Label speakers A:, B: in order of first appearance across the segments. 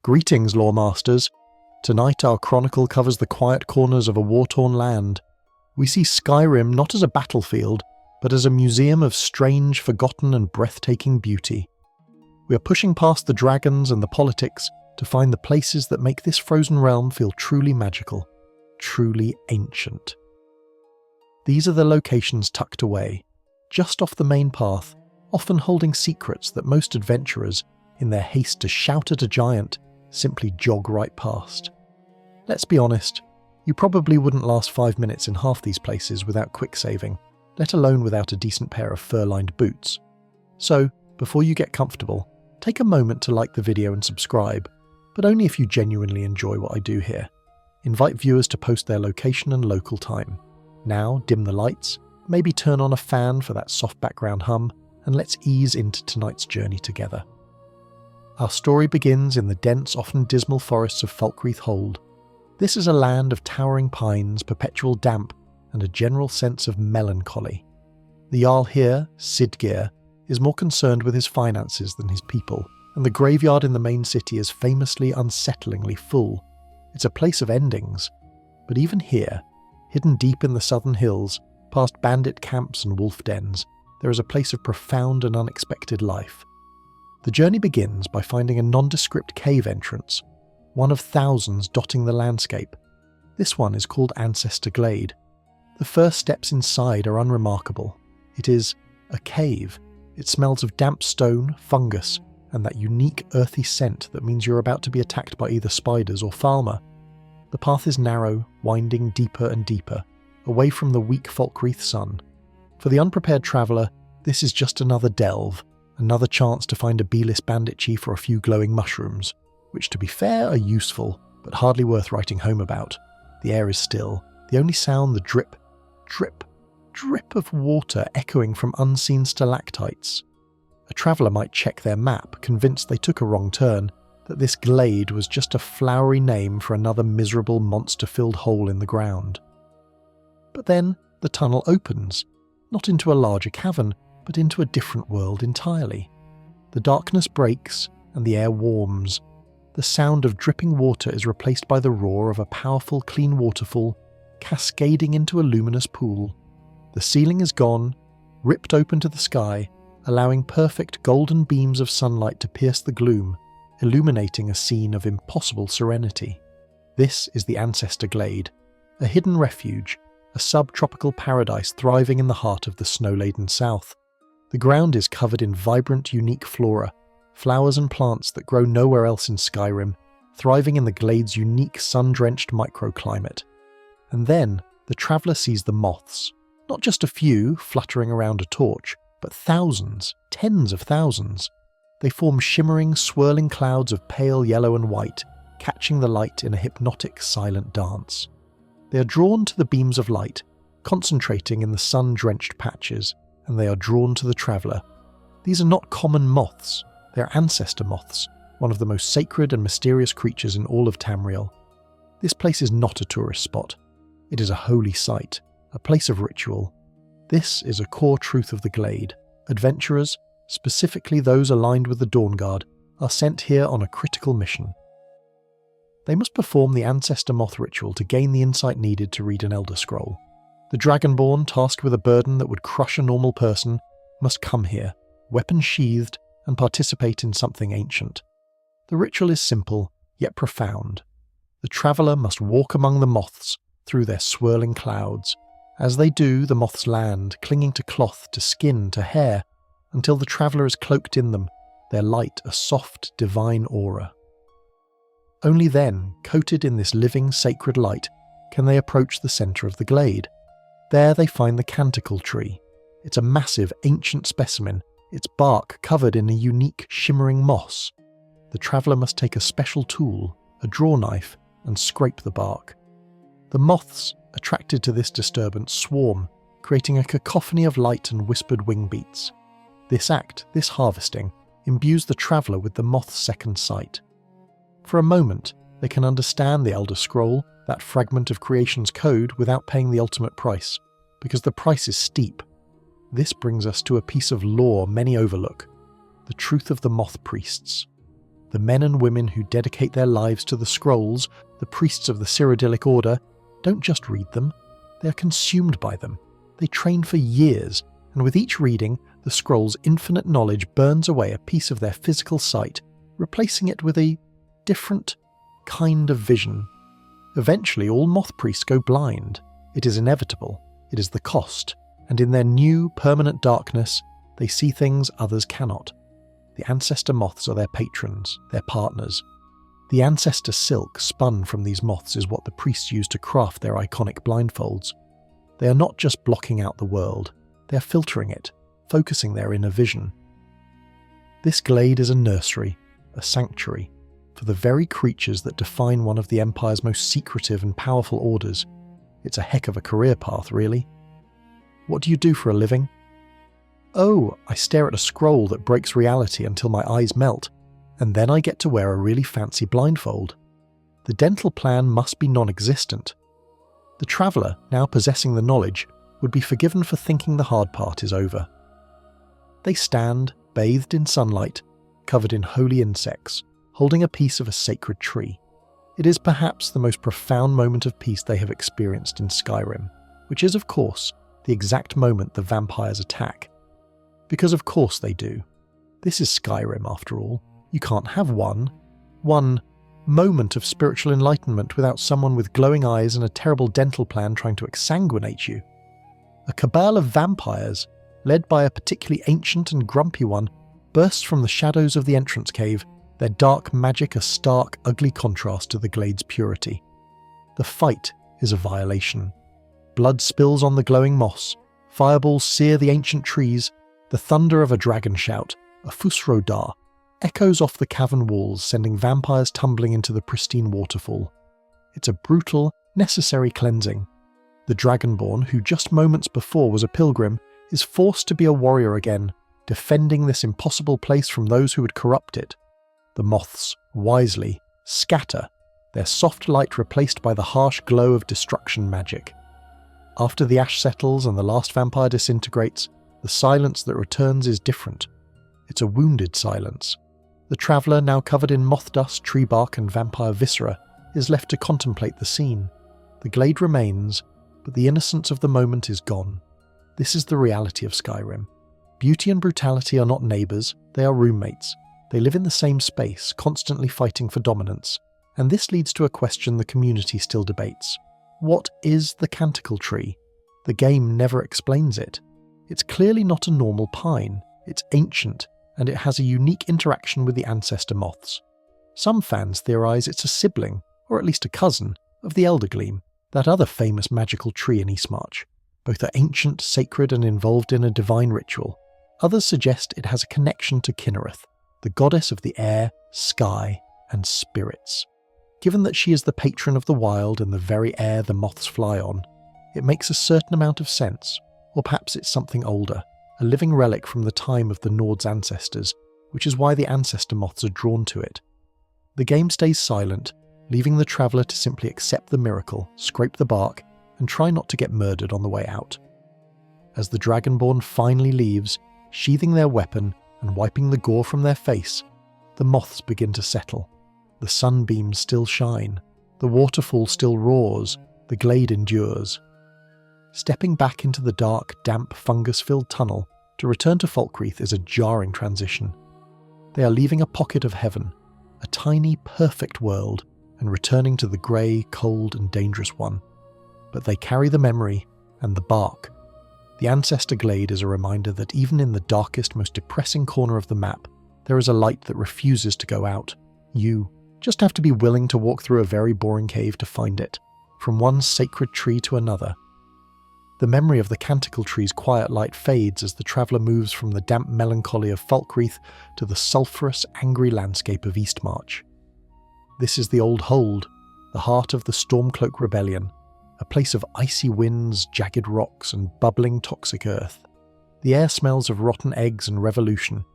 A: Greetings, loremasters. Tonight our chronicle covers the quiet corners of a war-torn land. We see Skyrim not as a battlefield, but as a museum of strange, forgotten and breathtaking beauty. We are pushing past the dragons and the politics to find the places that make this frozen realm feel truly magical, truly ancient. These are the locations tucked away, just off the main path, often holding secrets that most adventurers, in their haste to shout at a giant, simply jog right past. Let's be honest, you probably wouldn't last 5 minutes in half these places without quick saving, let alone without a decent pair of fur-lined boots. So, before you get comfortable, take a moment to like the video and subscribe, but only if you genuinely enjoy what I do here. Invite viewers to post their location and local time. Now, dim the lights, maybe turn on a fan for that soft background hum, and let's ease into tonight's journey together. Our story begins in the dense, often dismal forests of Falkreath Hold. This is a land of towering pines, perpetual damp, and a general sense of melancholy. The Jarl here, Sidgeir, is more concerned with his finances than his people, and the graveyard in the main city is famously unsettlingly full. It's a place of endings. But even here, hidden deep in the southern hills, past bandit camps and wolf dens, there is a place of profound and unexpected life. The journey begins by finding a nondescript cave entrance, one of thousands dotting the landscape. This one is called Ancestor Glade. The first steps inside are unremarkable. It is a cave. It smells of damp stone, fungus, and that unique earthy scent that means you're about to be attacked by either spiders or Falmer. The path is narrow, winding deeper and deeper, away from the weak Falkreath sun. For the unprepared traveller, this is just another delve, another chance to find a B-list bandit chief or a few glowing mushrooms, which to be fair are useful, but hardly worth writing home about. The air is still, the only sound the drip, drip, drip of water echoing from unseen stalactites. A traveller might check their map, convinced they took a wrong turn, that this glade was just a flowery name for another miserable monster-filled hole in the ground. But then the tunnel opens, not into a larger cavern, but into a different world entirely. The darkness breaks and the air warms. The sound of dripping water is replaced by the roar of a powerful, clean waterfall cascading into a luminous pool. The ceiling is gone, ripped open to the sky, allowing perfect golden beams of sunlight to pierce the gloom, illuminating a scene of impossible serenity. This is the Ancestor Glade, a hidden refuge, a subtropical paradise thriving in the heart of the snow-laden south. The ground is covered in vibrant, unique flora, flowers and plants that grow nowhere else in Skyrim, thriving in the glade's unique sun-drenched microclimate. And then, the traveller sees the moths. Not just a few, fluttering around a torch, but thousands, tens of thousands. They form shimmering, swirling clouds of pale yellow and white, catching the light in a hypnotic, silent dance. They are drawn to the beams of light, concentrating in the sun-drenched patches, and they are drawn to the traveller. These are not common moths, they are ancestor moths, one of the most sacred and mysterious creatures in all of Tamriel. This place is not a tourist spot. It is a holy site, a place of ritual. This is a core truth of the Glade. Adventurers, specifically those aligned with the Dawnguard, are sent here on a critical mission. They must perform the Ancestor Moth ritual to gain the insight needed to read an Elder Scroll. The Dragonborn, tasked with a burden that would crush a normal person, must come here, weapon sheathed, and participate in something ancient. The ritual is simple, yet profound. The traveller must walk among the moths, through their swirling clouds. As they do, the moths land, clinging to cloth, to skin, to hair, until the traveller is cloaked in them, their light a soft, divine aura. Only then, coated in this living, sacred light, can they approach the centre of the glade. There they find the canticle tree. It's a massive, ancient specimen, its bark covered in a unique, shimmering moss. The traveller must take a special tool, a draw knife, and scrape the bark. The moths, attracted to this disturbance, swarm, creating a cacophony of light and whispered wing beats. This act, this harvesting, imbues the traveller with the moth's second sight. For a moment, they can understand the Elder Scroll, that fragment of creation's code, without paying the ultimate price, because the price is steep. This brings us to a piece of lore many overlook, the truth of the moth priests. The men and women who dedicate their lives to the scrolls, the priests of the Cyrodiilic Order, don't just read them, they are consumed by them. They train for years, and with each reading, the scroll's infinite knowledge burns away a piece of their physical sight, replacing it with a different kind of vision. Eventually, all moth priests go blind. It is inevitable. It is the cost. And in their new, permanent darkness, they see things others cannot. The ancestor moths are their patrons, their partners. The ancestor silk spun from these moths is what the priests use to craft their iconic blindfolds. They are not just blocking out the world, they are filtering it, focusing their inner vision. This glade is a nursery, a sanctuary, for the very creatures that define one of the Empire's most secretive and powerful orders. It's a heck of a career path, really. What do you do for a living? Oh, I stare at a scroll that breaks reality until my eyes melt, and then I get to wear a really fancy blindfold. The dental plan must be non-existent. The traveller, now possessing the knowledge, would be forgiven for thinking the hard part is over. They stand, bathed in sunlight, covered in holy insects, holding a piece of a sacred tree. It is perhaps the most profound moment of peace they have experienced in Skyrim, which is, of course, the exact moment the vampires attack. Because of course they do. This is Skyrim, after all. You can't have one moment of spiritual enlightenment without someone with glowing eyes and a terrible dental plan trying to exsanguinate you. A cabal of vampires, led by a particularly ancient and grumpy one, bursts from the shadows of the entrance cave, their dark magic a stark, ugly contrast to the glade's purity. The fight is a violation. Blood spills on the glowing moss, fireballs sear the ancient trees, the thunder of a dragon shout, a fusrodar, echoes off the cavern walls, sending vampires tumbling into the pristine waterfall. It's a brutal, necessary cleansing. The Dragonborn, who just moments before was a pilgrim, is forced to be a warrior again, defending this impossible place from those who would corrupt it. The moths, wisely, scatter, their soft light replaced by the harsh glow of destruction magic. After the ash settles and the last vampire disintegrates, the silence that returns is different. It's a wounded silence. The traveller, now covered in moth dust, tree bark and vampire viscera, is left to contemplate the scene. The glade remains, but the innocence of the moment is gone. This is the reality of Skyrim. Beauty and brutality are not neighbours, they are roommates. They live in the same space, constantly fighting for dominance. And this leads to a question the community still debates. What is the canticle tree? The game never explains it. It's clearly not a normal pine. It's ancient, and it has a unique interaction with the ancestor moths. Some fans theorise it's a sibling, or at least a cousin, of the eldergleam, that other famous magical tree in Eastmarch. Both are ancient, sacred, and involved in a divine ritual. Others suggest it has a connection to Kinnereth, the goddess of the air, sky, and spirits. Given that she is the patron of the wild and the very air the moths fly on, it makes a certain amount of sense, or perhaps it's something older, a living relic from the time of the Nord's ancestors, which is why the ancestor moths are drawn to it. The game stays silent, leaving the traveller to simply accept the miracle, scrape the bark, and try not to get murdered on the way out. As the Dragonborn finally leaves, sheathing their weapon and wiping the gore from their face, the moths begin to settle. The sunbeams still shine, the waterfall still roars, the glade endures. Stepping back into the dark, damp, fungus-filled tunnel to return to Falkreath is a jarring transition. They are leaving a pocket of heaven, a tiny, perfect world, and returning to the grey, cold, and dangerous one. But they carry the memory and the bark. The Ancestor Glade is a reminder that even in the darkest, most depressing corner of the map, there is a light that refuses to go out. You just have to be willing to walk through a very boring cave to find it, from one sacred tree to another. The memory of the canticle tree's quiet light fades as the traveller moves from the damp melancholy of Falkreath to the sulphurous, angry landscape of Eastmarch. This is the Old Hold, the heart of the Stormcloak Rebellion, a place of icy winds, jagged rocks, and bubbling toxic earth. The air smells of rotten eggs and revolution.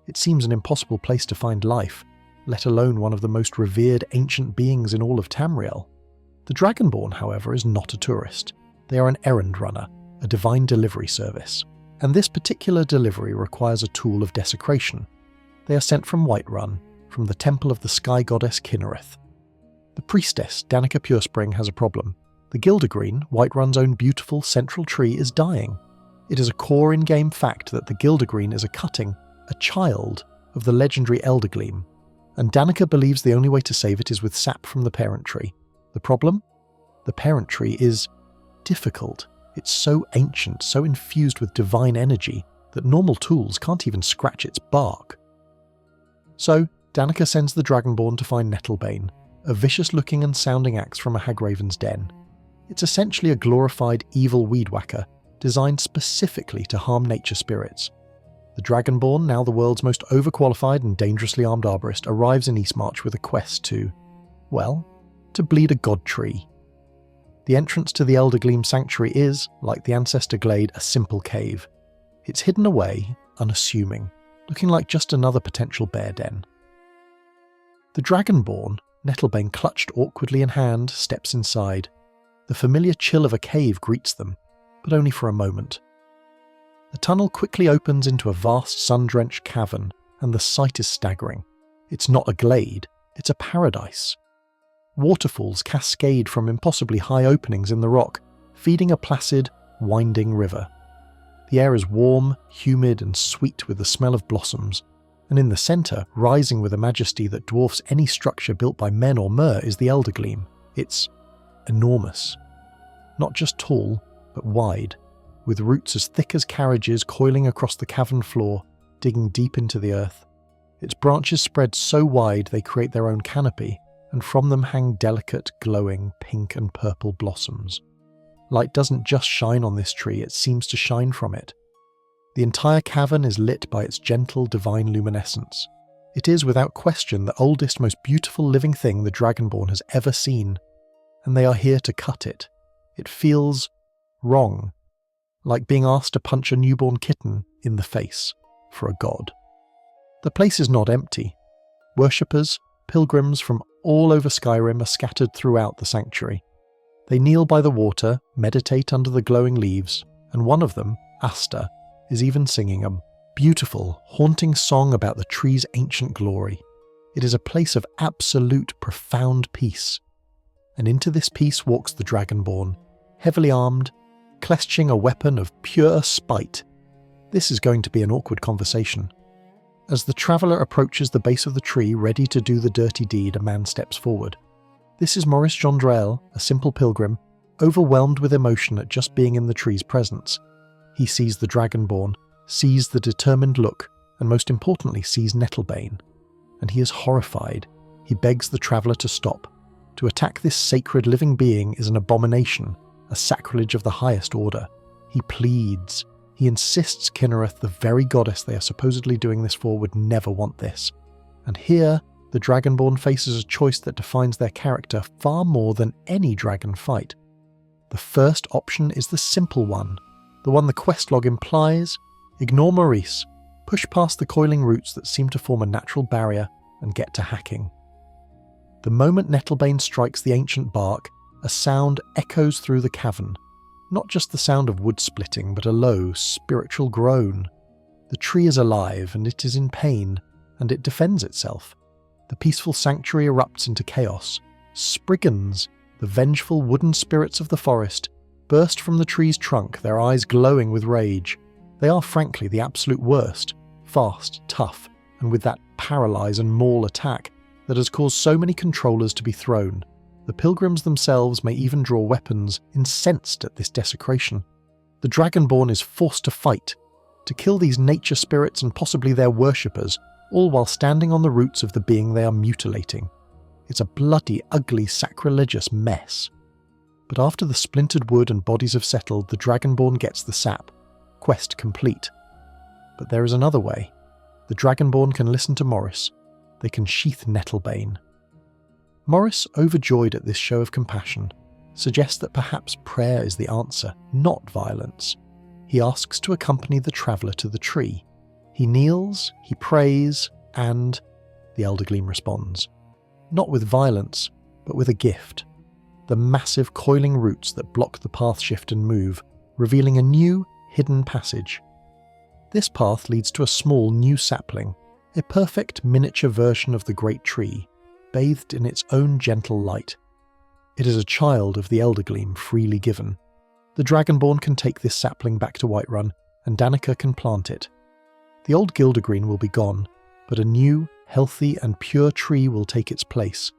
A: It seems an impossible place to find life, let alone one of the most revered ancient beings in all of Tamriel. The Dragonborn, however, is not a tourist. They are an errand runner, a divine delivery service. And this particular delivery requires a tool of desecration. They are sent from Whiterun, from the temple of the sky goddess Kinnereth. The priestess, Danica Purespring, has a problem. The Gildergreen, Whiterun's own beautiful central tree, is dying. It is a core in-game fact that the Gildergreen is a cutting, a child, of the legendary eldergleam, and Danica believes the only way to save it is with sap from the parent tree. The problem? The parent tree is difficult. It's so ancient, so infused with divine energy, that normal tools can't even scratch its bark. So, Danica sends the Dragonborn to find Nettlebane, a vicious-looking and sounding axe from a Hagraven's den. It's essentially a glorified evil weed whacker, designed specifically to harm nature spirits. The Dragonborn, now the world's most overqualified and dangerously armed arborist, arrives in Eastmarch with a quest to bleed a god tree. The entrance to the Eldergleam Sanctuary is, like the Ancestor Glade, a simple cave. It's hidden away, unassuming, looking like just another potential bear den. The Dragonborn, Nettlebane clutched awkwardly in hand, steps inside. The familiar chill of a cave greets them, but only for a moment. The tunnel quickly opens into a vast sun-drenched cavern, and the sight is staggering. It's not a glade, it's a paradise. Waterfalls cascade from impossibly high openings in the rock, feeding a placid, winding river. The air is warm, humid, and sweet with the smell of blossoms, and in the centre, rising with a majesty that dwarfs any structure built by men or mer, is the Eldergleam. It's enormous. Not just tall, but wide, with roots as thick as carriages coiling across the cavern floor, digging deep into the earth. Its branches spread so wide they create their own canopy, and from them hang delicate, glowing pink and purple blossoms. Light doesn't just shine on this tree, it seems to shine from it. The entire cavern is lit by its gentle, divine luminescence. It is, without question, the oldest, most beautiful living thing the Dragonborn has ever seen, and they are here to cut it. It feels wrong, like being asked to punch a newborn kitten in the face for a god. The place is not empty. Worshippers, pilgrims from all over Skyrim are scattered throughout the sanctuary. They kneel by the water, meditate under the glowing leaves, and one of them, Asta, is even singing a beautiful, haunting song about the tree's ancient glory. It is a place of absolute, profound peace. And into this peace walks the Dragonborn, heavily armed, clutching a weapon of pure spite. This is going to be an awkward conversation. As the traveller approaches the base of the tree, ready to do the dirty deed, a man steps forward. This is Maurice Jondrel, a simple pilgrim, overwhelmed with emotion at just being in the tree's presence. He sees the Dragonborn, sees the determined look, and most importantly sees Nettlebane. And he is horrified. He begs the traveller to stop. To attack this sacred living being is an abomination, a sacrilege of the highest order. He pleads. He insists Kinnereth, the very goddess they are supposedly doing this for, would never want this. And here, the Dragonborn faces a choice that defines their character far more than any dragon fight. The first option is the simple one, the one the quest log implies. Ignore Maurice, push past the coiling roots that seem to form a natural barrier, and get to hacking. The moment Nettlebane strikes the ancient bark, a sound echoes through the cavern. Not just the sound of wood splitting, but a low, spiritual groan. The tree is alive, and it is in pain, and it defends itself. The peaceful sanctuary erupts into chaos. Spriggans, the vengeful wooden spirits of the forest, burst from the tree's trunk, their eyes glowing with rage. They are frankly the absolute worst, fast, tough, and with that paralyze and maul attack that has caused so many controllers to be thrown. The pilgrims themselves may even draw weapons, incensed at this desecration. The Dragonborn is forced to fight, to kill these nature spirits and possibly their worshippers, all while standing on the roots of the being they are mutilating. It's a bloody, ugly, sacrilegious mess. But after the splintered wood and bodies have settled, the Dragonborn gets the sap. Quest complete. But there is another way. The Dragonborn can listen to Maurice. They can sheath Nettlebane. Maurice, overjoyed at this show of compassion, suggests that perhaps prayer is the answer, not violence. He asks to accompany the traveller to the tree. He kneels, he prays, and the eldergleam responds. Not with violence, but with a gift. The massive coiling roots that block the path shift and move, revealing a new, hidden passage. This path leads to a small new sapling, a perfect miniature version of the great tree, bathed in its own gentle light. It is a child of the eldergleam freely given. The Dragonborn can take this sapling back to Whiterun, and Danica can plant it. The old gildergreen will be gone, but a new, healthy and pure tree will take its place,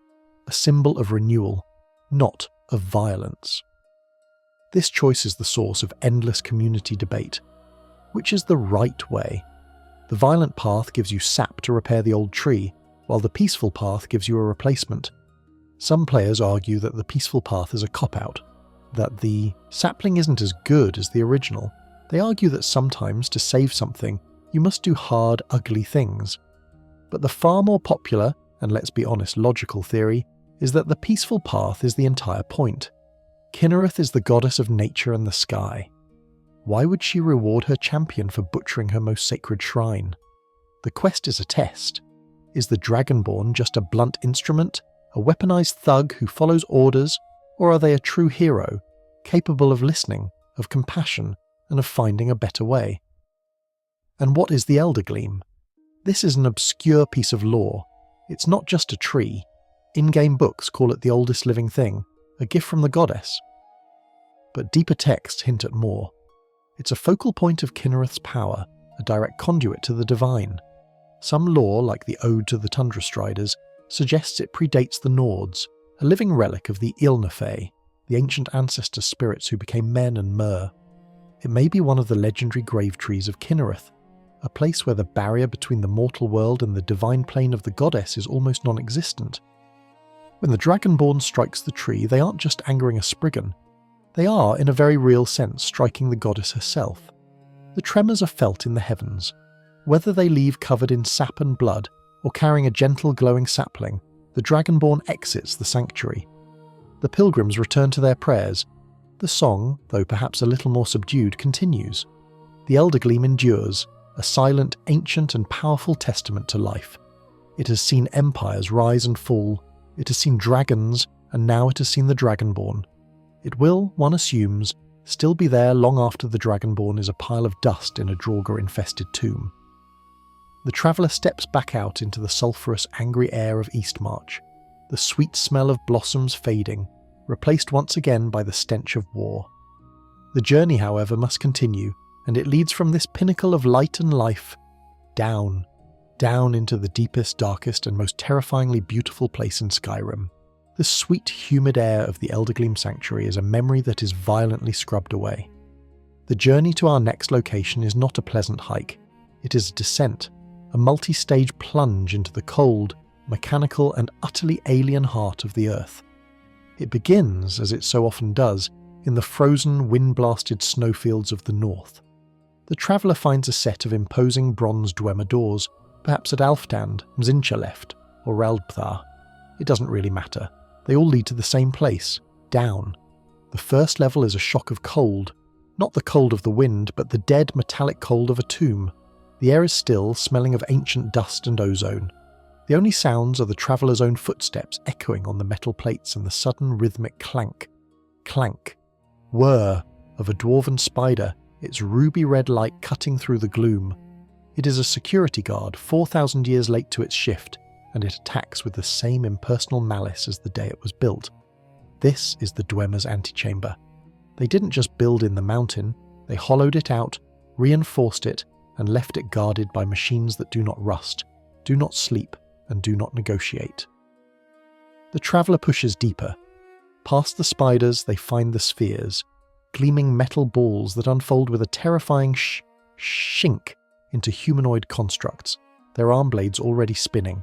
A: a symbol of renewal, not of violence. This choice is the source of endless community debate. Which is the right way? The violent path gives you sap to repair the old tree, while the peaceful path gives you a replacement. Some players argue that the peaceful path is a cop-out, that the sapling isn't as good as the original. They argue that sometimes, to save something, you must do hard, ugly things. But the far more popular, and let's be honest, logical theory, is that the peaceful path is the entire point. Kynareth is the goddess of nature and the sky. Why would she reward her champion for butchering her most sacred shrine? The quest is a test. Is the Dragonborn just a blunt instrument, a weaponized thug who follows orders, or are they a true hero, capable of listening, of compassion, and of finding a better way? And what is the eldergleam? This is an obscure piece of lore. It's not just a tree. In-game books call it the oldest living thing, a gift from the goddess. But deeper texts hint at more. It's a focal point of Kynareth's power, a direct conduit to the divine. Some lore, like the Ode to the Tundra Striders, suggests it predates the Nords, a living relic of the Ilnafe, the ancient ancestor spirits who became men and mer. It may be one of the legendary grave trees of Kynareth, a place where the barrier between the mortal world and the divine plane of the goddess is almost non-existent. When the Dragonborn strikes the tree, they aren't just angering a Spriggan. They are, in a very real sense, striking the goddess herself. The tremors are felt in the heavens. Whether they leave covered in sap and blood, or carrying a gentle glowing sapling, the Dragonborn exits the sanctuary. The pilgrims return to their prayers. The song, though perhaps a little more subdued, continues. The eldergleam endures, a silent, ancient and powerful testament to life. It has seen empires rise and fall, it has seen dragons, and now it has seen the Dragonborn. It will, one assumes, still be there long after the Dragonborn is a pile of dust in a Draugr-infested tomb. The traveller steps back out into the sulphurous, angry air of Eastmarch, the sweet smell of blossoms fading, replaced once again by the stench of war. The journey, however, must continue, and it leads from this pinnacle of light and life, down into the deepest, darkest, and most terrifyingly beautiful place in Skyrim. The sweet, humid air of the Eldergleam Sanctuary is a memory that is violently scrubbed away. The journey to our next location is not a pleasant hike. It is a descent, a multi-stage plunge into the cold, mechanical, and utterly alien heart of the earth. It begins, as it so often does, in the frozen, wind-blasted snowfields of the north. The traveller finds a set of imposing bronze Dwemer doors, perhaps at Alfdand, Mzinchaleft, or Raldpthar. It doesn't really matter. They all lead to the same place, down. The first level is a shock of cold, not the cold of the wind, but the dead metallic cold of a tomb. The air is still, smelling of ancient dust and ozone. The only sounds are the traveller's own footsteps echoing on the metal plates and the sudden rhythmic clank, clank, whir of a dwarven spider, its ruby-red light cutting through the gloom. It is a security guard 4,000 years late to its shift, and it attacks with the same impersonal malice as the day it was built. This is the Dwemer's antechamber. They didn't just build in the mountain, they hollowed it out, reinforced it, and left it guarded by machines that do not rust, do not sleep, and do not negotiate. The traveller pushes deeper. Past the spiders, they find the spheres, gleaming metal balls that unfold with a terrifying shink into humanoid constructs, their arm blades already spinning.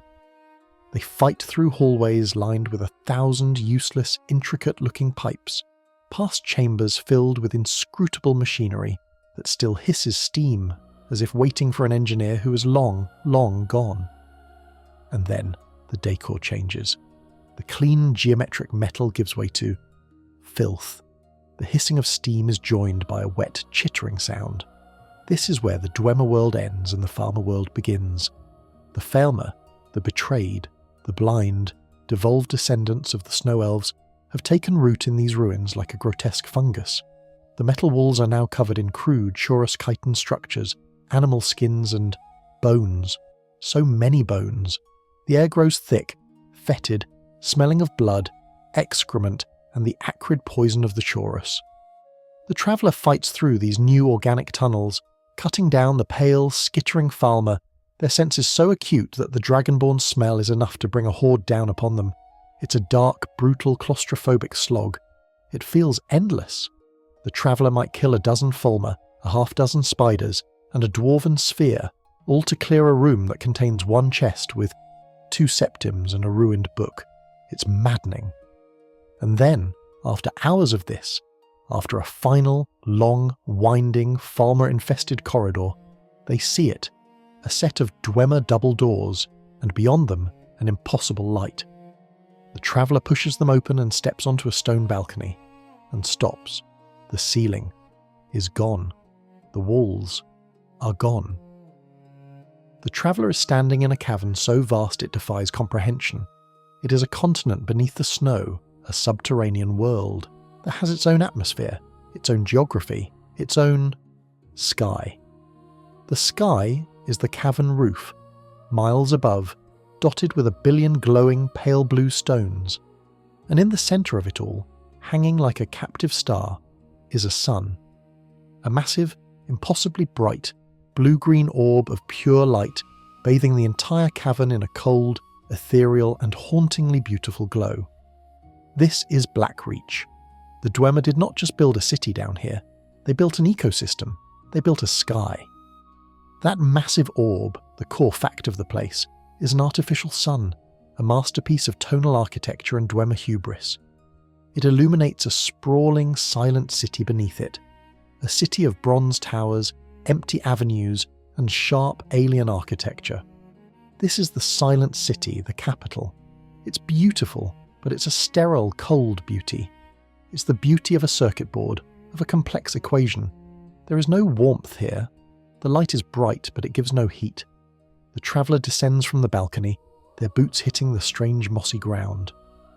A: They fight through hallways lined with 1,000 useless, intricate-looking pipes, past chambers filled with inscrutable machinery that still hisses steam as if waiting for an engineer who is long, long gone. And then the decor changes. The clean geometric metal gives way to filth. The hissing of steam is joined by a wet, chittering sound. This is where the Dwemer world ends and the Falmer world begins. The Falmer, the betrayed, the blind, devolved descendants of the Snow Elves have taken root in these ruins like a grotesque fungus. The metal walls are now covered in crude, Shorus chitin structures, animal skins and bones, so many bones. The air grows thick, fetid, smelling of blood, excrement, and the acrid poison of the chorus. The traveller fights through these new organic tunnels, cutting down the pale, skittering Falmer, their senses so acute that the dragonborn smell is enough to bring a horde down upon them. It's a dark, brutal, claustrophobic slog. It feels endless. The traveller might kill a dozen Falmer, a half-dozen spiders, and a dwarven sphere, all to clear a room that contains one chest with 2 septims and a ruined book. It's maddening. And then, after hours of this, after a final, long, winding, Falmer-infested corridor, they see it, a set of Dwemer double doors, and beyond them, an impossible light. The traveller pushes them open and steps onto a stone balcony, and stops. The ceiling is gone. The walls are gone. The traveller is standing in a cavern so vast it defies comprehension. It is a continent beneath the snow, a subterranean world that has its own atmosphere, its own geography, its own sky. The sky is the cavern roof, miles above, dotted with a billion glowing pale blue stones, and in the centre of it all, hanging like a captive star, is a sun. A massive, impossibly bright, blue-green orb of pure light, bathing the entire cavern in a cold, ethereal and hauntingly beautiful glow. This is Blackreach. The Dwemer did not just build a city down here, they built an ecosystem, they built a sky. That massive orb, the core fact of the place, is an artificial sun, a masterpiece of tonal architecture and Dwemer hubris. It illuminates a sprawling, silent city beneath it, a city of bronze towers, empty avenues, and sharp alien architecture. This is the silent city, the capital. It's beautiful, but it's a sterile, cold beauty. It's the beauty of a circuit board, of a complex equation. There is no warmth here. The light is bright, but it gives no heat. The traveller descends from the balcony, their boots hitting the strange mossy ground.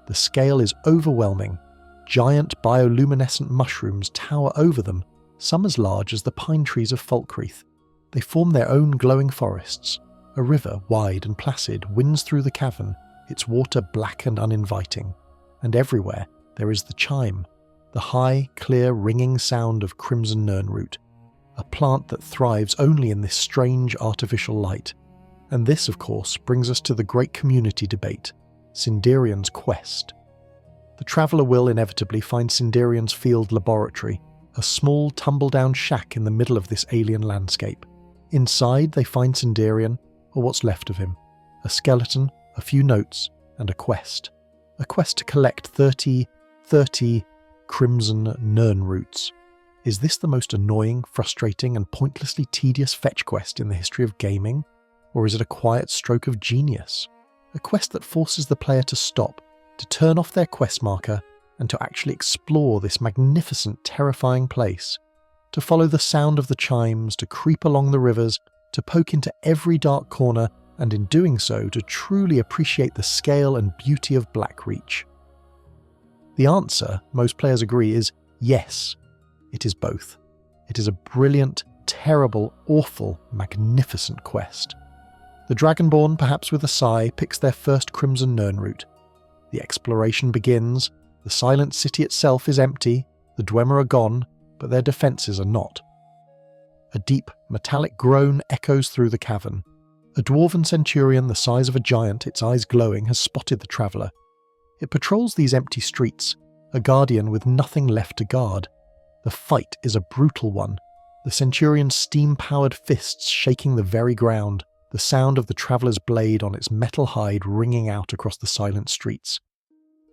A: The scale is overwhelming. Giant bioluminescent mushrooms tower over them, some as large as the pine trees of Falkreath. They form their own glowing forests. A river, wide and placid, winds through the cavern, its water black and uninviting. And everywhere there is the chime, the high, clear, ringing sound of crimson nernroot, a plant that thrives only in this strange artificial light. And this, of course, brings us to the great community debate, Cinderion's quest. The traveller will inevitably find Cinderion's field laboratory, a small tumble-down shack in the middle of this alien landscape. Inside they find Cinderion, or what's left of him, a skeleton, a few notes, and a quest to collect 30 crimson nernroots. Is this the most annoying, frustrating, and pointlessly tedious fetch quest in the history of gaming? Or is it a quiet stroke of genius? A quest that forces the player to stop, to turn off their quest marker, and to actually explore this magnificent, terrifying place, to follow the sound of the chimes, to creep along the rivers, to poke into every dark corner, and in doing so to truly appreciate the scale and beauty of Blackreach. The answer, most players agree, is yes. It is both. It is a brilliant, terrible, awful, magnificent quest. The Dragonborn, perhaps with a sigh, picks their first crimson nernroot. The exploration begins. The silent city itself is empty, the Dwemer are gone, but their defences are not. A deep, metallic groan echoes through the cavern. A dwarven centurion the size of a giant, its eyes glowing, has spotted the traveller. It patrols these empty streets, a guardian with nothing left to guard. The fight is a brutal one, the centurion's steam-powered fists shaking the very ground, the sound of the traveller's blade on its metal hide ringing out across the silent streets.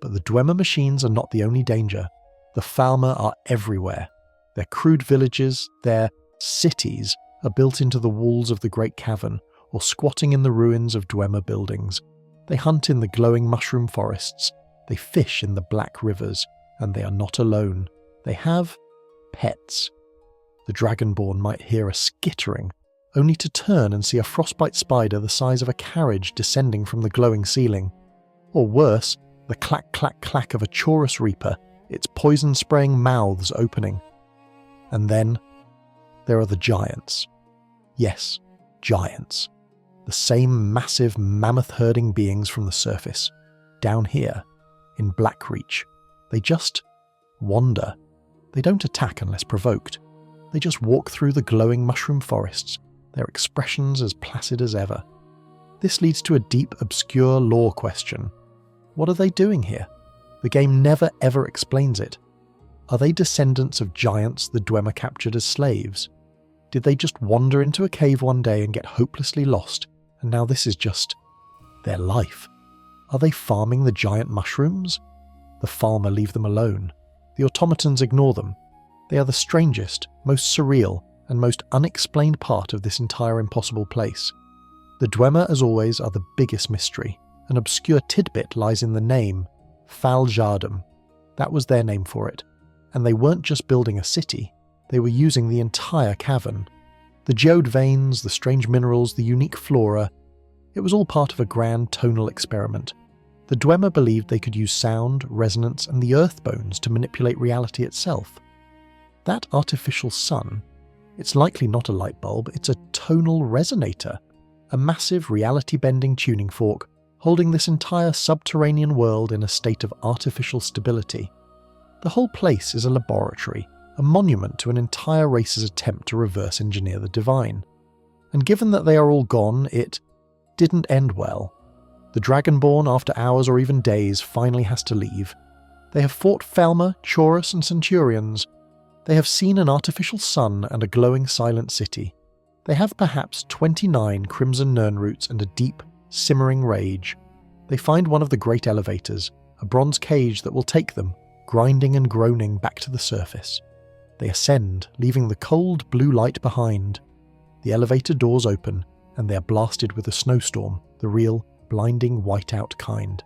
A: But the Dwemer machines are not the only danger. The Falmer are everywhere. Their crude villages, their cities, are built into the walls of the great cavern, or squatting in the ruins of Dwemer buildings. They hunt in the glowing mushroom forests, they fish in the black rivers, and they are not alone. They have pets. The Dragonborn might hear a skittering, only to turn and see a frostbite spider the size of a carriage descending from the glowing ceiling. Or worse, the clack-clack-clack of a chorus reaper, its poison-spraying mouths opening. And then there are the giants. Yes, giants. The same massive mammoth-herding beings from the surface, down here, in Blackreach. They just wander. They don't attack unless provoked. They just walk through the glowing mushroom forests, their expressions as placid as ever. This leads to a deep, obscure lore question. What are they doing here? The game never ever explains it. Are they descendants of giants the Dwemer captured as slaves? Did they just wander into a cave one day and get hopelessly lost, and now this is just their life? Are they farming the giant mushrooms? The Falmer leave them alone. The automatons ignore them. They are the strangest, most surreal, and most unexplained part of this entire impossible place. The Dwemer, as always, are the biggest mystery. An obscure tidbit lies in the name, Faljardum. That was their name for it. And they weren't just building a city, they were using the entire cavern. The geode veins, the strange minerals, the unique flora, it was all part of a grand tonal experiment. The Dwemer believed they could use sound, resonance, and the earth bones to manipulate reality itself. That artificial sun, it's likely not a light bulb, it's a tonal resonator, a massive reality-bending tuning fork holding this entire subterranean world in a state of artificial stability. The whole place is a laboratory, a monument to an entire race's attempt to reverse engineer the divine. And given that they are all gone, it didn't end well. The Dragonborn, after hours or even days, finally has to leave. They have fought Falmer, Chorus, and Centurions. They have seen an artificial sun and a glowing silent city. They have perhaps 29 crimson nirnroots and a deep, simmering rage. They find one of the great elevators, a bronze cage that will take them, grinding and groaning, back to the surface. They ascend, leaving the cold blue light behind. The elevator doors open, and they are blasted with a snowstorm, the real, blinding whiteout kind.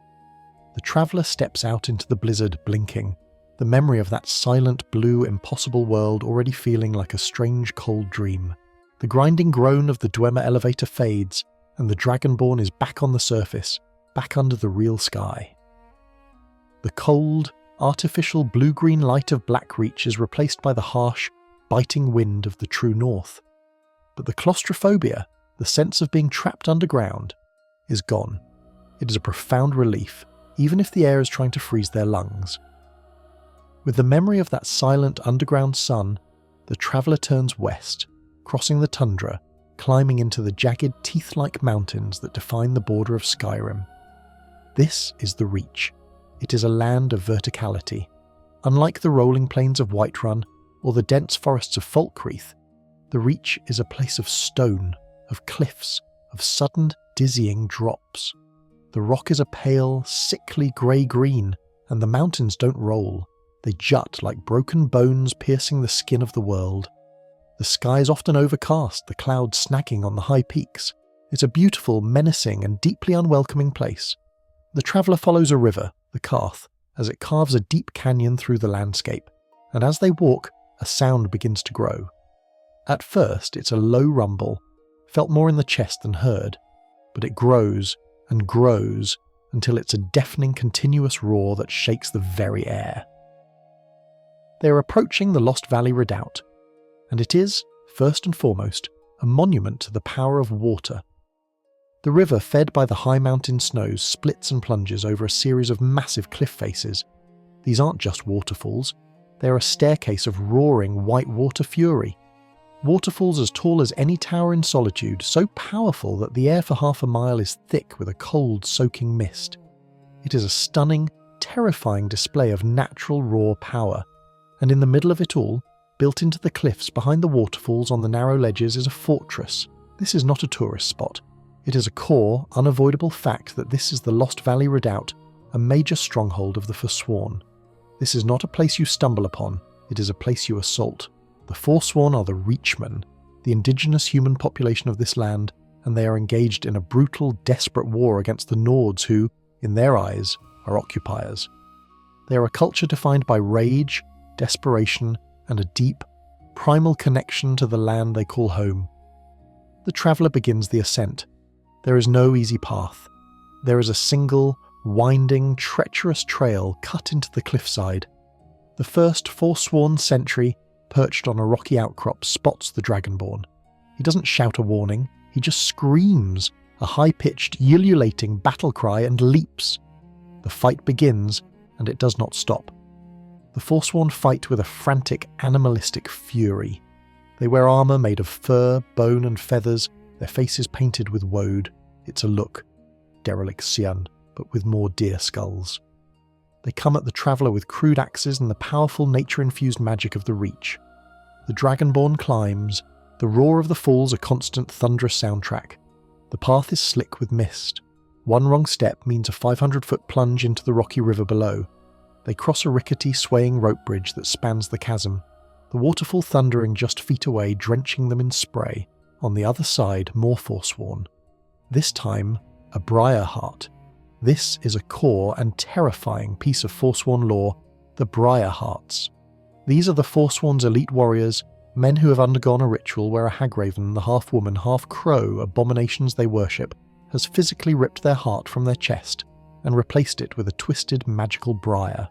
A: The traveller steps out into the blizzard, blinking, the memory of that silent, blue, impossible world already feeling like a strange, cold dream. The grinding groan of the Dwemer elevator fades, and the Dragonborn is back on the surface, back under the real sky. The cold, artificial blue-green light of Blackreach is replaced by the harsh, biting wind of the true north. But the claustrophobia, the sense of being trapped underground, is gone. It is a profound relief, even if the air is trying to freeze their lungs. With the memory of that silent underground sun, the traveller turns west, crossing the tundra, climbing into the jagged teeth-like mountains that define the border of Skyrim. This is the Reach. It is a land of verticality. Unlike the rolling plains of Whiterun or the dense forests of Falkreath, the Reach is a place of stone, of cliffs, of sudden, dizzying drops. The rock is a pale, sickly grey-green, and the mountains don't roll. They jut like broken bones piercing the skin of the world. The sky is often overcast, the clouds snagging on the high peaks. It's a beautiful, menacing, and deeply unwelcoming place. The traveller follows a river, the Karth, as it carves a deep canyon through the landscape, and as they walk, a sound begins to grow. At first, it's a low rumble, felt more in the chest than heard, but it grows and grows until it's a deafening continuous roar that shakes the very air. They are approaching the Lost Valley Redoubt, and it is, first and foremost, a monument to the power of water. The river, fed by the high mountain snows, splits and plunges over a series of massive cliff faces. These aren't just waterfalls, they are a staircase of roaring white water fury. Waterfalls as tall as any tower in Solitude, so powerful that the air for half a mile is thick with a cold, soaking mist. It is a stunning, terrifying display of natural raw power, and in the middle of it all, built into the cliffs behind the waterfalls on the narrow ledges, is a fortress. This is not a tourist spot. It is a core, unavoidable fact that this is the Lost Valley Redoubt, a major stronghold of the Forsworn. This is not a place you stumble upon, it is a place you assault. The Forsworn are the Reachmen, the indigenous human population of this land, and they are engaged in a brutal, desperate war against the Nords who, in their eyes, are occupiers. They are a culture defined by rage, desperation, and a deep, primal connection to the land they call home. The traveller begins the ascent. There is no easy path. There is a single, winding, treacherous trail cut into the cliffside. The first forsworn sentry, perched on a rocky outcrop, spots the Dragonborn. He doesn't shout a warning, he just screams a high-pitched, ululating battle cry, and leaps. The fight begins, and it does not stop. The forsworn fight with a frantic, animalistic fury. They wear armour made of fur, bone and feathers, their faces painted with woad. It's a look. Dereliction, but with more deer skulls. They come at the traveller with crude axes and the powerful nature-infused magic of the Reach. The Dragonborn climbs, the roar of the falls a constant thunderous soundtrack. The path is slick with mist. One wrong step means a 500-foot plunge into the rocky river below. They cross a rickety, swaying rope bridge that spans the chasm, the waterfall thundering just feet away, drenching them in spray. On the other side, more forsworn. This time, a briar heart. This is a core and terrifying piece of forsworn lore, the briar hearts. These are the forsworn's elite warriors, men who have undergone a ritual where a hagraven, the half-woman, half-crow abominations they worship, has physically ripped their heart from their chest and replaced it with a twisted magical briar.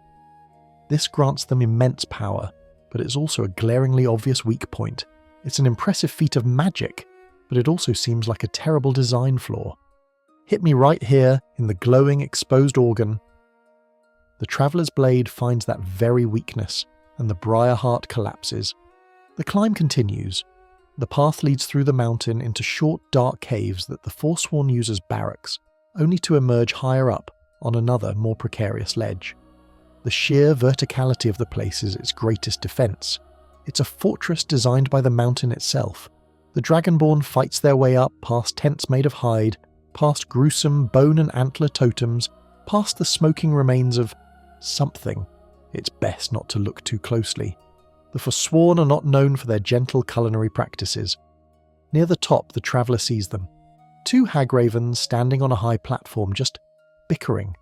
A: This grants them immense power, but it's also a glaringly obvious weak point. It's an impressive feat of magic, but it also seems like a terrible design flaw. Hit me right here in the glowing exposed organ. The traveller's blade finds that very weakness, and the briar heart collapses. The climb continues. The path leads through the mountain into short, dark caves that the forsworn use as barracks, only to emerge higher up on another, more precarious ledge. The sheer verticality of the place is its greatest defence. It's a fortress designed by the mountain itself. The Dragonborn fights their way up past tents made of hide, past gruesome bone and antler totems, past the smoking remains of something. It's best not to look too closely. The forsworn are not known for their gentle culinary practices. Near the top, the traveller sees them. Two hagravens standing on a high platform, just bickering.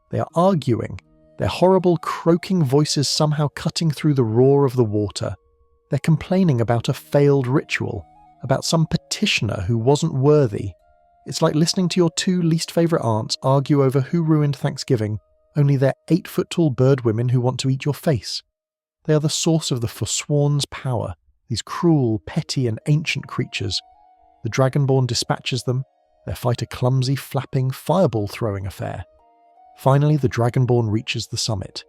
A: They are arguing, their horrible croaking voices somehow cutting through the roar of the water. They're complaining about a failed ritual, about some petitioner who wasn't worthy. It's like listening to your two least favourite aunts argue over who ruined Thanksgiving, only they're 8-foot-tall bird women who want to eat your face. They are the source of the forsworn's power, these cruel, petty and ancient creatures. The Dragonborn dispatches them, their fight a clumsy, flapping, fireball-throwing affair. Finally, the Dragonborn reaches the summit.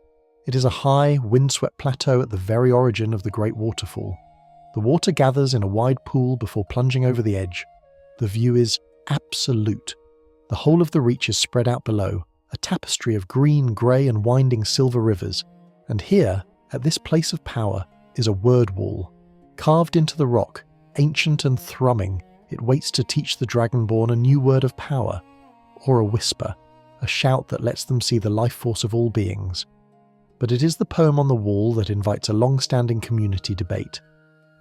A: It is a high, windswept plateau at the very origin of the great waterfall. The water gathers in a wide pool before plunging over the edge. The view is absolute. The whole of the Reach is spread out below, a tapestry of green, grey and winding silver rivers. And here, at this place of power, is a word wall. Carved into the rock, ancient and thrumming, it waits to teach the Dragonborn a new word of power, or a whisper, a shout that lets them see the life force of all beings. But it is the poem on the wall that invites a long-standing community debate.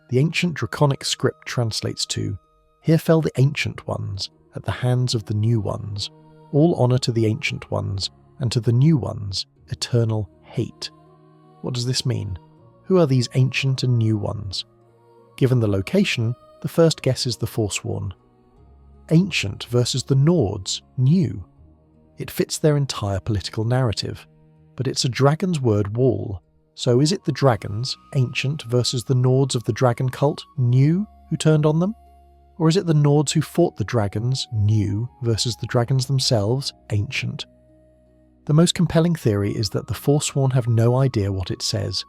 A: The ancient draconic script translates to, "Here fell the ancient ones, at the hands of the new ones. All honour to the ancient ones, and to the new ones, eternal hate." What does this mean? Who are these ancient and new ones? Given the location, the first guess is the forsworn. Ancient versus the Nords, new. It fits their entire political narrative. But it's a dragon's word wall. So is it the dragons, ancient, versus the Nords of the dragon cult, new, who turned on them? Or is it the Nords who fought the dragons, new, versus the dragons themselves, ancient? The most compelling theory is that the forsworn have no idea what it says.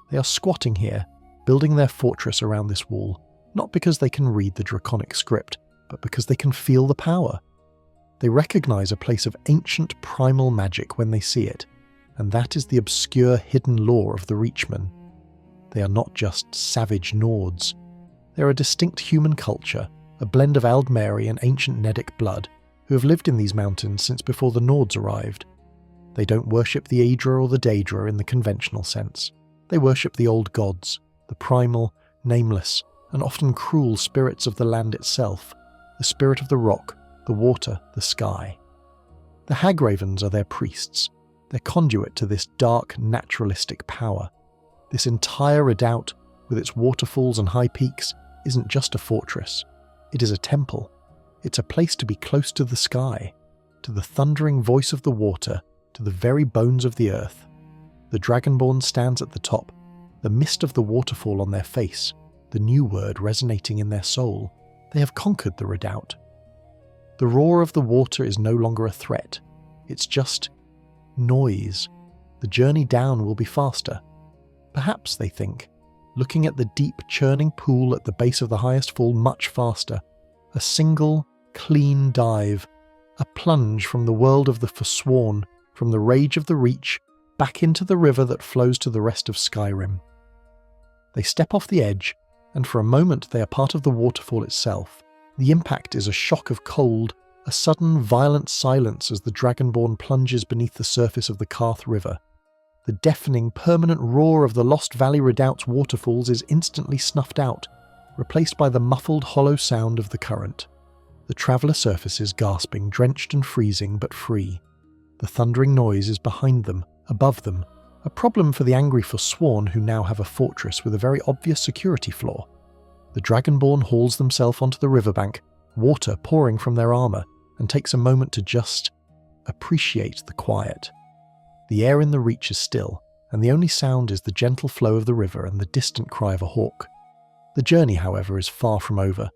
A: They are squatting here, building their fortress around this wall, not because they can read the draconic script, but because they can feel the power. They recognise a place of ancient primal magic when they see it, and that is the obscure hidden lore of the Reachmen. They are not just savage Nords. They are a distinct human culture, a blend of Aldmeri and ancient Nedic blood, who have lived in these mountains since before the Nords arrived. They don't worship the Aedra or the Daedra in the conventional sense. They worship the old gods, the primal, nameless, and often cruel spirits of the land itself, the spirit of the rock, the water, the sky. The hagravens are their priests, their conduit to this dark, naturalistic power. This entire redoubt, with its waterfalls and high peaks, isn't just a fortress. It is a temple. It's a place to be close to the sky, to the thundering voice of the water, to the very bones of the earth. The Dragonborn stands at the top, the mist of the waterfall on their face, the new word resonating in their soul. They have conquered the redoubt. The roar of the water is no longer a threat. It's just noise. The journey down will be faster. Perhaps, they think, looking at the deep churning pool at the base of the highest fall much faster. A single, clean dive. A plunge from the world of the forsworn, from the rage of the Reach, back into the river that flows to the rest of Skyrim. They step off the edge, and for a moment they are part of the waterfall itself. The impact is a shock of cold, a sudden violent silence as the Dragonborn plunges beneath the surface of the Karth River. The deafening, permanent roar of the Lost Valley Redoubt's waterfalls is instantly snuffed out, replaced by the muffled, hollow sound of the current. The traveller surfaces gasping, drenched and freezing, but free. The thundering noise is behind them, above them, a problem for the angry forsworn who now have a fortress with a very obvious security flaw. The Dragonborn hauls themselves onto the riverbank, water pouring from their armour, and takes a moment to just appreciate the quiet. The air in the Reach is still, and the only sound is the gentle flow of the river and the distant cry of a hawk. The journey, however, is far from over.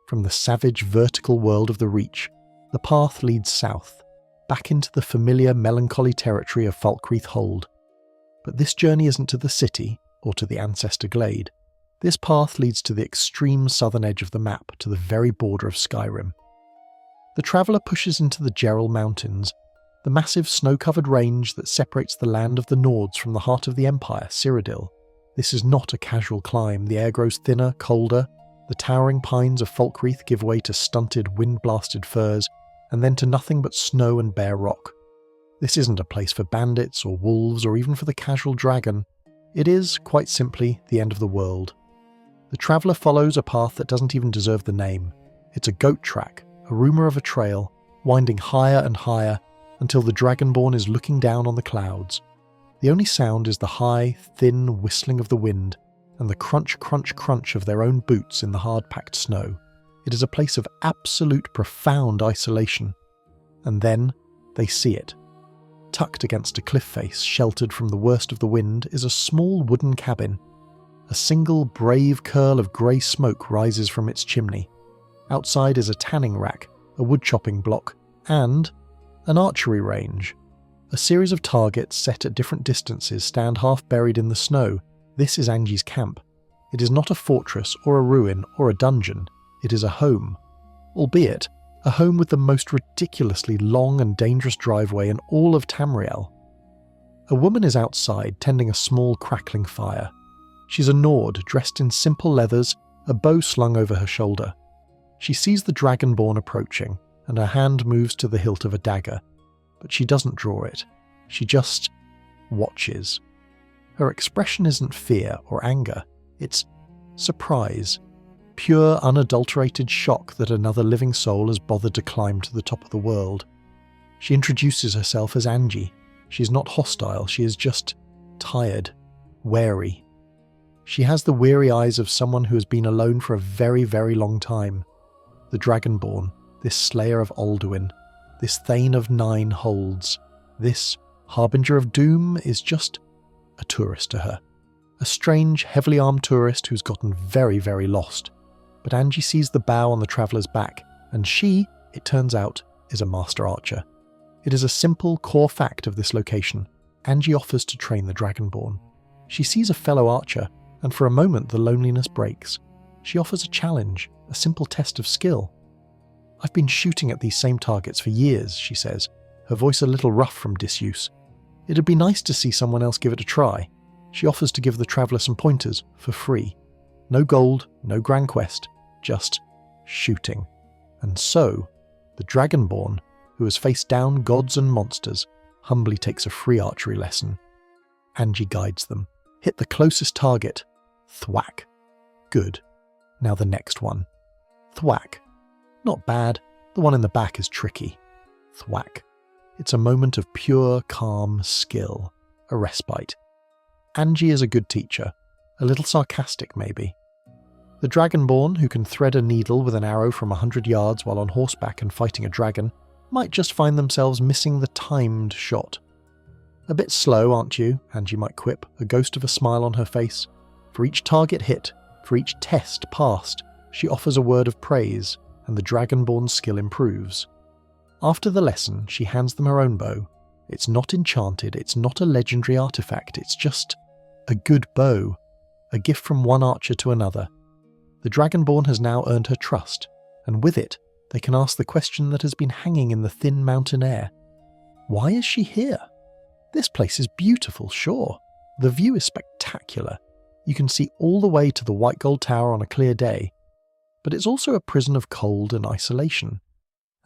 A: From the savage vertical world of the Reach, the path leads south, back into the familiar melancholy territory of Falkreath Hold. But this journey isn't to the city, or to the Ancestor Glade. This path leads to the extreme southern edge of the map, to the very border of Skyrim. The traveller pushes into the Gerald Mountains, the massive snow-covered range that separates the land of the Nords from the heart of the Empire, Cyrodiil. This is not a casual climb. The air grows thinner, colder. The towering pines of Falkreath give way to stunted, wind-blasted firs, and then to nothing but snow and bare rock. This isn't a place for bandits or wolves or even for the casual dragon. It is, quite simply, the end of the world. The traveller follows a path that doesn't even deserve the name. It's a goat track, a rumour of a trail, winding higher and higher until the Dragonborn is looking down on the clouds. The only sound is the high, thin whistling of the wind and the crunch, crunch, crunch of their own boots in the hard-packed snow. It is a place of absolute, profound isolation. And then they see it. Tucked against a cliff face, sheltered from the worst of the wind, is a small wooden cabin. A single brave curl of grey smoke rises from its chimney. Outside is a tanning rack, a wood-chopping block, and an archery range. A series of targets set at different distances stand half buried in the snow. This is Angie's camp. It is not a fortress or a ruin or a dungeon. It is a home. Albeit, a home with the most ridiculously long and dangerous driveway in all of Tamriel. A woman is outside tending a small crackling fire. She's a Nord, dressed in simple leathers, a bow slung over her shoulder. She sees the Dragonborn approaching, and her hand moves to the hilt of a dagger. But she doesn't draw it. She just watches. Her expression isn't fear or anger. It's surprise. Pure, unadulterated shock that another living soul has bothered to climb to the top of the world. She introduces herself as Angie. She is not hostile, she is just tired, wary. She has the weary eyes of someone who has been alone for a very, very long time. The Dragonborn, this slayer of Alduin, this Thane of Nine Holds, this harbinger of doom is just a tourist to her. A strange, heavily armed tourist who's gotten very, very lost. But Angie sees the bow on the traveller's back, and she, it turns out, is a master archer. It is a simple core fact of this location. Angie offers to train the Dragonborn. She sees a fellow archer, and for a moment the loneliness breaks. She offers a challenge, a simple test of skill. "I've been shooting at these same targets for years," she says, her voice a little rough from disuse. "It'd be nice to see someone else give it a try." She offers to give the traveller some pointers, for free. No gold, no grand quest, just shooting. And so, the Dragonborn, who has faced down gods and monsters, humbly takes a free archery lesson. Angie guides them. Hit the closest target. Thwack. Good. Now the next one. Thwack. Not bad. The one in the back is tricky. Thwack. It's a moment of pure, calm skill. A respite. Angie is a good teacher. A little sarcastic, maybe. The Dragonborn, who can thread a needle with an arrow from 100 yards while on horseback and fighting a dragon, might just find themselves missing the timed shot. "A bit slow, aren't you?" Angie might quip, a ghost of a smile on her face. For each target hit, for each test passed, she offers a word of praise. and the Dragonborn's skill improves. After the lesson, she hands them her own bow. It's not enchanted, it's not a legendary artifact, it's just a good bow, a gift from one archer to another. The Dragonborn has now earned her trust, and with it, they can ask the question that has been hanging in the thin mountain air. Why is she here? This place is beautiful, sure. The view is spectacular. You can see all the way to the White Gold Tower on a clear day, but it's also a prison of cold and isolation.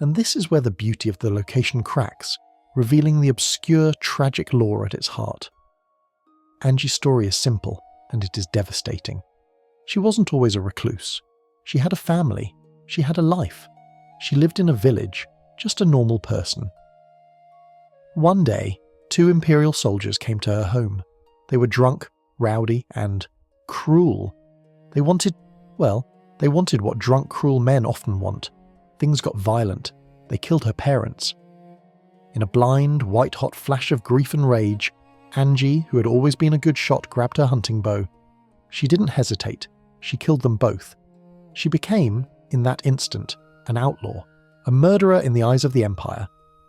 A: And this is where the beauty of the location cracks, revealing the obscure, tragic lore at its heart. Angie's story is simple, and it is devastating. She wasn't always a recluse. She had a family. She had a life. She lived in a village, just a normal person. One day, 2 Imperial soldiers came to her home. They were drunk, rowdy, and cruel. They wanted what drunk, cruel men often want. Things got violent. They killed her parents. In a blind, white-hot flash of grief and rage, Angie, who had always been a good shot, grabbed her hunting bow. She didn't hesitate. She killed them both. She became, in that instant, an outlaw, a murderer in the eyes of the Empire.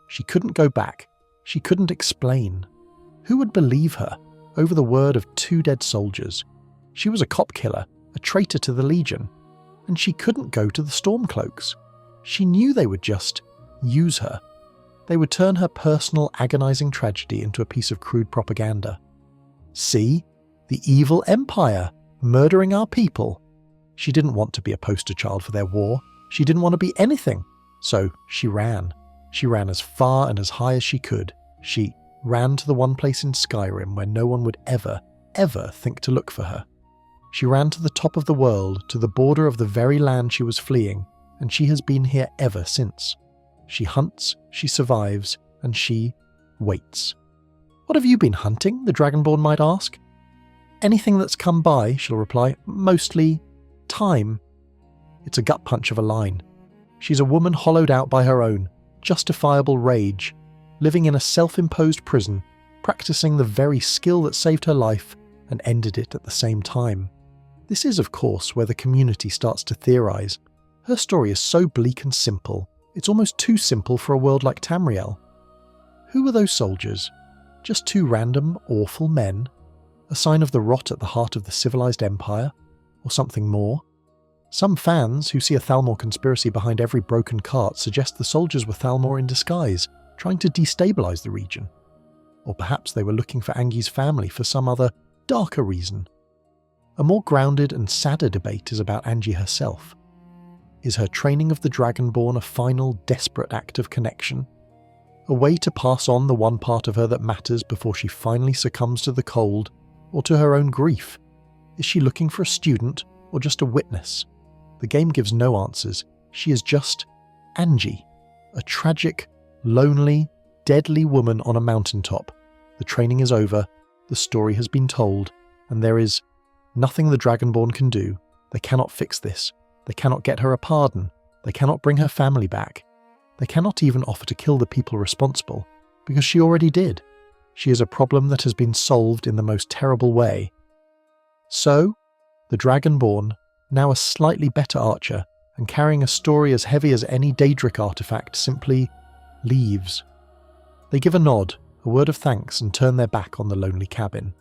A: She couldn't go back. She couldn't explain. Who would believe her over the word of 2 dead soldiers? She was a cop killer, a traitor to the Legion, and she couldn't go to the Stormcloaks. She knew they would just use her. They would turn her personal, agonizing tragedy into a piece of crude propaganda. See? The evil Empire, murdering our people. She didn't want to be a poster child for their war. She didn't want to be anything. So she ran. She ran as far and as high as she could. She ran to the one place in Skyrim where no one would ever think to look for her. She ran to the top of the world, to the border of the very land she was fleeing, and she has been here ever since. She hunts, she survives, and she waits. What have you been hunting? The Dragonborn might ask. Anything that's come by, she'll reply. Mostly time. It's a gut punch of a line. She's a woman hollowed out by her own, justifiable rage, living in a self-imposed prison, practicing the very skill that saved her life and ended it at the same time. This is, of course, where the community starts to theorize. Her story is so bleak and simple, it's almost too simple for a world like Tamriel. Who were those soldiers? Just 2 random, awful men? A sign of the rot at the heart of the civilized empire? Or something more? Some fans, who see a Thalmor conspiracy behind every broken cart, suggest the soldiers were Thalmor in disguise, trying to destabilize the region. Or perhaps they were looking for Angie's family for some other, darker reason. A more grounded and sadder debate is about Angie herself. Is her training of the Dragonborn a final, desperate act of connection? A way to pass on the one part of her that matters before she finally succumbs to the cold, or to her own grief? Is she looking for a student, or just a witness? The game gives no answers. She is just Angie, a tragic, lonely, deadly woman on a mountaintop. The training is over, the story has been told, and there is nothing the Dragonborn can do. They cannot fix this. They cannot get her a pardon. They cannot bring her family back. They cannot even offer to kill the people responsible, because she already did. She is a problem that has been solved in the most terrible way. So, the Dragonborn, now a slightly better archer, and carrying a story as heavy as any Daedric artifact, simply leaves. They give a nod, a word of thanks, and turn their back on the lonely cabin.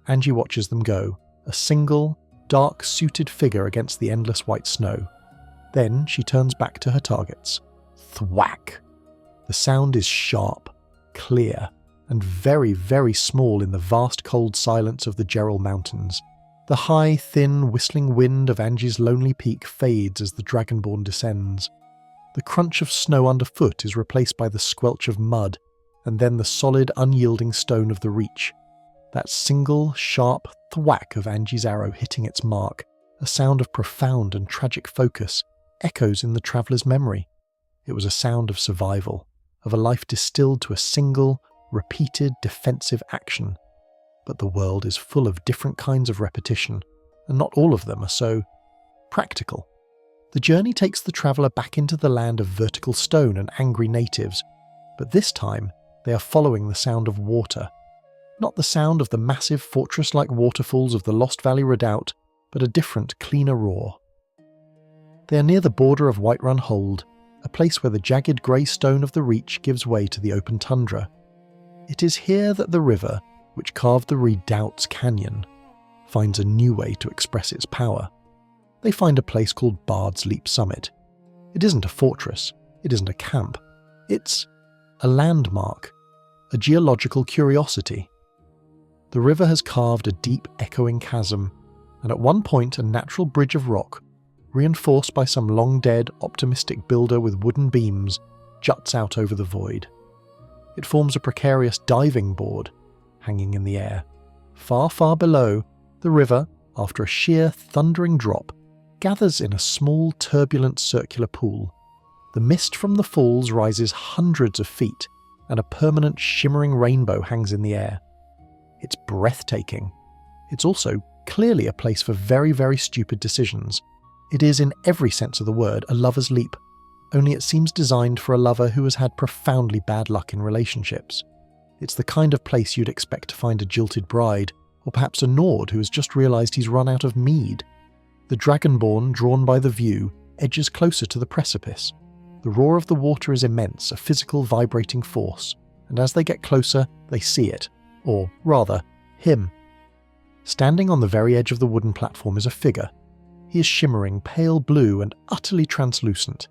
A: Angie watches them go, a single, dark, suited figure against the endless white snow. Then she turns back to her targets. Thwack! The sound is sharp, clear, and very, very small in the vast cold silence of the Gerald Mountains. The high, thin, whistling wind of Angie's lonely peak fades as the Dragonborn descends. The crunch of snow underfoot is replaced by the squelch of mud, and then the solid, unyielding stone of the reach. That single, sharp thwack of Angie's arrow hitting its mark, a sound of profound and tragic focus, echoes in the traveller's memory. It was a sound of survival, of a life distilled to a single, repeated defensive action. But the world is full of different kinds of repetition, and not all of them are so practical. The journey takes the traveller back into the land of vertical stone and angry natives, but this time they are following the sound of water. Not the sound of the massive fortress-like waterfalls of the Lost Valley Redoubt, but a different, cleaner roar. They are near the border of Whiterun Hold, a place where the jagged grey stone of the Reach gives way to the open tundra. It is here that the river, which carved the Redoubt's canyon, finds a new way to express its power. They find a place called Bard's Leap Summit. It isn't a fortress, it isn't a camp, it's a landmark, a geological curiosity. The river has carved a deep echoing chasm, and at one point a natural bridge of rock, reinforced by some long-dead, optimistic builder with wooden beams, juts out over the void. It forms a precarious diving board, hanging in the air. Far, far below, the river, after a sheer, thundering drop, gathers in a small, turbulent circular pool. The mist from the falls rises hundreds of feet, and a permanent, shimmering rainbow hangs in the air. It's breathtaking. It's also clearly a place for very, very stupid decisions. It is, in every sense of the word, a lover's leap, only it seems designed for a lover who has had profoundly bad luck in relationships. It's the kind of place you'd expect to find a jilted bride, or perhaps a Nord who has just realised he's run out of mead. The Dragonborn, drawn by the view, edges closer to the precipice. The roar of the water is immense, a physical vibrating force, and as they get closer, they see it, or rather, him. Standing on the very edge of the wooden platform is a figure. He is shimmering pale blue and utterly translucent.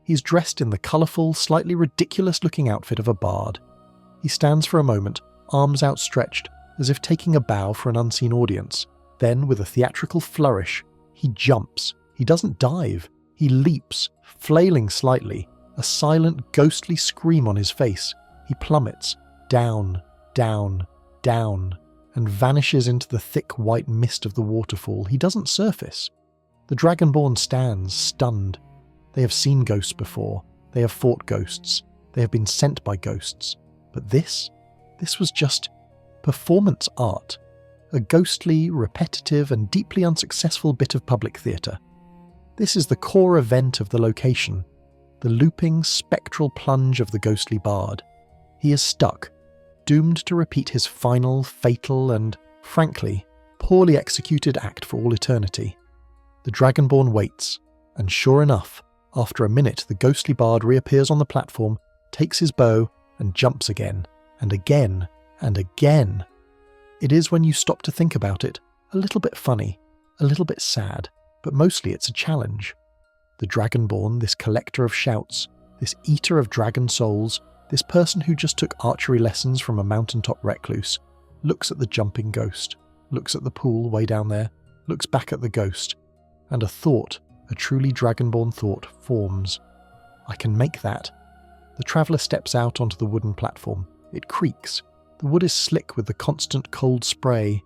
A: He's dressed in the colourful, slightly ridiculous-looking outfit of a bard. He stands for a moment, arms outstretched, as if taking a bow for an unseen audience. Then, with a theatrical flourish, he jumps. He doesn't dive. He leaps, flailing slightly, a silent, ghostly scream on his face. He plummets, down, down, down, and vanishes into the thick white mist of the waterfall. He doesn't surface. The Dragonborn stands, stunned. They have seen ghosts before. They have fought ghosts. They have been sent by ghosts. But this was just performance art. A ghostly, repetitive, and deeply unsuccessful bit of public theatre. This is the core event of the location, the looping, spectral plunge of the ghostly bard. He is stuck, doomed to repeat his final, fatal, and, frankly, poorly executed act for all eternity. The Dragonborn waits, and sure enough, after a minute the ghostly bard reappears on the platform, takes his bow, and jumps again, and again, and again. It is, when you stop to think about it, a little bit funny, a little bit sad, but mostly it's a challenge. The Dragonborn, this collector of shouts, this eater of dragon souls, this person who just took archery lessons from a mountaintop recluse, looks at the jumping ghost, looks at the pool way down there, looks back at the ghost, and a thought, a truly Dragonborn thought, forms. I can make that. The traveller steps out onto the wooden platform. It creaks. The wood is slick with the constant cold spray.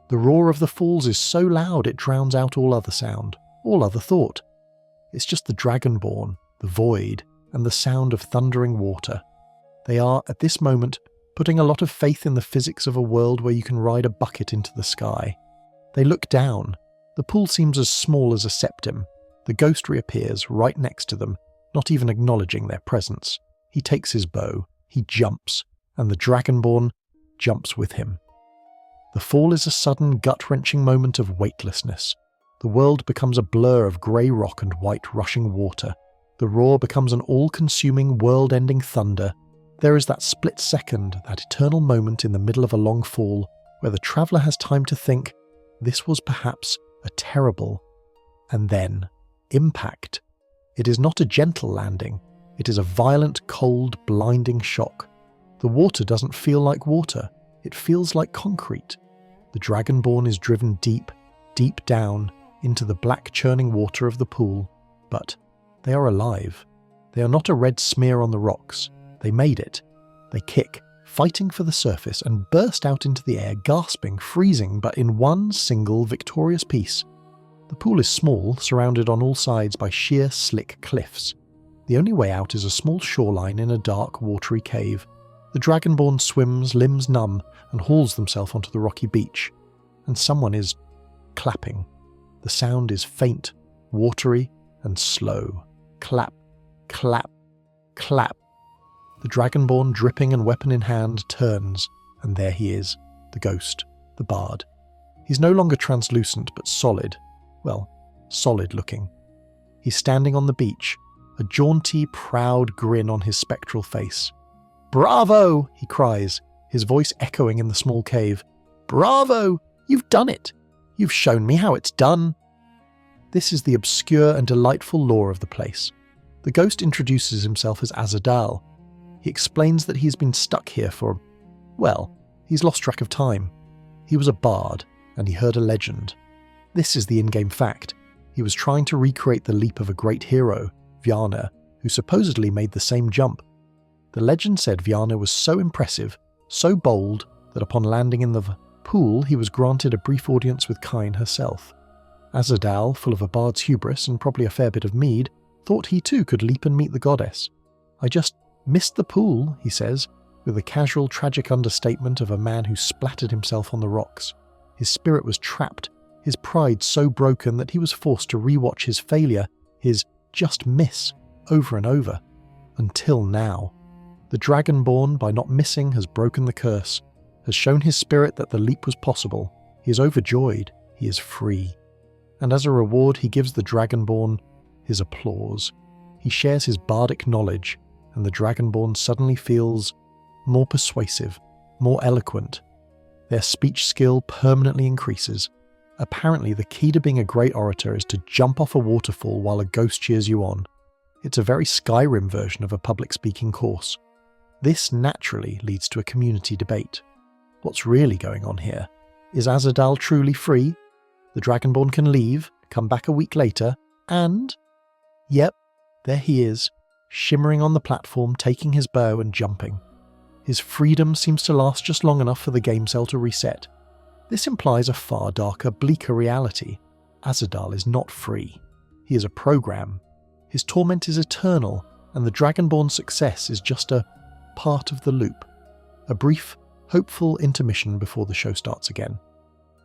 A: The roar of the falls is so loud it drowns out all other sound, all other thought. It's just the Dragonborn, the void, and the sound of thundering water. They are, at this moment, putting a lot of faith in the physics of a world where you can ride a bucket into the sky. They look down. The pool seems as small as a septim. The ghost reappears right next to them, not even acknowledging their presence. He takes his bow, he jumps, and the Dragonborn jumps with him. The fall is a sudden, gut-wrenching moment of weightlessness. The world becomes a blur of grey rock and white rushing water. The roar becomes an all-consuming, world-ending thunder. There is that split second, that eternal moment in the middle of a long fall, where the traveller has time to think, this was perhaps a terrible, and then impact. It is not a gentle landing. It is a violent, cold, blinding shock. The water doesn't feel like water. It feels like concrete. The Dragonborn is driven deep, deep down into the black churning water of the pool. But they are alive. They are not a red smear on the rocks. They made it. They kick, fighting for the surface, and burst out into the air, gasping, freezing, but in one single victorious piece. The pool is small, surrounded on all sides by sheer, slick cliffs. The only way out is a small shoreline in a dark, watery cave. The Dragonborn swims, limbs numb, and hauls themselves onto the rocky beach. And someone is clapping. The sound is faint, watery, and slow. Clap, clap, clap. The Dragonborn, dripping and weapon in hand, turns, and there he is, the ghost, the bard. He's no longer translucent, but solid. Well, solid looking. He's standing on the beach, a jaunty, proud grin on his spectral face. "Bravo!" he cries, his voice echoing in the small cave. "Bravo! You've done it! You've shown me how it's done!" This is the obscure and delightful lore of the place. The ghost introduces himself as Azadal. He explains that he's been stuck here for, well, he's lost track of time. He was a bard, and he heard a legend. This is the in-game fact. He was trying to recreate the leap of a great hero, Vjarna, who supposedly made the same jump. The legend said Vjarna was so impressive, so bold, that upon landing in the pool he was granted a brief audience with Kyne herself. Azadal, full of a bard's hubris and probably a fair bit of mead, thought he too could leap and meet the goddess. "I just missed the pool," he says, with the casual tragic understatement of a man who splattered himself on the rocks. His spirit was trapped, his pride so broken that he was forced to rewatch his failure, his just miss, over and over. Until now. The Dragonborn, by not missing, has broken the curse, has shown his spirit that the leap was possible. He is overjoyed, he is free. And as a reward he gives the Dragonborn his applause. He shares his bardic knowledge, and the Dragonborn suddenly feels more persuasive, more eloquent. Their speech skill permanently increases. Apparently the key to being a great orator is to jump off a waterfall while a ghost cheers you on. It's a very Skyrim version of a public speaking course. This naturally leads to a community debate. What's really going on here? Is Azadal truly free? The Dragonborn can leave, come back a week later, and... yep, there he is, shimmering on the platform, taking his bow and jumping. His freedom seems to last just long enough for the game cell to reset. This implies a far darker, bleaker reality. Azadal is not free. He is a program. His torment is eternal, and the Dragonborn's success is just a part of the loop. A brief, hopeful intermission before the show starts again.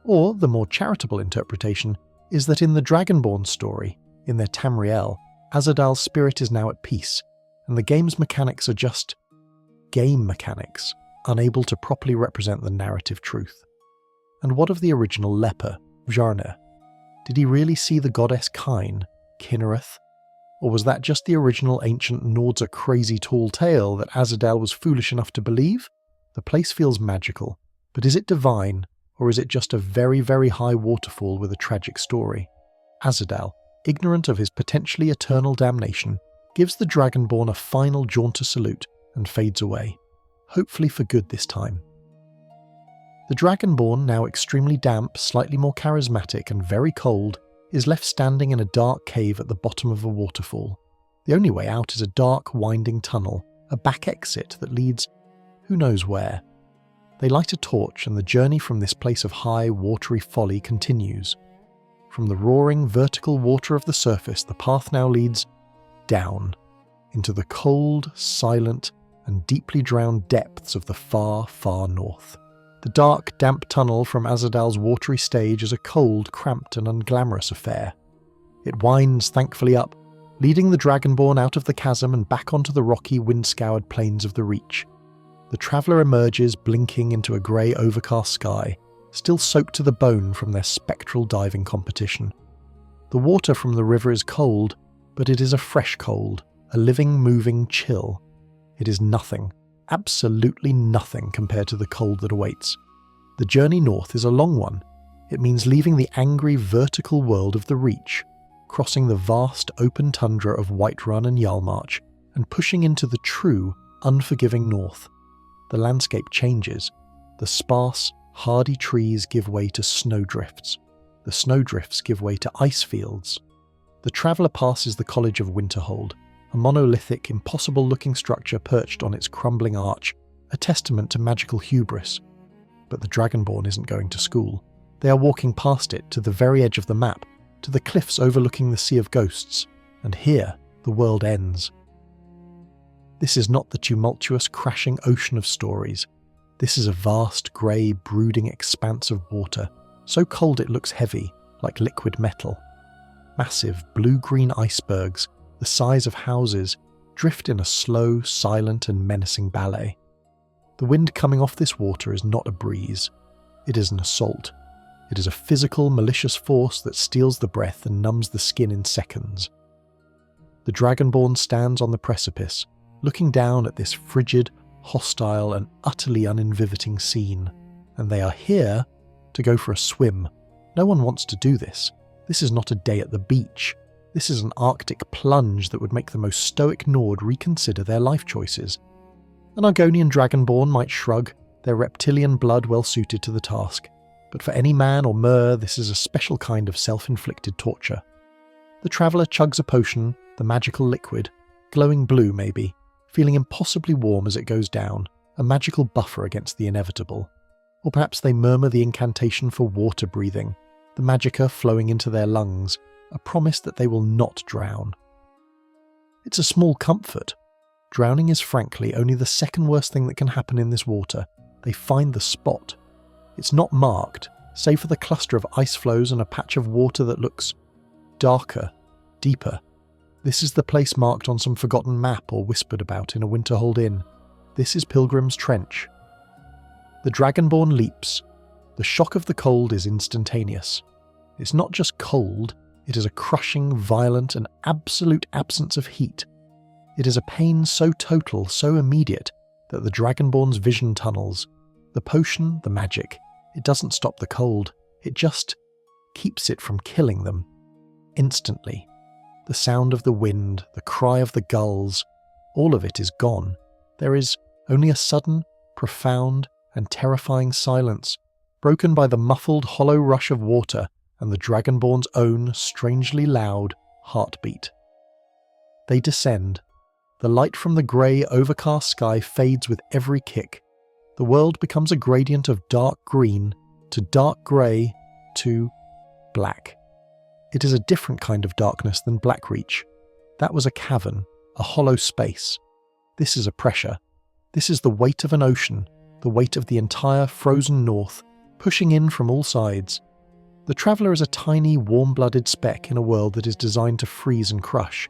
A: Or, the more charitable interpretation, is that in the Dragonborn story, in their Tamriel, Azadal's spirit is now at peace, and the game's mechanics are just game mechanics, unable to properly represent the narrative truth. And what of the original leper, Vjarna? Did he really see the goddess Kyne, Kinnereth? Or was that just the original ancient Nord's crazy tall tale that Azadal was foolish enough to believe? The place feels magical, but is it divine, or is it just a very, very high waterfall with a tragic story? Azadal, ignorant of his potentially eternal damnation, gives the Dragonborn a final jaunty salute and fades away, hopefully for good this time. The Dragonborn, now extremely damp, slightly more charismatic and very cold, is left standing in a dark cave at the bottom of a waterfall. The only way out is a dark, winding tunnel, a back exit that leads who knows where. They light a torch and the journey from this place of high, watery folly continues. From the roaring, vertical water of the surface, the path now leads down, into the cold, silent, and deeply drowned depths of the far, far north. The dark, damp tunnel from Azadal's watery stage is a cold, cramped and unglamorous affair. It winds thankfully up, leading the Dragonborn out of the chasm and back onto the rocky, wind-scoured plains of the Reach. The traveller emerges, blinking into a grey, overcast sky, still soaked to the bone from their spectral diving competition. The water from the river is cold, but it is a fresh cold, a living, moving chill. It is nothing. Absolutely nothing compared to the cold that awaits. The journey north is a long one. It means leaving the angry vertical world of the Reach, crossing the vast open tundra of Whiterun and Jarlmarch, and pushing into the true, unforgiving north. The landscape changes. The sparse, hardy trees give way to snowdrifts. The snowdrifts give way to ice fields. The traveller passes the College of Winterhold, a monolithic, impossible-looking structure perched on its crumbling arch, a testament to magical hubris. But the Dragonborn isn't going to school. They are walking past it to the very edge of the map, to the cliffs overlooking the Sea of Ghosts, and here the world ends. This is not the tumultuous, crashing ocean of stories. This is a vast, grey, brooding expanse of water, so cold it looks heavy, like liquid metal. Massive, blue-green icebergs, the size of houses, drift in a slow, silent and menacing ballet. The wind coming off this water is not a breeze. It is an assault. It is a physical, malicious force that steals the breath and numbs the skin in seconds. The Dragonborn stands on the precipice, looking down at this frigid, hostile and utterly uninviting scene. And they are here to go for a swim. No one wants to do this. This is not a day at the beach. This is an Arctic plunge that would make the most stoic Nord reconsider their life choices. An Argonian Dragonborn might shrug, their reptilian blood well suited to the task. But for any man or mer, this is a special kind of self-inflicted torture. The traveller chugs a potion, the magical liquid, glowing blue maybe, feeling impossibly warm as it goes down, a magical buffer against the inevitable. Or perhaps they murmur the incantation for water breathing, the magicka flowing into their lungs, a promise that they will not drown. It's a small comfort. Drowning is frankly only the second worst thing that can happen in this water. They find the spot. It's not marked, save for the cluster of ice floes and a patch of water that looks darker, deeper. This is the place marked on some forgotten map or whispered about in a Winterhold inn. This is Pilgrim's Trench. The Dragonborn leaps. The shock of the cold is instantaneous. It's not just cold, it is a crushing, violent and absolute absence of heat. It is a pain so total, so immediate, that the Dragonborn's vision tunnels. The potion, the magic, it doesn't stop the cold, it just keeps it from killing them. Instantly. The sound of the wind, the cry of the gulls, all of it is gone. There is only a sudden, profound and terrifying silence, broken by the muffled hollow rush of water and the Dragonborn's own strangely loud heartbeat. They descend. The light from the grey, overcast sky fades with every kick. The world becomes a gradient of dark green to dark grey to black. It is a different kind of darkness than Blackreach. That was a cavern, a hollow space. This is a pressure. This is the weight of an ocean, the weight of the entire frozen north, pushing in from all sides. The traveller is a tiny, warm-blooded speck in a world that is designed to freeze and crush.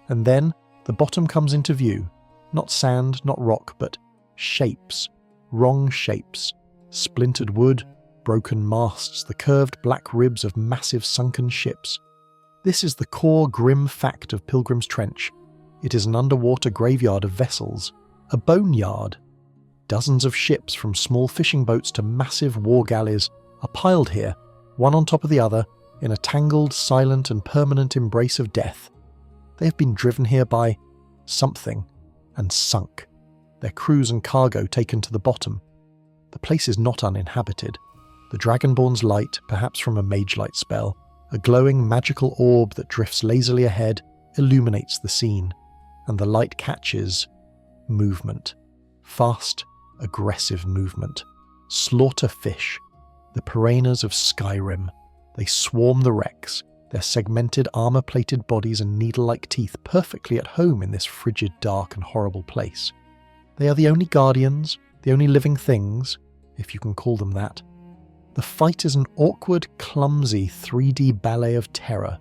A: And then the bottom comes into view. Not sand, not rock, but shapes. Wrong shapes. Splintered wood, broken masts, the curved black ribs of massive sunken ships. This is the core grim fact of Pilgrim's Trench. It is an underwater graveyard of vessels. A boneyard. Dozens of ships, from small fishing boats to massive war galleys, are piled here, one on top of the other, in a tangled, silent and permanent embrace of death. They have been driven here by something, and sunk. Their crews and cargo taken to the bottom. The place is not uninhabited. The Dragonborn's light, perhaps from a mage-light spell, a glowing magical orb that drifts lazily ahead, illuminates the scene, and the light catches movement. Fast, aggressive movement. Slaughter fish. The piranhas of Skyrim. They swarm the wrecks, their segmented armour-plated bodies and needle-like teeth perfectly at home in this frigid, dark and horrible place. They are the only guardians, the only living things, if you can call them that. The fight is an awkward, clumsy 3D ballet of terror.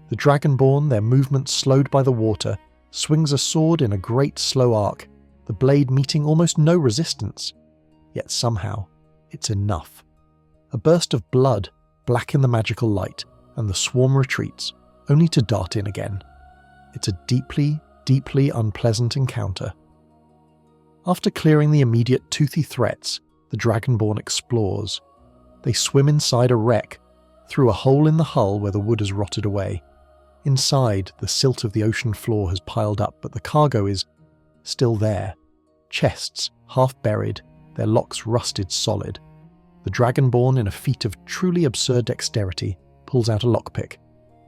A: The Dragonborn, their movement slowed by the water, swings a sword in a great slow arc, the blade meeting almost no resistance. Yet somehow, it's enough. A burst of blood, black in the magical light, and the swarm retreats, only to dart in again. It's a deeply, deeply unpleasant encounter. After clearing the immediate toothy threats, the Dragonborn explores. They swim inside a wreck, through a hole in the hull where the wood has rotted away. Inside, the silt of the ocean floor has piled up, but the cargo is still there. Chests, half buried, their locks rusted solid. The Dragonborn, in a feat of truly absurd dexterity, pulls out a lockpick.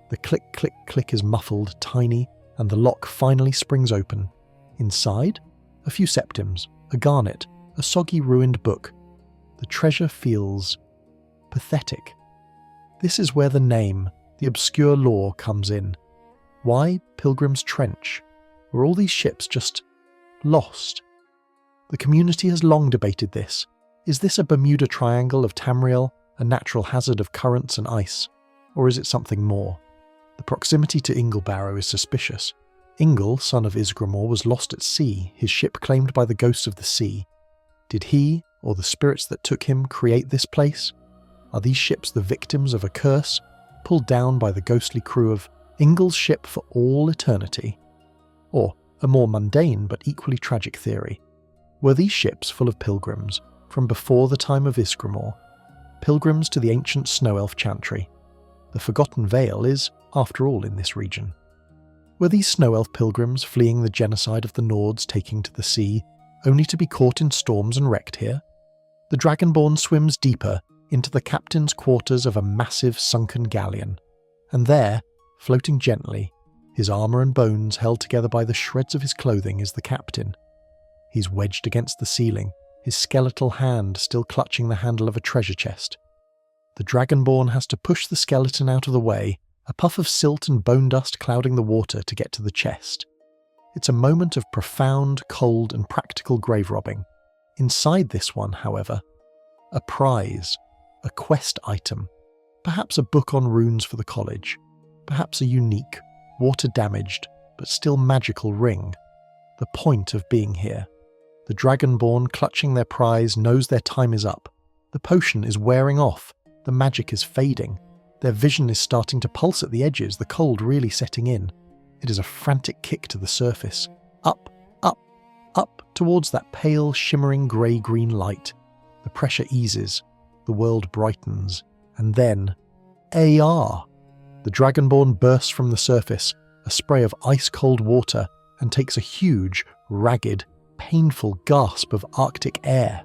A: The click, click, click is muffled, tiny, and the lock finally springs open. Inside, a few septims, a garnet, a soggy ruined book. The treasure feels pathetic. This is where the name, the obscure lore, comes in. Why Pilgrim's Trench? Were all these ships just lost? The community has long debated this. Is this a Bermuda Triangle of Tamriel, a natural hazard of currents and ice? Or is it something more? The proximity to Inglebarrow is suspicious. Ingle, son of Isgramor, was lost at sea, his ship claimed by the ghosts of the sea. Did he, or the spirits that took him, create this place? Are these ships the victims of a curse, pulled down by the ghostly crew of Ingle's ship for all eternity? Or, a more mundane but equally tragic theory, were these ships full of pilgrims from before the time of Ysgramor, pilgrims to the ancient snow elf chantry? The Forgotten Vale is, after all, in this region. Were these snow elf pilgrims fleeing the genocide of the Nords taking to the sea, only to be caught in storms and wrecked here? The Dragonborn swims deeper into the captain's quarters of a massive sunken galleon, and there, floating gently, his armour and bones held together by the shreds of his clothing, is the captain. He's wedged against the ceiling, his skeletal hand still clutching the handle of a treasure chest. The Dragonborn has to push the skeleton out of the way, a puff of silt and bone dust clouding the water to get to the chest. It's a moment of profound, cold and practical grave robbing. Inside this one, however, a prize, a quest item, perhaps a book on runes for the college, perhaps a unique, water-damaged, but still magical ring. The point of being here. The Dragonborn clutching their prize knows their time is up. The potion is wearing off. The magic is fading. Their vision is starting to pulse at the edges, the cold really setting in. It is a frantic kick to the surface. Up, up, up towards that pale, shimmering grey-green light. The pressure eases. The world brightens. And then, AR! The Dragonborn bursts from the surface, a spray of ice-cold water, and takes a huge, ragged, painful gasp of Arctic air.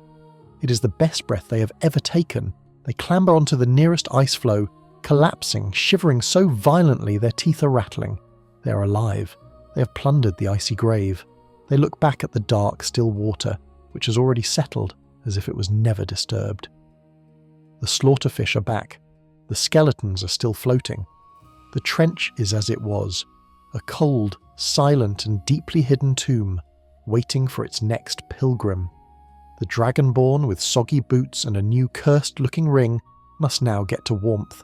A: It is the best breath they have ever taken. They clamber onto the nearest ice floe, collapsing, shivering so violently their teeth are rattling. They are alive. They have plundered the icy grave. They look back at the dark, still water, which has already settled as if it was never disturbed. The slaughterfish are back. The skeletons are still floating. The trench is as it was, a cold, silent and deeply hidden tomb, waiting for its next pilgrim. The Dragonborn, with soggy boots and a new cursed-looking ring, must now get to warmth.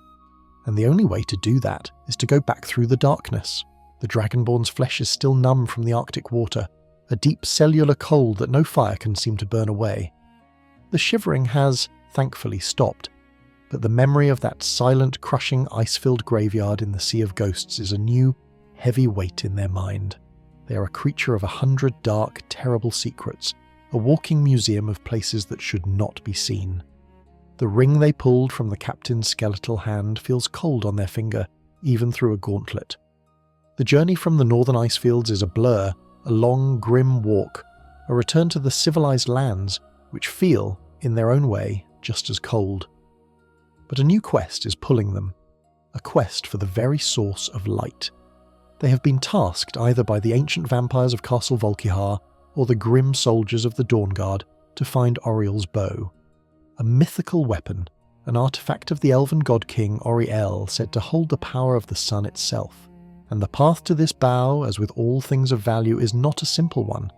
A: And the only way to do that is to go back through the darkness. The Dragonborn's flesh is still numb from the Arctic water, a deep cellular cold that no fire can seem to burn away. The shivering has, thankfully, stopped, but the memory of that silent, crushing, ice-filled graveyard in the Sea of Ghosts is a new, heavy weight in their mind. They are a creature of 100 dark, terrible secrets, a walking museum of places that should not be seen. The ring they pulled from the captain's skeletal hand feels cold on their finger, even through a gauntlet. The journey from the northern icefields is a blur, a long, grim walk, a return to the civilized lands, which feel, in their own way, just as cold. But a new quest is pulling them, a quest for the very source of light. They have been tasked either by the ancient vampires of Castle Volkihar or the grim soldiers of the Dawnguard to find Auriel's bow, a mythical weapon, an artifact of the elven god king Auriel said to hold the power of the sun itself. And the path to this bow, as with all things of value, is not a simple one.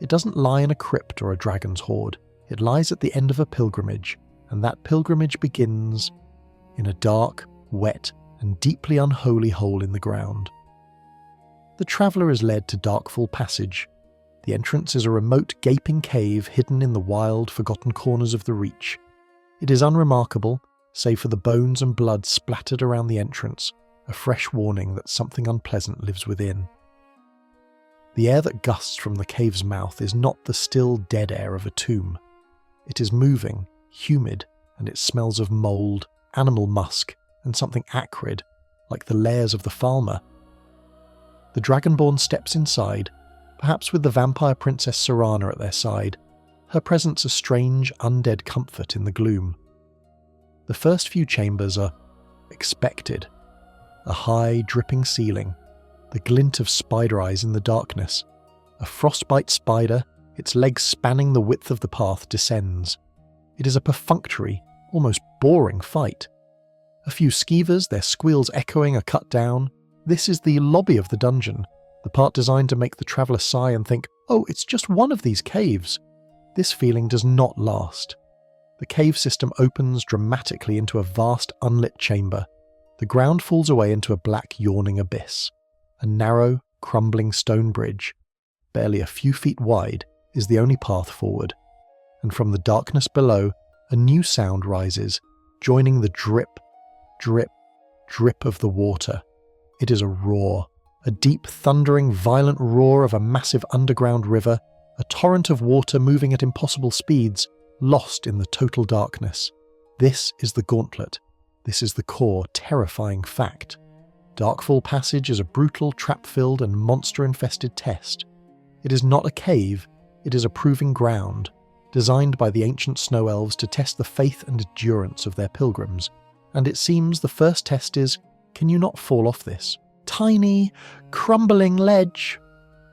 A: It doesn't lie in a crypt or a dragon's hoard. It lies at the end of a pilgrimage, and that pilgrimage begins in a dark, wet, and deeply unholy hole in the ground. The traveller is led to Darkfall Passage. The entrance is a remote, gaping cave hidden in the wild, forgotten corners of the Reach. It is unremarkable, save for the bones and blood splattered around the entrance, a fresh warning that something unpleasant lives within. The air that gusts from the cave's mouth is not the still, dead air of a tomb. It is moving, humid, and it smells of mould, animal musk, and something acrid, like the layers of the Falmer. The Dragonborn steps inside, perhaps with the vampire princess Serana at their side, her presence a strange, undead comfort in the gloom. The first few chambers are expected. A high, dripping ceiling, the glint of spider eyes in the darkness. A frostbite spider, its legs spanning the width of the path, descends. It is a perfunctory, almost boring fight. A few skeevers, their squeals echoing, are cut down. This is the lobby of the dungeon, the part designed to make the traveller sigh and think, oh, it's just one of these caves. This feeling does not last. The cave system opens dramatically into a vast, unlit chamber. The ground falls away into a black, yawning abyss. A narrow, crumbling stone bridge, barely a few feet wide, is the only path forward. And from the darkness below, a new sound rises, joining the drip, drip, drip of the water. It is a roar, a deep, thundering, violent roar of a massive underground river, a torrent of water moving at impossible speeds, lost in the total darkness. This is the gauntlet. This is the core, terrifying fact. Darkfall Passage is a brutal, trap-filled and monster-infested test. It is not a cave, it is a proving ground, designed by the ancient snow elves to test the faith and endurance of their pilgrims. And it seems the first test is, can you not fall off this tiny, crumbling ledge?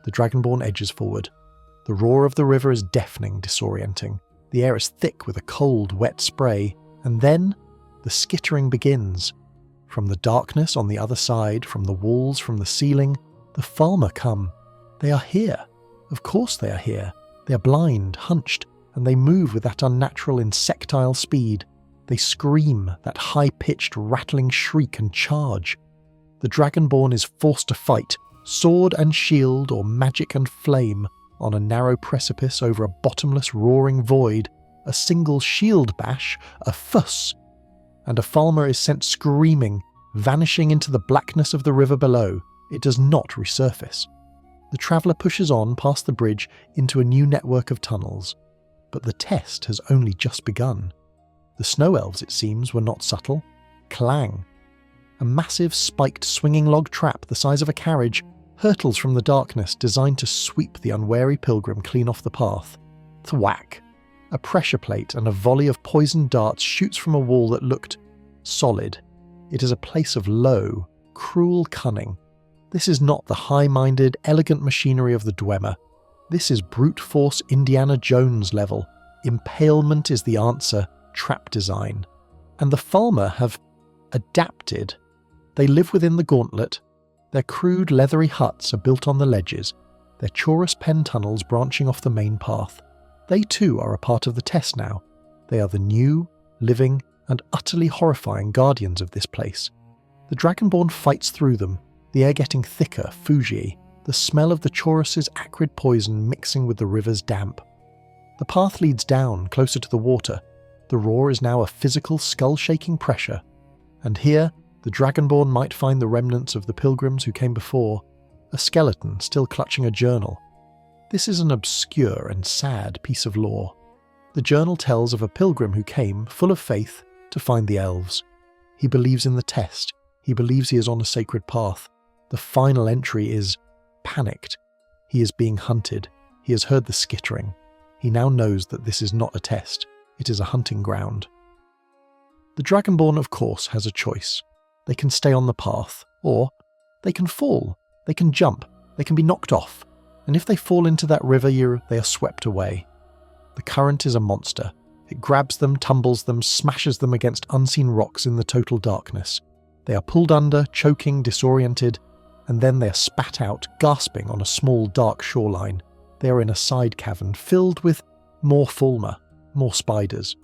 A: The Dragonborn edges forward. The roar of the river is deafening, disorienting. The air is thick with a cold, wet spray, and then the skittering begins. From the darkness on the other side, from the walls, from the ceiling, the Falmer come. They are here. Of course they are here. They are blind, hunched, and they move with that unnatural insectile speed. They scream, that high-pitched, rattling shriek, and charge. The Dragonborn is forced to fight, sword and shield or magic and flame, on a narrow precipice over a bottomless roaring void, a single shield bash, a fuss, and a Falmer is sent screaming, vanishing into the blackness of the river below. It does not resurface. The traveller pushes on past the bridge into a new network of tunnels. But the test has only just begun. The snow elves, it seems, were not subtle. Clang. A massive, spiked, swinging log trap the size of a carriage hurtles from the darkness, designed to sweep the unwary pilgrim clean off the path. Thwack. A pressure plate and a volley of poisoned darts shoots from a wall that looked solid. It is a place of low, cruel cunning. This is not the high-minded, elegant machinery of the Dwemer. This is brute force Indiana Jones level. Impalement is the answer, trap design. And the Falmer have adapted. They live within the gauntlet. Their crude, leathery huts are built on the ledges, their chorus pen tunnels branching off the main path. They too are a part of the test now. They are the new, living, and utterly horrifying guardians of this place. The Dragonborn fights through them, the air getting thicker, fougie, the smell of the chorus's acrid poison mixing with the river's damp. The path leads down, closer to the water. The roar is now a physical, skull-shaking pressure. And here, the Dragonborn might find the remnants of the pilgrims who came before, a skeleton still clutching a journal. This is an obscure and sad piece of lore. The journal tells of a pilgrim who came, full of faith, to find the elves. He believes in the test. He believes he is on a sacred path. The final entry is panicked. He is being hunted. He has heard the skittering. He now knows that this is not a test. It is a hunting ground. The Dragonborn, of course, has a choice. They can stay on the path, or they can fall. They can jump. They can be knocked off. And if they fall into that river, they are swept away. The current is a monster. It grabs them, tumbles them, smashes them against unseen rocks in the total darkness. They are pulled under, choking, disoriented, and then they are spat out, gasping on a small, dark shoreline. They are in a side cavern filled with more Falmer, more spiders.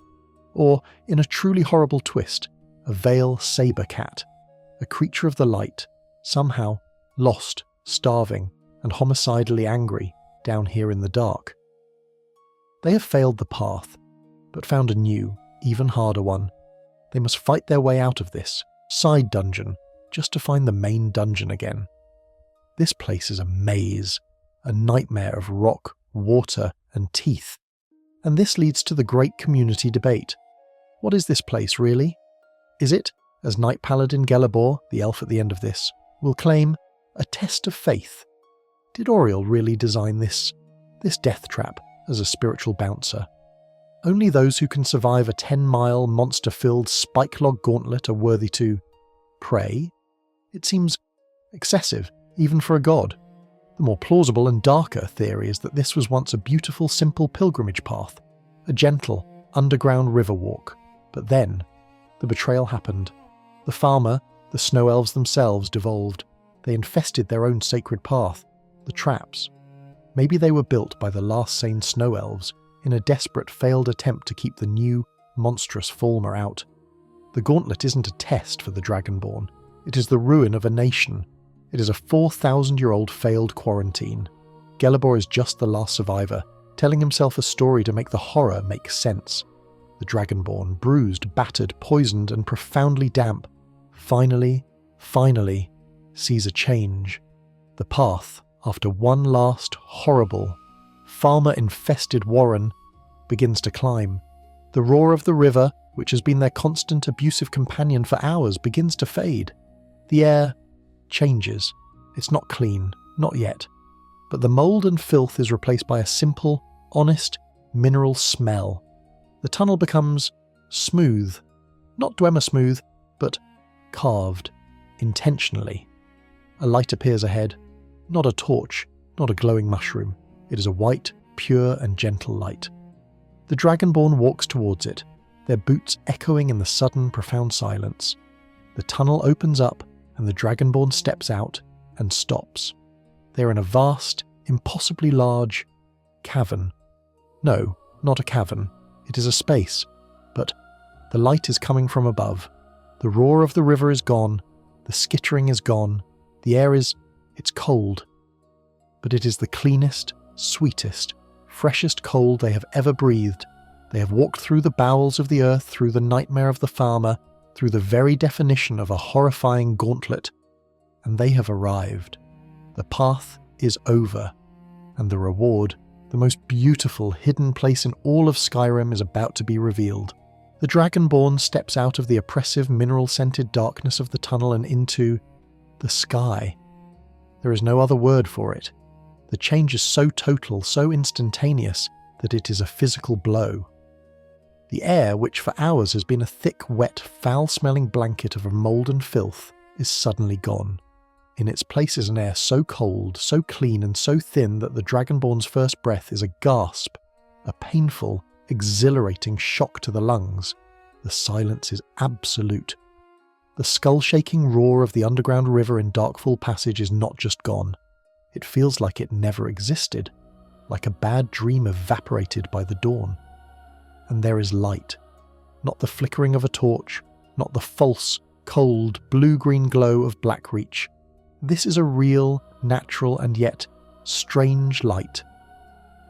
A: Or, in a truly horrible twist, a Vale saber cat, a creature of the light, somehow lost, starving, and homicidally angry down here in the dark. They have failed the path, but found a new, even harder one. They must fight their way out of this side dungeon just to find the main dungeon again. This place is a maze, a nightmare of rock, water, and teeth. And this leads to the great community debate. What is this place, really? Is it, as Knight Paladin Gelabor, the elf at the end of this, will claim, a test of faith? Did Auriel really design this death trap as a spiritual bouncer? Only those who can survive a 10-mile, monster-filled, spike-log gauntlet are worthy to pray? It seems excessive, even for a god. The more plausible and darker theory is that this was once a beautiful, simple pilgrimage path, a gentle, underground river walk. But then, the betrayal happened. The Falmer, the snow elves themselves, devolved. They infested their own sacred path, the traps. Maybe they were built by the last sane snow elves in a desperate, failed attempt to keep the new, monstrous Falmer out. The gauntlet isn't a test for the Dragonborn. It is the ruin of a nation. It is a 4,000-year-old failed quarantine. Gelabor is just the last survivor, telling himself a story to make the horror make sense. The Dragonborn, bruised, battered, poisoned, and profoundly damp, finally, sees a change. The path, after one last horrible, Falmer-infested warren, begins to climb. The roar of the river, which has been their constant abusive companion for hours, begins to fade. The air changes. It's not clean, not yet. But the mould and filth is replaced by a simple, honest, mineral smell. The tunnel becomes smooth. Not Dwemer smooth, but carved, intentionally. A light appears ahead. Not a torch, not a glowing mushroom. It is a white, pure and gentle light. The Dragonborn walks towards it, their boots echoing in the sudden, profound silence. The tunnel opens up and the Dragonborn steps out and stops. They are in a vast, impossibly large cavern. No, not a cavern. It is a space, but the light is coming from above. The roar of the river is gone, the skittering is gone, the air it's cold. But it is the cleanest, sweetest, freshest cold they have ever breathed. They have walked through the bowels of the earth, through the nightmare of the farmer, through the very definition of a horrifying gauntlet, and they have arrived. The path is over, and the reward, the most beautiful hidden place in all of Skyrim, is about to be revealed. The Dragonborn steps out of the oppressive mineral-scented darkness of the tunnel and into the sky. There is no other word for it. The change is so total, so instantaneous, that it is a physical blow. The air, which for hours has been a thick, wet, foul-smelling blanket of mould and filth, is suddenly gone. In its place is an air so cold, so clean and so thin that the Dragonborn's first breath is a gasp, a painful, exhilarating shock to the lungs. The silence is absolute. The skull-shaking roar of the underground river in Darkfall Passage is not just gone. It feels like it never existed, like a bad dream evaporated by the dawn. And there is light. Not the flickering of a torch, not the false, cold, blue-green glow of Blackreach. This is a real, natural and yet strange light.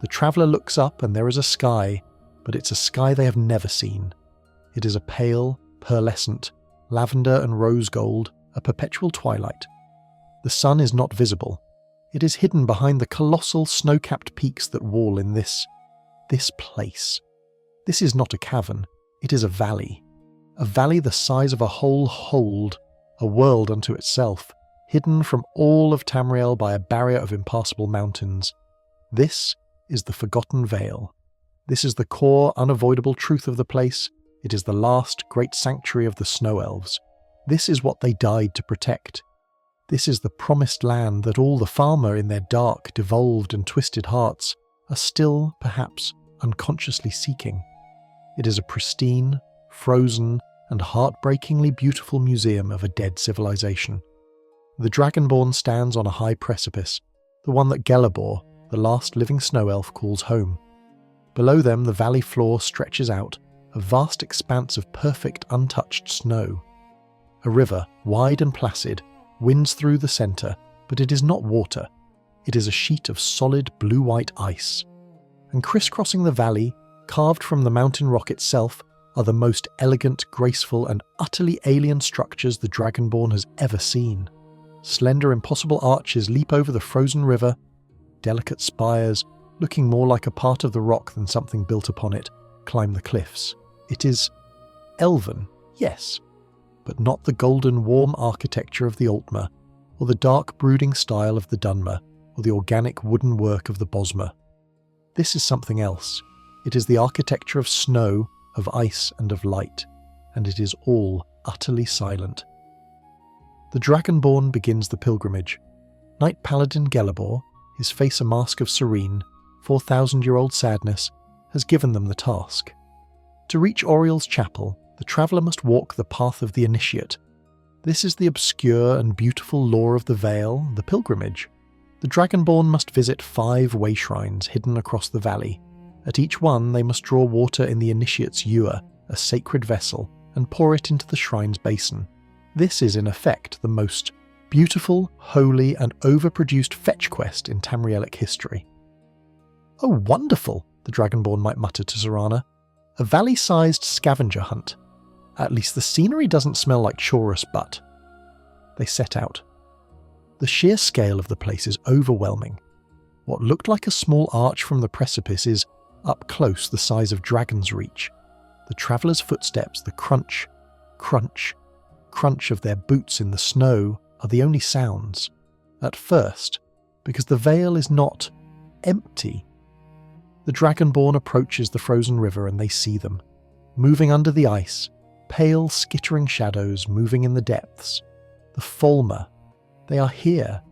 A: The traveller looks up and there is a sky, but it's a sky they have never seen. It is a pale, pearlescent, lavender and rose gold, a perpetual twilight. The sun is not visible. It is hidden behind the colossal snow-capped peaks that wall in this place. This is not a cavern, it is a valley the size of a whole hold, a world unto itself, hidden from all of Tamriel by a barrier of impassable mountains. This is the Forgotten Vale. This is the core, unavoidable truth of the place. It is the last great sanctuary of the Snow Elves. This is what they died to protect. This is the promised land that all the Falmer in their dark, devolved and twisted hearts are still, perhaps, unconsciously seeking. It is a pristine, frozen, and heartbreakingly beautiful museum of a dead civilization. The Dragonborn stands on a high precipice, the one that Gelebor, the last living snow elf, calls home. Below them the valley floor stretches out, a vast expanse of perfect untouched snow. A river, wide and placid, winds through the centre, but it is not water. It is a sheet of solid blue-white ice. And crisscrossing the valley, carved from the mountain rock itself, are the most elegant, graceful and utterly alien structures the Dragonborn has ever seen. Slender, impossible arches leap over the frozen river. Delicate spires, looking more like a part of the rock than something built upon it, climb the cliffs. It is elven, yes, but not the golden, warm architecture of the Altmer, or the dark, brooding style of the Dunmer, or the organic wooden work of the Bosmer. This is something else. It is the architecture of snow, of ice and of light, and it is all utterly silent. The Dragonborn begins the pilgrimage. Knight Paladin Gelebor, his face a mask of serene, 4,000-year-old sadness, has given them the task. To reach Auriel's chapel, the traveller must walk the path of the initiate. This is the obscure and beautiful lore of the Vale, the pilgrimage. The Dragonborn must visit 5 way shrines hidden across the valley. At each one they must draw water in the initiate's ewer, a sacred vessel, and pour it into the shrine's basin. This is in effect the most beautiful, holy and overproduced fetch quest in Tamrielic history. "Oh, wonderful," the Dragonborn might mutter to Serana. "A valley-sized scavenger hunt. At least the scenery doesn't smell like Chorus butt." They set out. The sheer scale of the place is overwhelming. What looked like a small arch from the precipice is, up close, the size of Dragon's Reach. The travellers' footsteps, the crunch, crunch, crunch of their boots in the snow are the only sounds. At first, because the vale is not empty. The Dragonborn approaches the frozen river and they see them, moving under the ice, pale skittering shadows moving in the depths. The Falmer, they are here.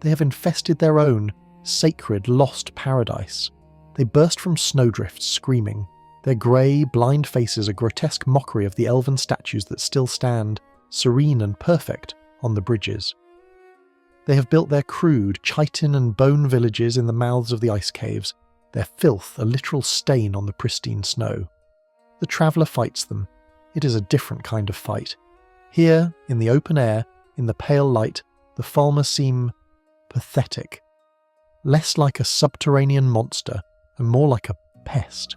A: They have infested their own sacred lost paradise. They burst from snowdrifts screaming, their grey, blind faces a grotesque mockery of the elven statues that still stand, serene and perfect, on the bridges. They have built their crude, chitin and bone villages in the mouths of the ice caves, their filth a literal stain on the pristine snow. The traveller fights them. It is a different kind of fight. Here, in the open air, in the pale light, the Falmer seem pathetic. Less like a subterranean monster, and more like a pest.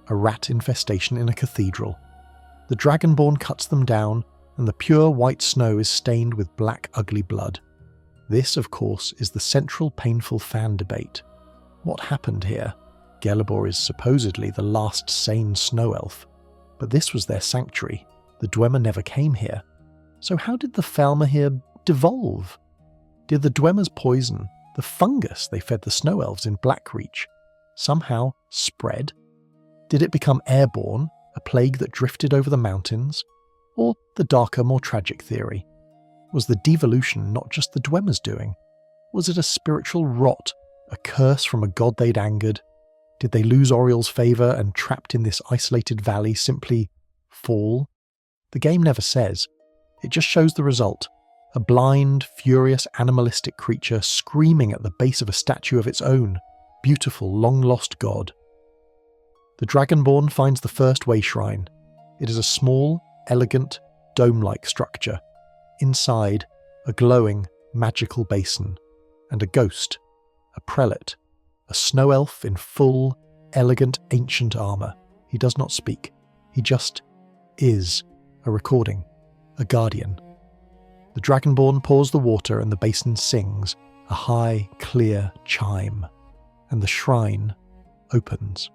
A: A rat infestation in a cathedral. The Dragonborn cuts them down, and the pure white snow is stained with black ugly blood. This, of course, is the central painful fan debate. What happened here? Gelebor is supposedly the last sane snow elf, but this was their sanctuary. The Dwemer never came here. So how did the Falmer here devolve? Did the Dwemer's poison, the fungus they fed the snow elves in Blackreach, somehow spread? Did it become airborne, a plague that drifted over the mountains? Or the darker, more tragic theory? Was the devolution not just the Dwemer's doing? Was it a spiritual rot, a curse from a god they'd angered? Did they lose Auriel's favour and, trapped in this isolated valley, simply fall? The game never says. It just shows the result. A blind, furious, animalistic creature screaming at the base of a statue of its own, beautiful, long-lost god. The Dragonborn finds the first way shrine. It is a small, elegant, dome-like structure. Inside, a glowing, magical basin, and a ghost, a prelate, a snow elf in full, elegant, ancient armour. He does not speak. He just is a recording, a guardian. The Dragonborn pours the water and the basin sings, a high, clear chime, and the shrine opens.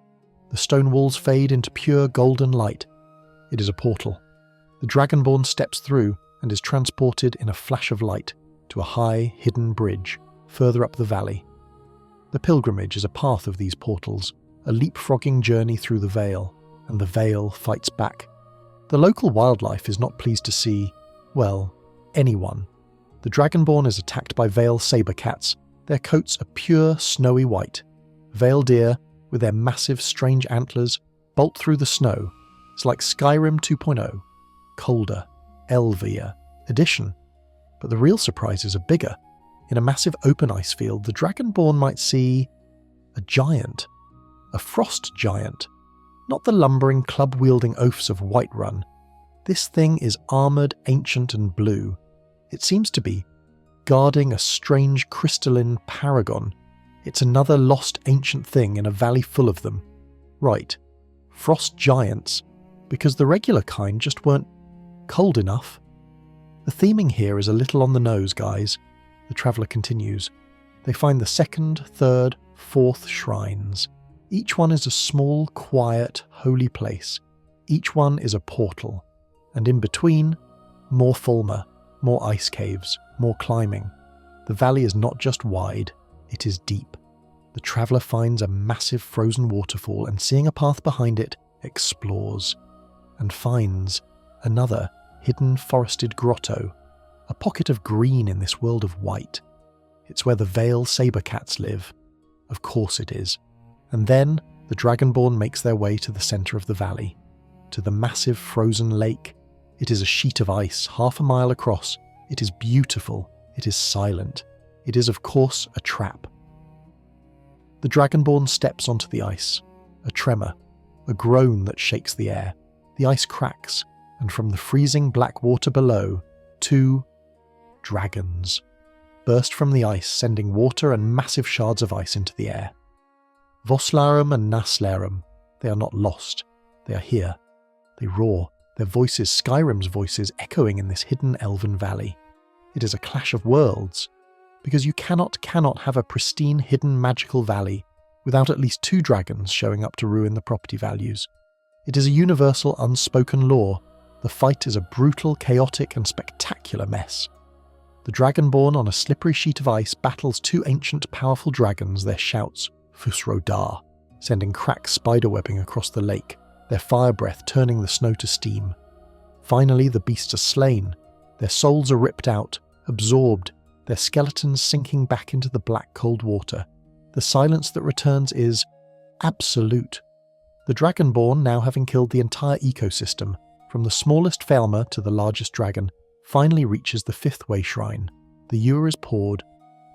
A: The stone walls fade into pure golden light. It is a portal. The Dragonborn steps through and is transported in a flash of light to a high, hidden bridge further up the valley. The pilgrimage is a path of these portals, a leapfrogging journey through the Vale, and the Vale fights back. The local wildlife is not pleased to see, well, anyone. The Dragonborn is attacked by Vale saber cats. Their coats are pure, snowy white. Vale deer, with their massive, strange antlers, bolt through the snow. It's like Skyrim 2.0. Colder, elvier edition. But the real surprises are bigger. In a massive open ice field, the Dragonborn might see a giant. A frost giant. Not the lumbering, club-wielding oafs of Whiterun. This thing is armoured, ancient and blue. It seems to be guarding a strange crystalline paragon. It's another lost ancient thing in a valley full of them. Right, frost giants, because the regular kind just weren't cold enough. The theming here is a little on the nose, guys. The traveller continues. They find the second, third, fourth shrines. Each one is a small, quiet, holy place. Each one is a portal. And in between, more Falmer, more ice caves, more climbing. The valley is not just wide, it is deep. The traveller finds a massive frozen waterfall and, seeing a path behind it, explores. And finds another hidden forested grotto, a pocket of green in this world of white. It's where the Vale saber cats live. Of course it is. And then the Dragonborn makes their way to the centre of the valley, to the massive frozen lake. It is a sheet of ice, half a mile across. It is beautiful. It is silent. It is, of course, a trap. The Dragonborn steps onto the ice. A tremor, a groan that shakes the air. The ice cracks, and from the freezing black water below, 2 dragons burst from the ice, sending water and massive shards of ice into the air. Voslarum and Naslarum, they are not lost. They are here. They roar, their voices, Skyrim's voices, echoing in this hidden elven valley. It is a clash of worlds. because you cannot have a pristine hidden magical valley without at least 2 dragons showing up to ruin the property values. It is a universal unspoken law. The fight is a brutal, chaotic and spectacular mess. The Dragonborn on a slippery sheet of ice battles 2 ancient powerful dragons, their shouts Fusrodar, sending crack spiderwebbing across the lake, their fire breath turning the snow to steam. Finally the beasts are slain, their souls are ripped out, absorbed, their skeletons sinking back into the black cold water. The silence that returns is absolute. The Dragonborn, now having killed the entire ecosystem, from the smallest Falmer to the largest dragon, finally reaches the 5th way shrine. The ewer is poured,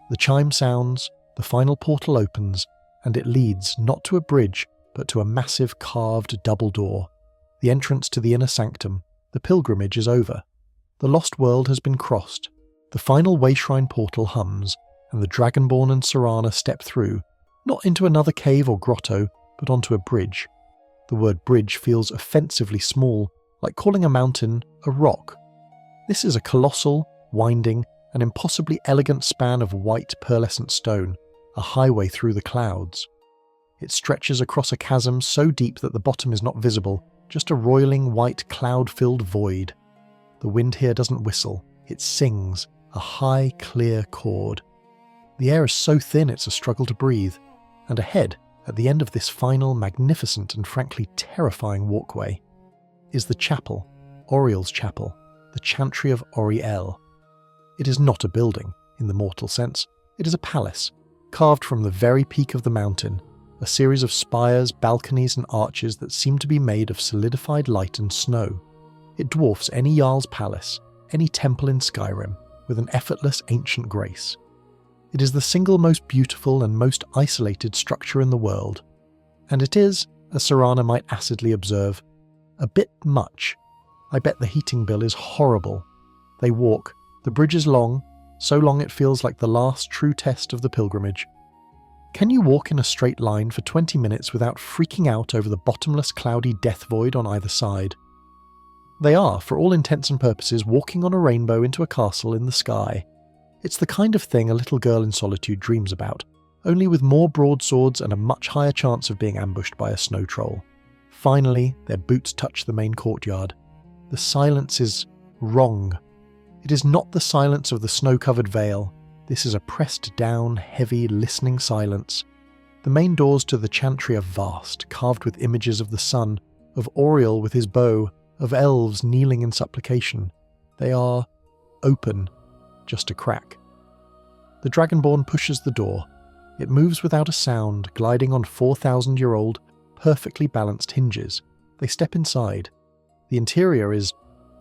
A: the chime sounds, the final portal opens, and it leads not to a bridge, but to a massive carved double door. The entrance to the inner sanctum. The pilgrimage is over. The lost world has been crossed. The final wayshrine portal hums, and the Dragonborn and Serana step through, not into another cave or grotto, but onto a bridge. The word bridge feels offensively small, like calling a mountain a rock. This is a colossal, winding, and impossibly elegant span of white pearlescent stone, a highway through the clouds. It stretches across a chasm so deep that the bottom is not visible, just a roiling white cloud-filled void. The wind here doesn't whistle, it sings, a high, clear chord. The air is so thin it's a struggle to breathe, and ahead, at the end of this final, magnificent and frankly terrifying walkway, is the chapel, Auriel's chapel, the chantry of Auriel. It is not a building, in the mortal sense. It is a palace, carved from the very peak of the mountain, a series of spires, balconies and arches that seem to be made of solidified light and snow. It dwarfs any Jarl's palace, any temple in Skyrim, with an effortless ancient grace. It is the single most beautiful and most isolated structure in the world, and it is, as Serana might acidly observe, a bit much. I bet the heating bill is horrible. They walk. The bridge is long, so long it feels like the last true test of the pilgrimage. Can you walk in a straight line for 20 minutes without freaking out over the bottomless cloudy death void on either side? They are, for all intents and purposes, walking on a rainbow into a castle in the sky. It's the kind of thing a little girl in solitude dreams about, only with more broadswords and a much higher chance of being ambushed by a snow troll. Finally, their boots touch the main courtyard. The silence is wrong. It is not the silence of the snow-covered vale. This is a pressed-down, heavy, listening silence. The main doors to the chantry are vast, carved with images of the sun, of Auriel with his bow, of elves kneeling in supplication. They are open, just a crack. The Dragonborn pushes the door. It moves without a sound, gliding on 4,000-year-old, perfectly balanced hinges. They step inside. The interior is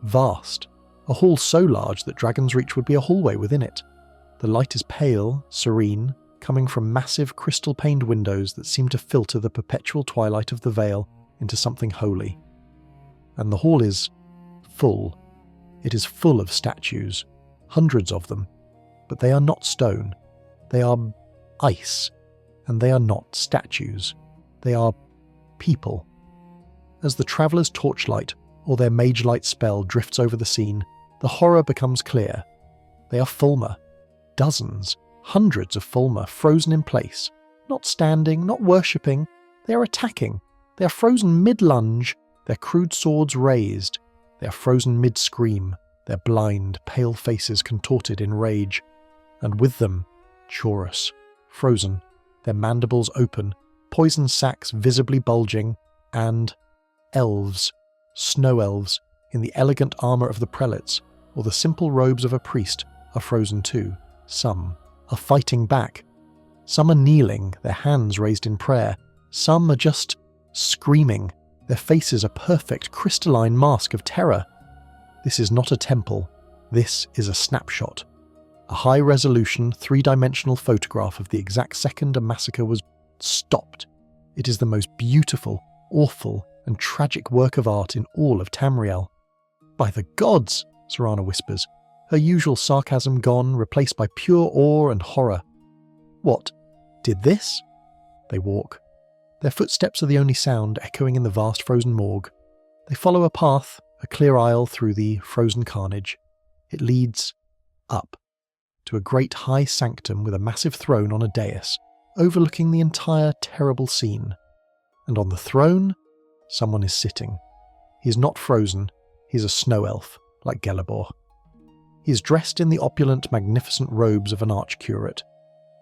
A: vast, a hall so large that Dragon's Reach would be a hallway within it. The light is pale, serene, coming from massive crystal-paned windows that seem to filter the perpetual twilight of the Vale into something holy. And the hall is full. It is full of statues, hundreds of them, but they are not stone. They are ice, and they are not statues. They are people. As the traveller's torchlight or their mage-light spell drifts over the scene, the horror becomes clear. They are Falmer. Dozens, hundreds of Falmer frozen in place, not standing, not worshipping. They are attacking. They are frozen mid-lunge, their crude swords raised. They are frozen mid-scream, their blind, pale faces contorted in rage. And with them, Chorus, frozen, their mandibles open, poison sacs visibly bulging, and elves, snow elves, in the elegant armour of the prelates, or the simple robes of a priest, are frozen too. Some are fighting back. Some are kneeling, their hands raised in prayer. Some are just screaming, their faces a perfect crystalline mask of terror. This is not a temple. This is a snapshot. A high-resolution, three-dimensional photograph of the exact second a massacre was stopped. It is the most beautiful, awful, and tragic work of art in all of Tamriel. "By the gods!" Serana whispers, her usual sarcasm gone, replaced by pure awe and horror. "What? Did this?" They walk. Their footsteps are the only sound echoing in the vast frozen morgue. They follow a path, a clear aisle through the frozen carnage. It leads up. to a great high sanctum with a massive throne on a dais, overlooking the entire terrible scene. And on the throne, someone is sitting. He is not frozen, he is a snow elf, like Gelebor. He is dressed in the opulent, magnificent robes of an archcurate.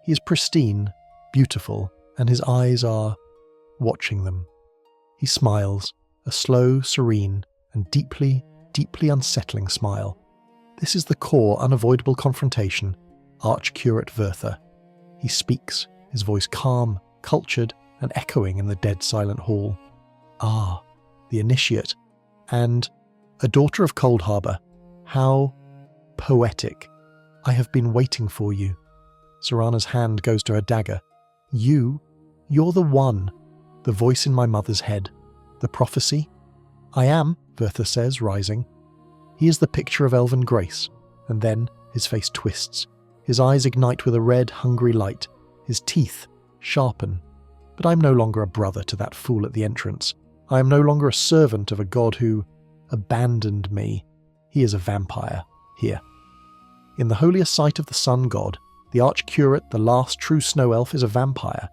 A: He is pristine, beautiful, and his eyes are watching them. He smiles, a slow, serene, and deeply, deeply unsettling smile. This is the core, unavoidable confrontation, Archcurate Verther. He speaks, his voice calm, cultured, and echoing in the dead silent hall. Ah, the initiate, and a daughter of Cold Harbour. How poetic. I have been waiting for you. Serana's hand goes to her dagger. You're the one, the voice in my mother's head, the prophecy. I am, Verther says, rising. He is the picture of elven grace, and then his face twists. His eyes ignite with a red, hungry light. His teeth sharpen. But I am no longer a brother to that fool at the entrance. I am no longer a servant of a god who abandoned me. He is a vampire, here. In the holiest site of the sun god, the archcurate, the last true snow elf, is a vampire.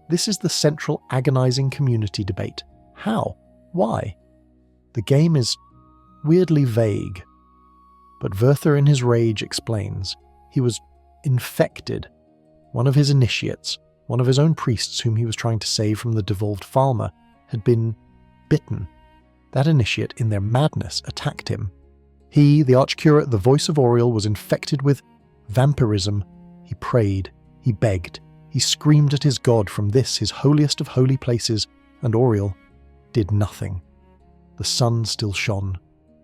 A: This is the central agonizing community debate. How? Why? The game is weirdly vague. But Verther in his rage explains. He was infected. One of his initiates, one of his own priests whom he was trying to save from the devolved Falmer, had been bitten. That initiate, in their madness, attacked him. He, the archcurate, the voice of Auriel, was infected with vampirism. He prayed, he begged, he screamed at his god from this, his holiest of holy places, and Auriel did nothing. The sun still shone,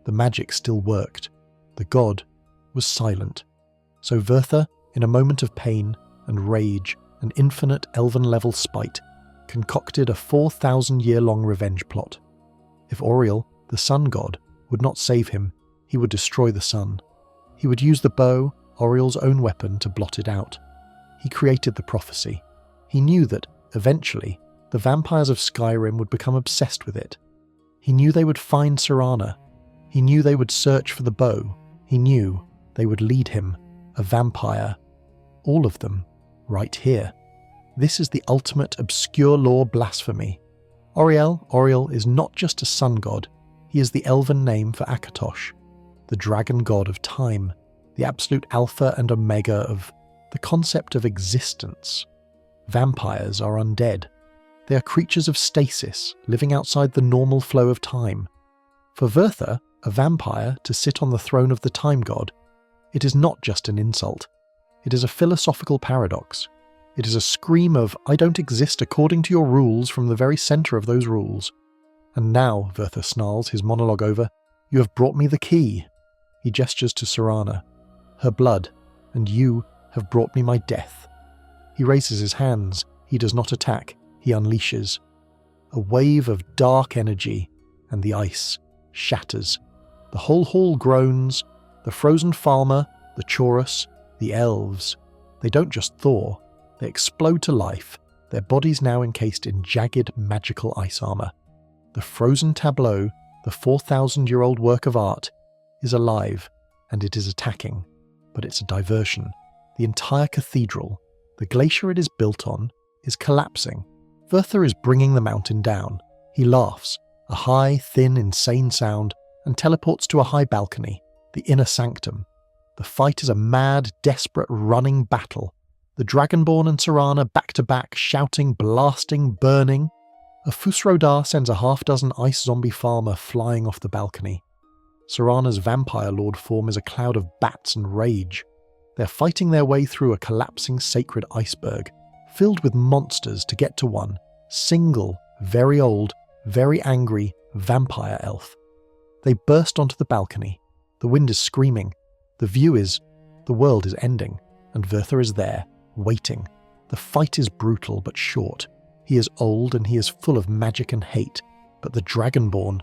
A: the magic still worked, the god was silent. So Verther, in a moment of pain and rage and infinite elven-level spite, concocted a 4,000-year-long revenge plot. If Auriel, the sun god, would not save him, he would destroy the sun. He would use the bow, Auriel's own weapon, to blot it out. He created the prophecy. He knew that, eventually, the vampires of Skyrim would become obsessed with it. He knew they would find Serana. He knew they would search for the bow. He knew they would lead him, a vampire. All of them, right here. This is the ultimate obscure lore blasphemy. Auriel is not just a sun god. He is the elven name for Akatosh, the dragon god of time, the absolute alpha and omega of the concept of existence. Vampires are undead. They are creatures of stasis, living outside the normal flow of time. For Verther, a vampire to sit on the throne of the time god, it is not just an insult. It is a philosophical paradox. It is a scream of, I don't exist according to your rules, from the very centre of those rules. And now, Verther snarls, his monologue over, you have brought me the key. He gestures to Serana. Her blood, and you have brought me my death. He raises his hands. He does not attack. He unleashes. A wave of dark energy, and the ice shatters. The whole hall groans. The frozen Falmer, the Chorus, the elves. They don't just thaw. They explode to life, their bodies now encased in jagged magical ice armour. The frozen tableau, the 4,000-year-old work of art, is alive, and it is attacking. But it's a diversion. The entire cathedral, the glacier it is built on, is collapsing. Verther is bringing the mountain down. He laughs, a high, thin, insane sound, and teleports to a high balcony, the inner sanctum. The fight is a mad, desperate, running battle. The Dragonborn and Serana back to back, shouting, blasting, burning. A Fusrodar sends a half-dozen ice zombie Falmer flying off the balcony. Serana's vampire lord form is a cloud of bats and rage. They're fighting their way through a collapsing sacred iceberg, filled with monsters to get to one, single, very old, very angry vampire elf. They burst onto the balcony. The wind is screaming. The view is, the world is ending, and Verther is there, waiting. The fight is brutal but short. He is old and he is full of magic and hate, but the Dragonborn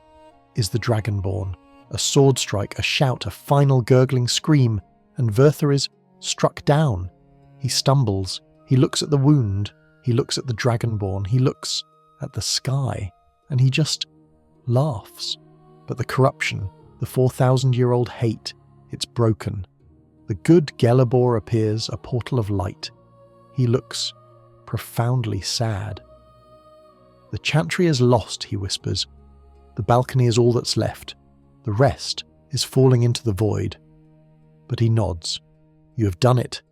A: is the Dragonborn. A sword strike, a shout, a final gurgling scream, and Verther is struck down. He stumbles. He looks at the wound. He looks at the Dragonborn. He looks at the sky, and he just laughs. But the corruption, the 4,000-year-old hate, it's broken. The good Gelebor appears, a portal of light. He looks profoundly sad. "The chantry is lost," he whispers. "The balcony is all that's left. The rest is falling into the void." But he nods. "You have done it."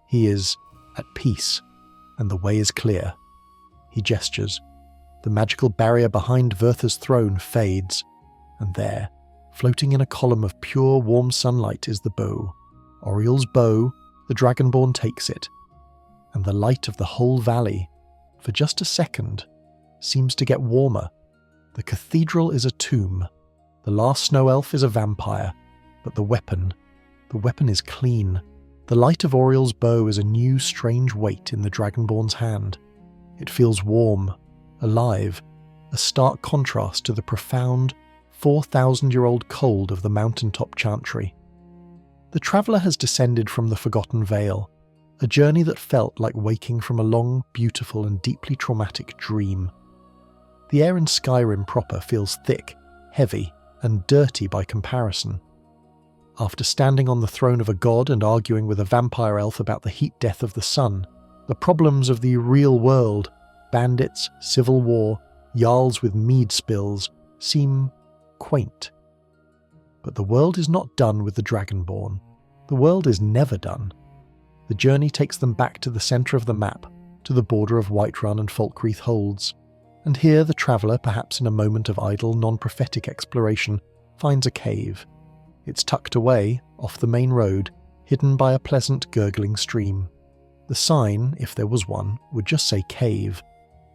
A: He is at peace, and the way is clear. He gestures. The magical barrier behind Vertha's throne fades, and there, floating in a column of pure, warm sunlight, is the bow. Auriel's bow. The Dragonborn takes it, and the light of the whole valley, for just a second, seems to get warmer. The cathedral is a tomb. The last snow elf is a vampire, but the weapon is clean. The light of Auriel's bow is a new, strange weight in the Dragonborn's hand. It feels warm, alive, a stark contrast to the profound, 4,000-year-old cold of the mountaintop chantry. The traveller has descended from the Forgotten Vale, a journey that felt like waking from a long, beautiful and deeply traumatic dream. The air in Skyrim proper feels thick, heavy, and dirty by comparison. After standing on the throne of a god and arguing with a vampire elf about the heat death of the sun, the problems of the real world, bandits, civil war, jarls with mead spills, seem quaint. But the world is not done with the Dragonborn. The world is never done. The journey takes them back to the centre of the map, to the border of Whiterun and Falkreath Holds, and here the traveller, perhaps in a moment of idle, non-prophetic exploration, finds a cave. It's tucked away, off the main road, hidden by a pleasant gurgling stream. The sign, if there was one, would just say cave.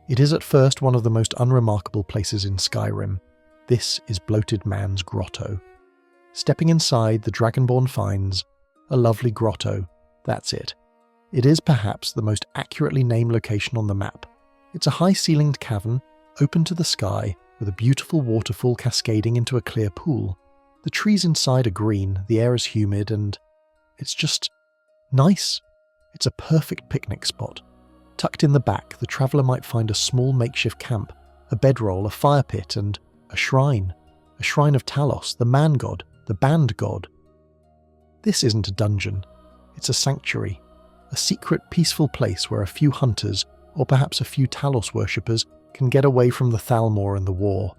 A: It is at first one of the most unremarkable places in Skyrim. This is Bloated Man's grotto. Stepping inside, the Dragonborn finds a lovely grotto. That's it. It is perhaps the most accurately named location on the map. It's a high-ceilinged cavern, open to the sky, with a beautiful waterfall cascading into a clear pool. The trees inside are green, the air is humid, and it's just nice. It's a perfect picnic spot. Tucked in the back, the traveller might find a small makeshift camp, a bedroll, a fire pit, and a shrine of Talos, the man god, the band god. This isn't a dungeon. It's a sanctuary, a secret, peaceful place where a few hunters, or perhaps a few Talos worshippers, can get away from the Thalmor and the war.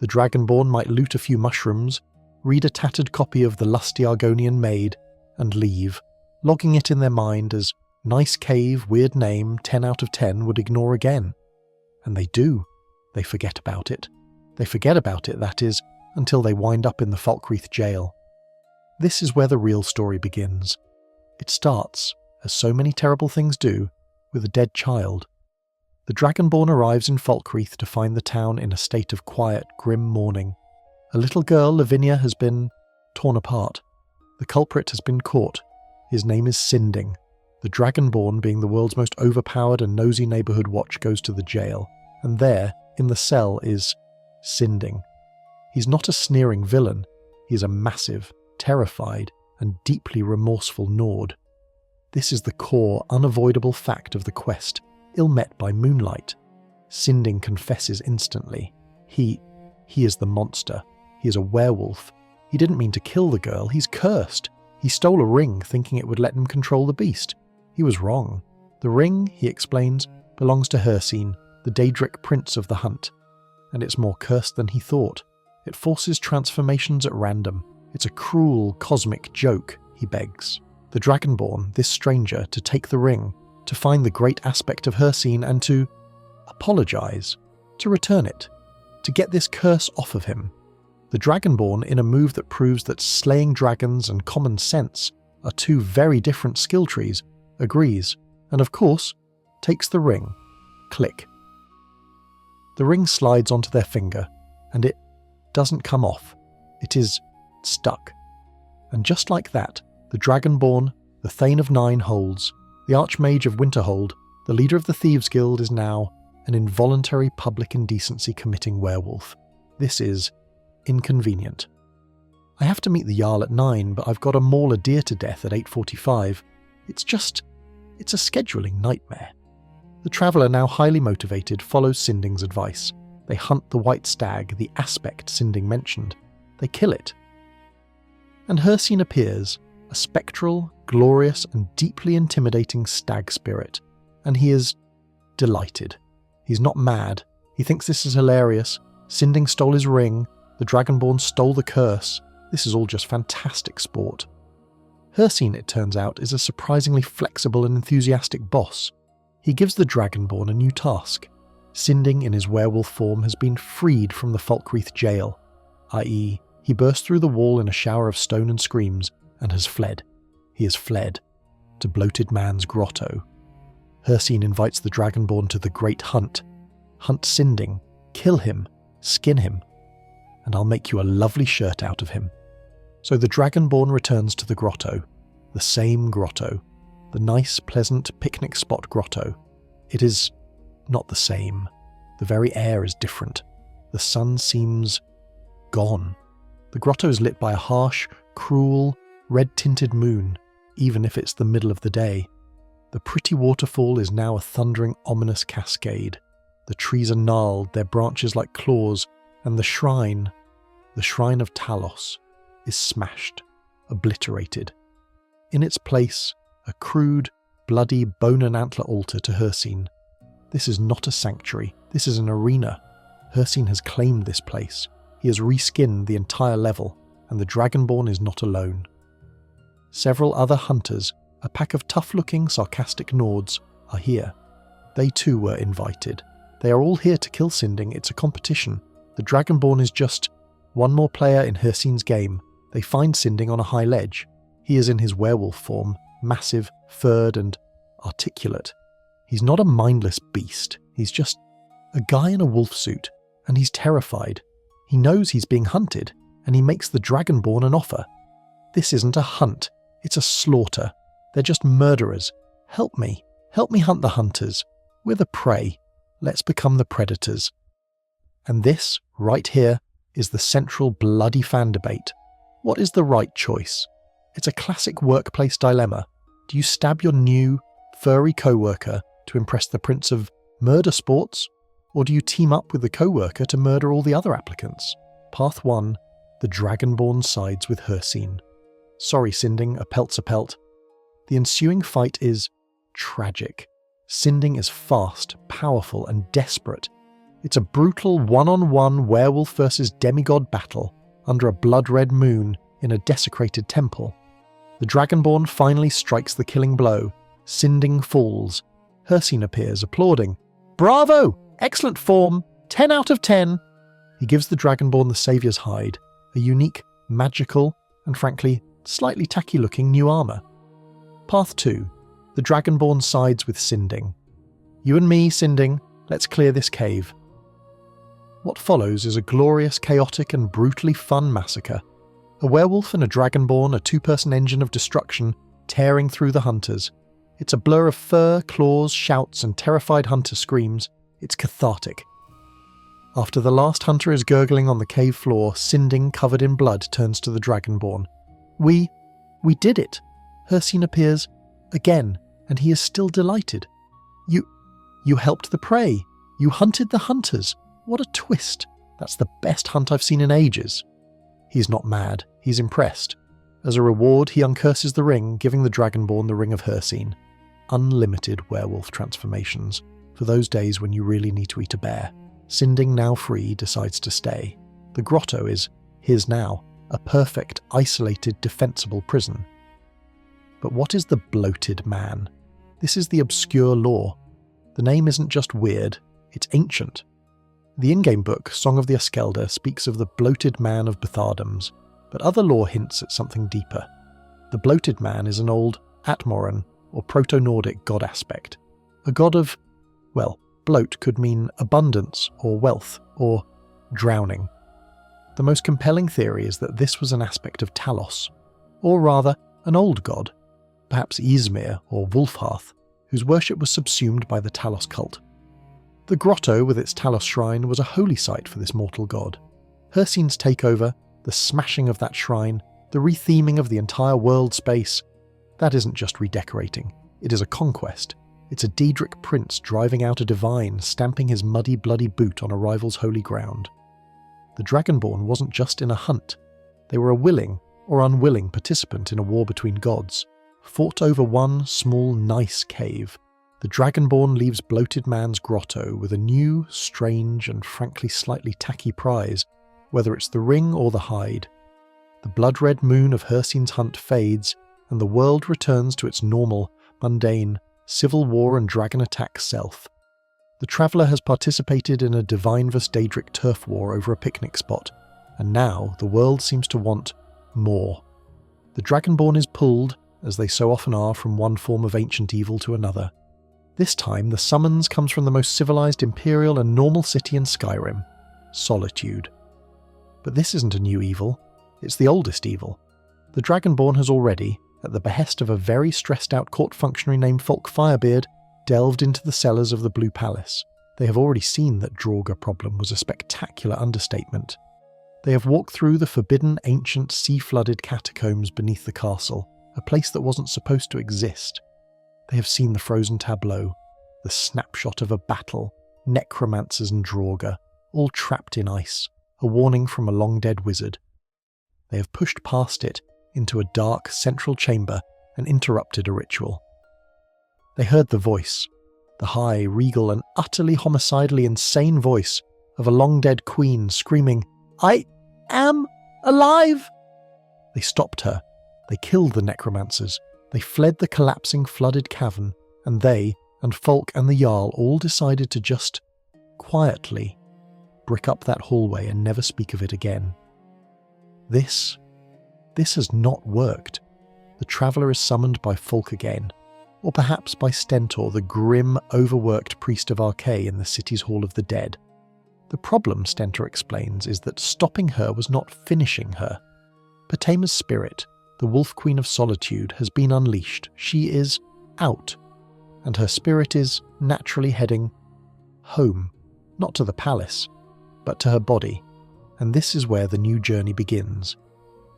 A: The Dragonborn might loot a few mushrooms, read a tattered copy of The Lusty Argonian Maid, and leave, logging it in their mind as nice cave, weird name, 10 out of 10 would ignore again. And they do. They forget about it. They forget about it, that is, until they wind up in the Falkreath jail. This is where the real story begins. It starts, as so many terrible things do, with a dead child. The Dragonborn arrives in Falkreath to find the town in a state of quiet, grim mourning. A little girl, Lavinia, has been torn apart. The culprit has been caught. His name is Sinding. The Dragonborn, being the world's most overpowered and nosy neighbourhood watch, goes to the jail, and there, in the cell, is Sinding. He's not a sneering villain. He is a massive, terrified, and deeply remorseful Nord. This is the core, unavoidable fact of the quest, ill-met by moonlight. Sinding confesses instantly. He is the monster. He is a werewolf. He didn't mean to kill the girl. He's cursed. He stole a ring, thinking it would let him control the beast. He was wrong. The ring, he explains, belongs to Hircine, the Daedric prince of the hunt. And it's more cursed than he thought. It forces transformations at random. It's a cruel, cosmic joke, he begs. The Dragonborn, this stranger, to take the ring, to find the great aspect of Hircine and to apologise, to return it, to get this curse off of him. The Dragonborn, in a move that proves that slaying dragons and common sense are two very different skill trees, agrees, and of course, takes the ring. Click. The ring slides onto their finger, and it doesn't come off. It is stuck. And just like that, the Dragonborn, the Thane of Nine Holds, the Archmage of Winterhold, the leader of the Thieves' Guild, is now an involuntary public indecency committing werewolf. This is inconvenient. I have to meet the Jarl at 9, but I've got to maul a deer to death at 8:45. It's a scheduling nightmare. The traveller, now highly motivated, follows Sinding's advice. They hunt the white stag, the aspect Sinding mentioned. They kill it. And Hircine appears, a spectral, glorious, and deeply intimidating stag spirit, and he is delighted. He's not mad. He thinks this is hilarious. Sinding stole his ring. The Dragonborn stole the curse. This is all just fantastic sport. Hircine, it turns out, is a surprisingly flexible and enthusiastic boss. He gives the Dragonborn a new task. Sinding in his werewolf form has been freed from the Falkreath jail, i.e., he burst through the wall in a shower of stone and screams and has fled. He has fled to Bloated Man's grotto. Hircine invites the Dragonborn to the Great Hunt. Hunt Sinding, kill him, skin him, and I'll make you a lovely shirt out of him. So the Dragonborn returns to the grotto, the same grotto, the nice, pleasant picnic spot grotto. It is not the same. The very air is different. The sun seems gone. The grotto is lit by a harsh, cruel, red-tinted moon, even if it's the middle of the day. The pretty waterfall is now a thundering, ominous cascade. The trees are gnarled, their branches like claws, and the shrine of Talos, is smashed, obliterated. In its place, a crude, bloody bone and antler altar to Hircine. This is not a sanctuary, this is an arena. Hircine has claimed this place. He has reskinned the entire level, and the Dragonborn is not alone. Several other hunters, a pack of tough-looking, sarcastic Nords, are here. They too were invited. They are all here to kill Sinding. It's a competition. The Dragonborn is just one more player in Hircine's game. They find Sinding on a high ledge. He is in his werewolf form, massive, furred and articulate. He's not a mindless beast. He's just a guy in a wolf suit, and he's terrified. He knows he's being hunted, and he makes the Dragonborn an offer. This isn't a hunt. It's a slaughter. They're just murderers. Help me hunt the hunters. We're the prey. Let's become the predators. And this, right here, is the central bloody fan debate. What is the right choice? It's a classic workplace dilemma. Do you stab your new, furry co-worker to impress the Prince of Murder Sports? Or do you team up with the co-worker to murder all the other applicants? Path 1, the Dragonborn sides with Hircine. Sorry, Sinding, a pelt's a pelt. The ensuing fight is tragic. Sinding is fast, powerful, and desperate. It's a brutal one-on-one werewolf versus demigod battle under a blood-red moon in a desecrated temple. The Dragonborn finally strikes the killing blow. Sinding falls. Hircine appears, applauding. Bravo! Excellent form! 10 out of 10! He gives the Dragonborn the Saviour's Hide, a unique, magical, and frankly, slightly tacky-looking new armour. Path 2. The Dragonborn sides with Sinding. You and me, Sinding, let's clear this cave. What follows is a glorious, chaotic, and brutally fun massacre. A werewolf and a Dragonborn, a two-person engine of destruction, tearing through the hunters. It's a blur of fur, claws, shouts, and terrified hunter screams. It's cathartic. After the last hunter is gurgling on the cave floor, Sinding, covered in blood, turns to the Dragonborn. We did it! Hircine appears again, and he is still delighted. You helped the prey. You hunted the hunters. What a twist. That's the best hunt I've seen in ages. He's not mad. He's impressed. As a reward, he uncurses the ring, giving the Dragonborn the Ring of Hircine. Unlimited werewolf transformations, for those days when you really need to eat a bear. Sinding, now free, decides to stay. The grotto is his now, a perfect, isolated, defensible prison. But what is the Bloated Man? This is the obscure lore. The name isn't just weird, it's ancient. The in-game book, Song of the Eskelda, speaks of the Bloated Man of Bethardams, but other lore hints at something deeper. The Bloated Man is an old Atmoran, or Proto-Nordic god aspect. A god of, well, bloat could mean abundance, or wealth, or drowning. The most compelling theory is that this was an aspect of Talos, or rather, an old god, perhaps Ysmir or Wolfhearth, whose worship was subsumed by the Talos cult. The grotto with its Talos shrine was a holy site for this mortal god. Hircine's takeover, the smashing of that shrine, the retheming of the entire world space, that isn't just redecorating, it is a conquest. It's a Daedric prince driving out a divine, stamping his muddy, bloody boot on a rival's holy ground. The Dragonborn wasn't just in a hunt. They were a willing, or unwilling participant in a war between gods, fought over one small, nice cave. The Dragonborn leaves Bloated Man's grotto with a new, strange, and frankly slightly tacky prize, whether it's the ring or the hide. The blood-red moon of Hircine's hunt fades, and the world returns to its normal, mundane, civil war and dragon attack self. The traveller has participated in a Divine vs Daedric turf war over a picnic spot, and now the world seems to want more. The Dragonborn is pulled, as they so often are, from one form of ancient evil to another. This time the summons comes from the most civilized imperial and normal city in Skyrim, Solitude. But this isn't a new evil, it's the oldest evil. The Dragonborn has already, at the behest of a very stressed-out court functionary named Folk Firebeard, delved into the cellars of the Blue Palace. They have already seen that Draugr problem was a spectacular understatement. They have walked through the forbidden ancient sea-flooded catacombs beneath the castle, a place that wasn't supposed to exist. They have seen the frozen tableau, the snapshot of a battle, necromancers and Draugr, all trapped in ice, a warning from a long-dead wizard. They have pushed past it into a dark central chamber and interrupted a ritual. They heard the voice, the high, regal and utterly homicidally insane voice of a long-dead queen screaming, "I am alive!" They stopped her. They killed the necromancers. They fled the collapsing flooded cavern, and they, and Folk and the Jarl all decided to just, quietly, brick up that hallway and never speak of it again. This has not worked. The traveller is summoned by Folk again, or perhaps by Stentor, the grim, overworked priest of Archay in the city's Hall of the Dead. The problem, Stentor explains, is that stopping her was not finishing her. Potema's spirit, the Wolf Queen of Solitude, has been unleashed. She is out, and her spirit is naturally heading home, not to the palace, but to her body, and this is where the new journey begins.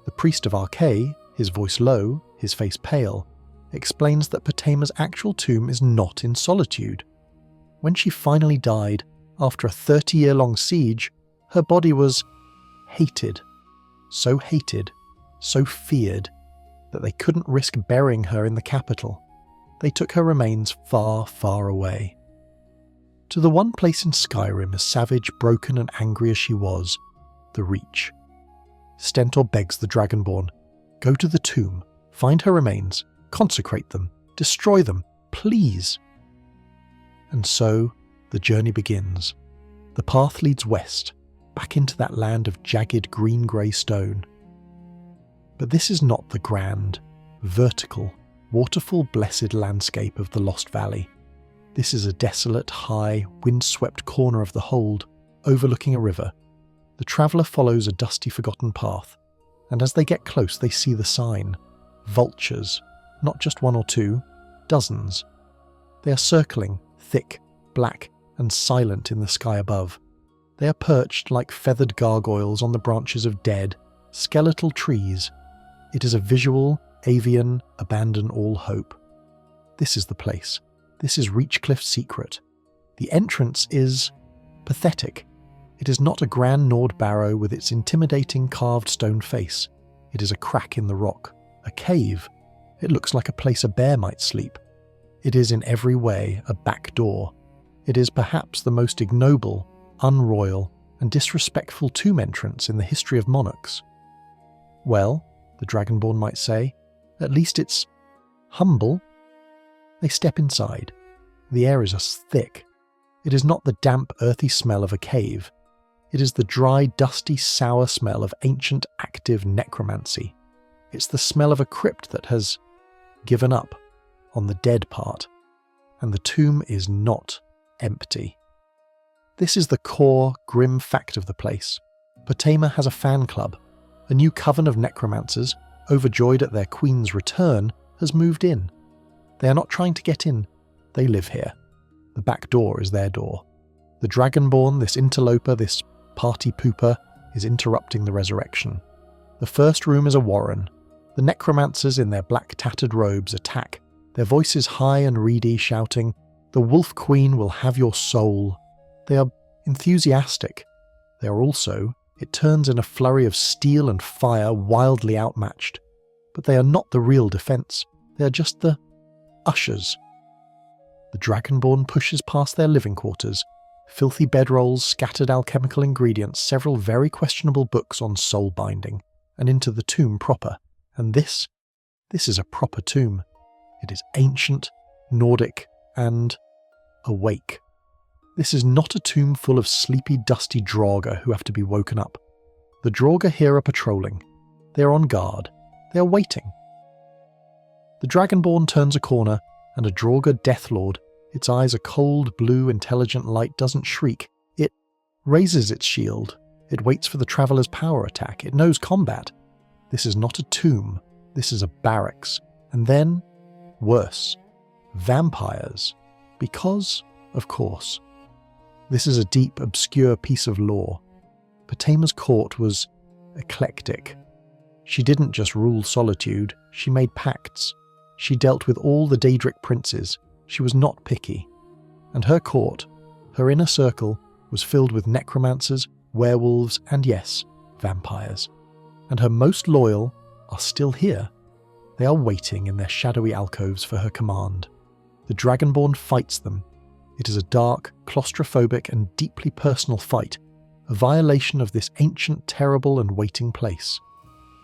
A: The priest of Archay, his voice low, his face pale, explains that Potema's actual tomb is not in Solitude. When she finally died, after a 30-year-long siege, her body was hated, so feared, that they couldn't risk burying her in the capital. They took her remains far, far away. To the one place in Skyrim as savage, broken and angry as she was, the Reach. Stentor begs the Dragonborn, go to the tomb, find her remains, consecrate them, destroy them, please. And so the journey begins. The path leads west, back into that land of jagged green-grey stone. But this is not the grand, vertical, waterfall-blessed landscape of the Lost Valley. This is a desolate, high, wind-swept corner of the hold, overlooking a river. The traveller follows a dusty, forgotten path, and as they get close they see the sign. Vultures, not just one or two, dozens. They are circling, thick, black, and silent in the sky above. They are perched like feathered gargoyles on the branches of dead, skeletal trees. It is a visual, avian, abandon all hope. This is the place. This is Reachcliff's secret. The entrance is pathetic. It is not a grand gnawed barrow with its intimidating carved stone face. It is a crack in the rock, a cave. It looks like a place a bear might sleep. It is in every way a back door. It is perhaps the most ignoble, unroyal, and disrespectful tomb entrance in the history of monarchs. Well, the Dragonborn might say, at least it's humble. They step inside. The air is as thick. It is not the damp, earthy smell of a cave. It is the dry, dusty, sour smell of ancient, active necromancy. It's the smell of a crypt that has given up on the dead part. And the tomb is not empty. This is the core, grim fact of the place. Potema has a fan club. A new coven of necromancers, overjoyed at their queen's return, has moved in. They are not trying to get in. They live here. The back door is their door. The Dragonborn, this interloper, this party pooper, is interrupting the resurrection. The first room is a warren. The necromancers in their black tattered robes attack, their voices high and reedy, shouting, "The Wolf Queen will have your soul." They are enthusiastic. They are also It turns in a flurry of steel and fire, wildly outmatched. But they are not the real defence, they are just the ushers. The Dragonborn pushes past their living quarters, filthy bedrolls, scattered alchemical ingredients, several very questionable books on soul binding, and into the tomb proper. And this is a proper tomb. It is ancient, Nordic, and awake. This is not a tomb full of sleepy, dusty Draugr who have to be woken up. The Draugr here are patrolling. They are on guard. They are waiting. The Dragonborn turns a corner, and a Draugr Deathlord, its eyes a cold, blue, intelligent light, doesn't shriek. It raises its shield. It waits for the Traveller's power attack. It knows combat. This is not a tomb. This is a barracks. And then, worse, vampires. Because, of course. This is a deep, obscure piece of lore. Potema's court was eclectic. She didn't just rule solitude, she made pacts. She dealt with all the Daedric princes. She was not picky. And her court, her inner circle, was filled with necromancers, werewolves, and yes, vampires. And her most loyal are still here. They are waiting in their shadowy alcoves for her command. The Dragonborn fights them. It is a dark, claustrophobic, and deeply personal fight, a violation of this ancient, terrible, and waiting place.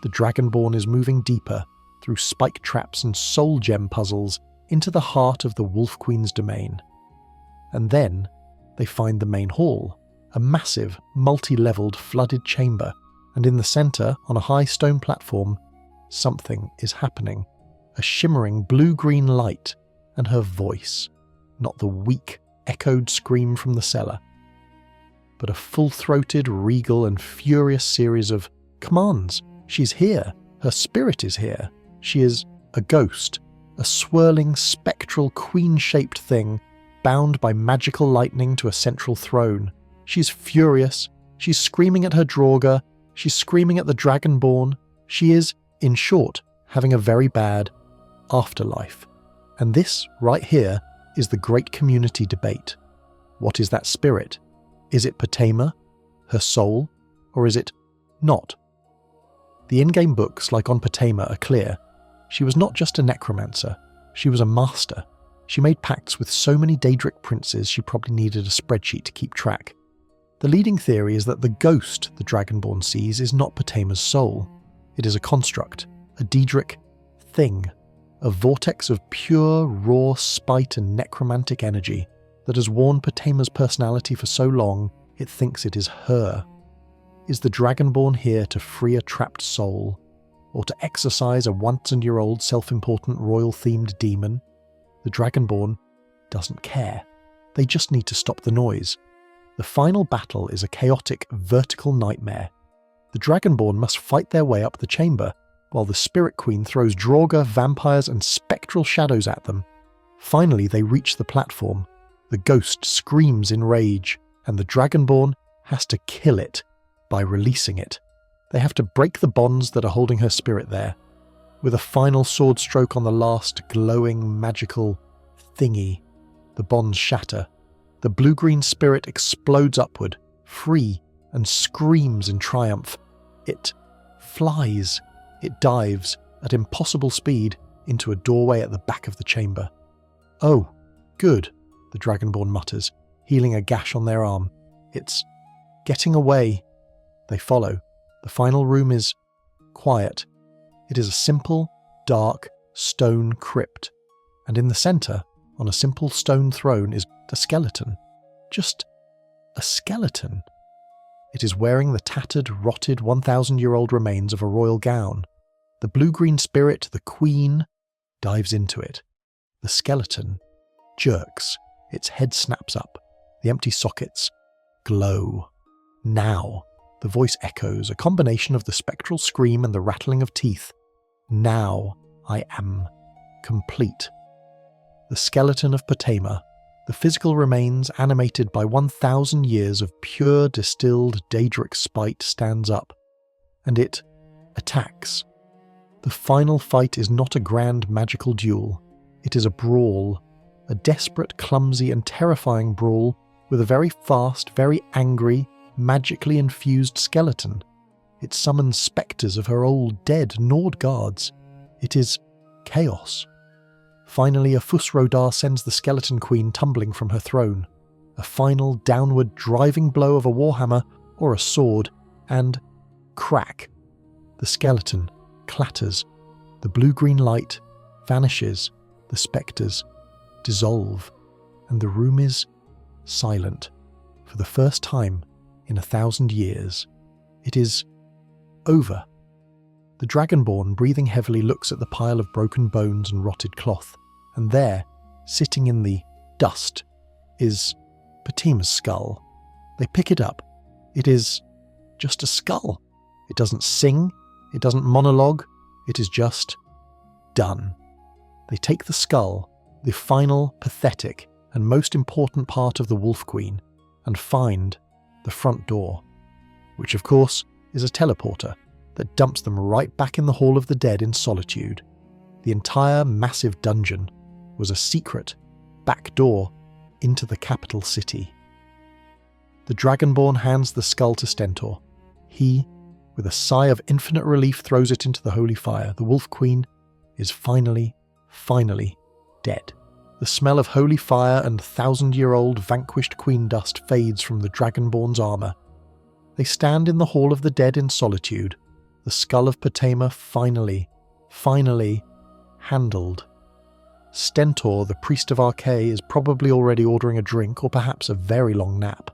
A: The Dragonborn is moving deeper, through spike traps and soul gem puzzles, into the heart of the Wolf Queen's domain. And then, they find the main hall, a massive, multi-levelled, flooded chamber, and in the centre, on a high stone platform, something is happening. A shimmering blue-green light, and her voice, not the weak, echoed scream from the cellar, but a full-throated, regal, and furious series of commands. She's here. Her spirit is here. She is a ghost, a swirling, spectral, queen-shaped thing, bound by magical lightning to a central throne. She's furious. She's screaming at her Draugr. She's screaming at the Dragonborn. She is, in short, having a very bad afterlife. And this, right here, is the great community debate. What is that spirit? Is it Potema, her soul, or is it not? The in-game books, like on Potema, are clear. She was not just a necromancer, she was a master. She made pacts with so many Daedric princes she probably needed a spreadsheet to keep track. The leading theory is that the ghost the Dragonborn sees is not Potema's soul. It is a construct, a Daedric thing, a vortex of pure, raw spite and necromantic energy that has worn Potema's personality for so long it thinks it is her. Is the Dragonborn here to free a trapped soul, or to exorcise a once-and-year-old self-important royal-themed demon? The Dragonborn doesn't care. They just need to stop the noise. The final battle is a chaotic, vertical nightmare. The Dragonborn must fight their way up the chamber, while the Spirit Queen throws Draugr, vampires, and spectral shadows at them. Finally, they reach the platform. The ghost screams in rage, and the Dragonborn has to kill it by releasing it. They have to break the bonds that are holding her spirit there. With a final sword stroke on the last glowing, magical thingy, the bonds shatter. The blue-green spirit explodes upward, free, and screams in triumph. It flies. It dives, at impossible speed, into a doorway at the back of the chamber. "Oh, good," the Dragonborn mutters, healing a gash on their arm. "It's getting away." They follow. The final room is quiet. It is a simple, dark, stone crypt. And in the centre, on a simple stone throne, is a skeleton. Just a skeleton. It is wearing the tattered, rotted 1,000-year-old remains of a royal gown. The blue-green spirit, the queen, dives into it. The skeleton jerks. Its head snaps up. The empty sockets glow. Now, the voice echoes, a combination of the spectral scream and the rattling of teeth. Now I am complete. The skeleton of Potema, the physical remains animated by 1,000 years of pure distilled Daedric spite, stands up. And it attacks. The final fight is not a grand magical duel. It is a brawl. A desperate, clumsy, and terrifying brawl with a very fast, very angry, magically infused skeleton. It summons spectres of her old dead Nord guards. It is chaos. Finally, a Fusrodar sends the skeleton queen tumbling from her throne. A final downward driving blow of a warhammer or a sword, and crack. The skeleton clatters. The blue-green light vanishes. The spectres dissolve. And the room is silent. For the first time in 1,000 years. It is over. The Dragonborn, breathing heavily, looks at the pile of broken bones and rotted cloth. And there, sitting in the dust, is Potema's skull. They pick it up. It is just a skull. It doesn't sing. It doesn't monologue. It is just done. They take the skull, the final, pathetic, and most important part of the Wolf Queen, and find the front door, which of course is a teleporter that dumps them right back in the Hall of the Dead in Solitude. The entire massive dungeon was a secret back door into the capital city. The Dragonborn hands the skull to Stentor. He, with a sigh of infinite relief, throws it into the holy fire. The Wolf Queen is finally dead. The smell of holy fire and 1,000-year-old vanquished queen dust fades from the Dragonborn's armour. They stand in the Hall of the Dead in Solitude, the skull of Potema finally handled. Stentor, the priest of Archaea, is probably already ordering a drink or perhaps a very long nap.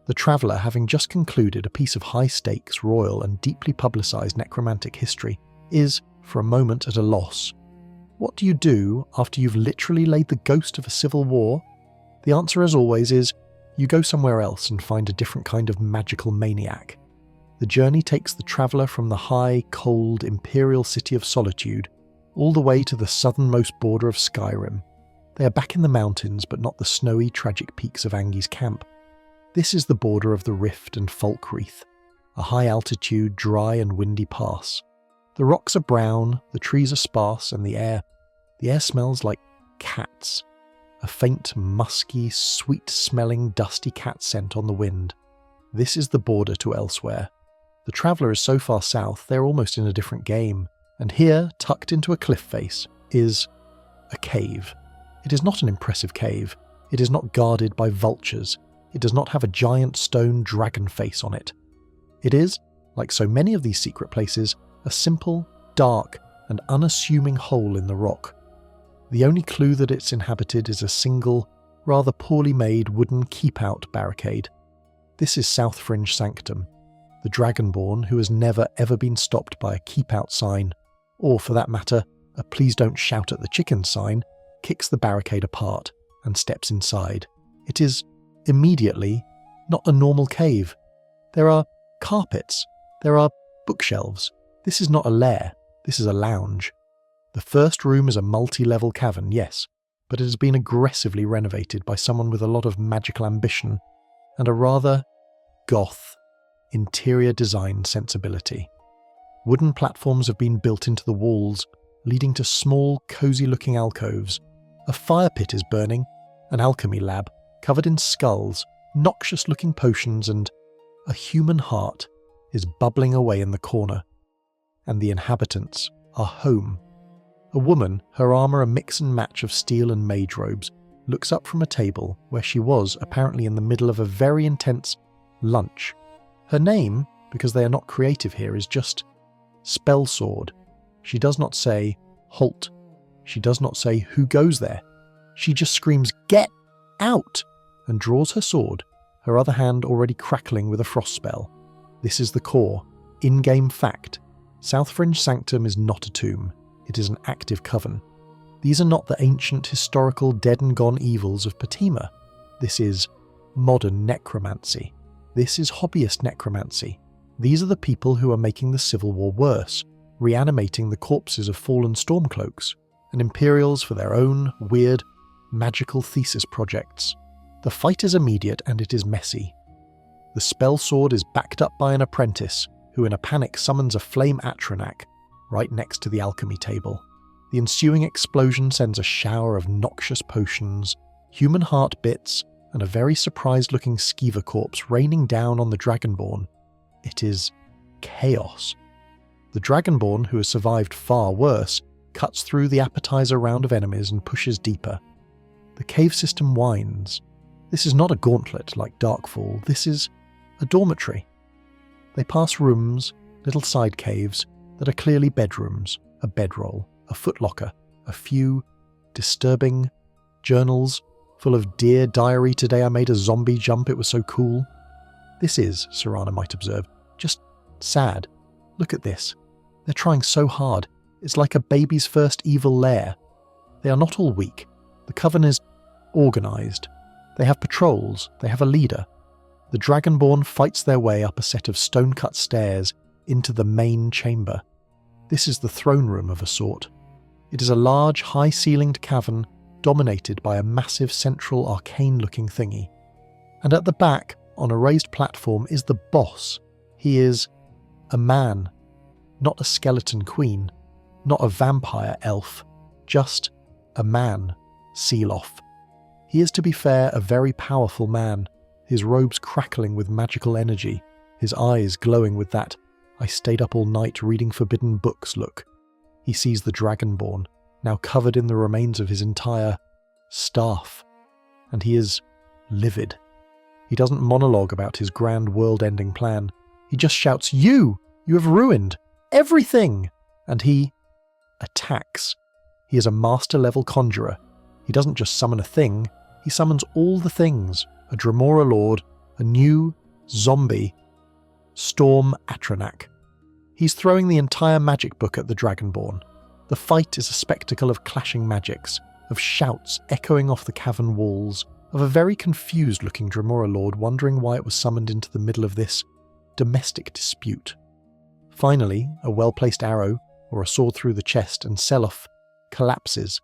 A: The traveller, having just concluded a piece of high-stakes, royal and deeply publicised necromantic history, is, for a moment, at a loss. What do you do after you've literally laid the ghost of a civil war? The answer, as always, is you go somewhere else and find a different kind of magical maniac. The journey takes the traveller from the high, cold, imperial city of Solitude all the way to the southernmost border of Skyrim. They are back in the mountains, but not the snowy, tragic peaks of Angi's camp. This is the border of the Rift and Falkreath, a high-altitude, dry and windy pass. The rocks are brown, the trees are sparse, and the air smells like cats. A faint, musky, sweet-smelling, dusty cat scent on the wind. This is the border to elsewhere. The traveller is so far south, they're almost in a different game. And here, tucked into a cliff face, is a cave. It is not an impressive cave. It is not guarded by vultures. It does not have a giant stone dragon face on it. It is, like so many of these secret places, a simple, dark, and unassuming hole in the rock. The only clue that it's inhabited is a single, rather poorly made wooden keep-out barricade. This is South Fringe Sanctum. The Dragonborn, who has never ever been stopped by a keep-out sign, or for that matter, a please don't shout at the chicken sign, kicks the barricade apart and steps inside. It is immediately not a normal cave. There are carpets. There are bookshelves. This is not a lair. This is a lounge. The first room is a multi-level cavern, yes, but it has been aggressively renovated by someone with a lot of magical ambition and a rather goth interior design sensibility. Wooden platforms have been built into the walls, leading to small, cosy-looking alcoves. A fire pit is burning, an alchemy lab, covered in skulls, noxious-looking potions, and a human heart is bubbling away in the corner. And the inhabitants are home. A woman, her armour a mix and match of steel and mage robes, looks up from a table where she was apparently in the middle of a very intense lunch. Her name, because they are not creative here, is just Spellsword. She does not say, halt. She does not say, who goes there. She just screams, get out, and draws her sword, her other hand already crackling with a frost spell. This is the core, in-game fact. South Fringe Sanctum is not a tomb. It is an active coven. These are not the ancient, historical, dead and gone evils of Potema. This is modern necromancy. This is hobbyist necromancy. These are the people who are making the Civil War worse, reanimating the corpses of fallen Stormcloaks, and Imperials for their own weird, magical thesis projects. The fight is immediate and it is messy. The spell sword is backed up by an apprentice, who in a panic summons a flame Atronak, right next to the alchemy table. The ensuing explosion sends a shower of noxious potions, human heart bits, and a very surprised-looking skeever corpse raining down on the Dragonborn. It is chaos. The Dragonborn, who has survived far worse, cuts through the appetizer round of enemies and pushes deeper. The cave system winds. This is not a gauntlet like Darkfall, this is a dormitory. They pass rooms, little side caves, that are clearly bedrooms, a bedroll, a footlocker, a few disturbing journals full of "Dear Diary, today I made a zombie jump, it was so cool." This is, Serana might observe, just sad. Look at this. They're trying so hard. It's like a baby's first evil lair. They are not all weak. The Coven is organised. They have patrols. They have a leader. The Dragonborn fights their way up a set of stone-cut stairs into the main chamber. This is the throne room of a sort. It is a large, high-ceilinged cavern dominated by a massive central arcane-looking thingy. And at the back, on a raised platform, is the boss. He is a man, not a skeleton queen, not a vampire elf, just a man, Seelof. He is, to be fair, a very powerful man, his robes crackling with magical energy, his eyes glowing with that "I stayed up all night reading forbidden books" look. He sees the Dragonborn, now covered in the remains of his entire staff, and he is livid. He doesn't monologue about his grand world-ending plan. He just shouts, You have ruined everything!" And he attacks. He is a master-level conjurer. He doesn't just summon a thing, he summons all the things: a Dremora Lord, a new zombie, Storm Atronak. He's throwing the entire magic book at the Dragonborn. The fight is a spectacle of clashing magics, of shouts echoing off the cavern walls, of a very confused-looking Dremora Lord wondering why it was summoned into the middle of this domestic dispute. Finally, a well-placed arrow, or a sword through the chest, and Selof collapses.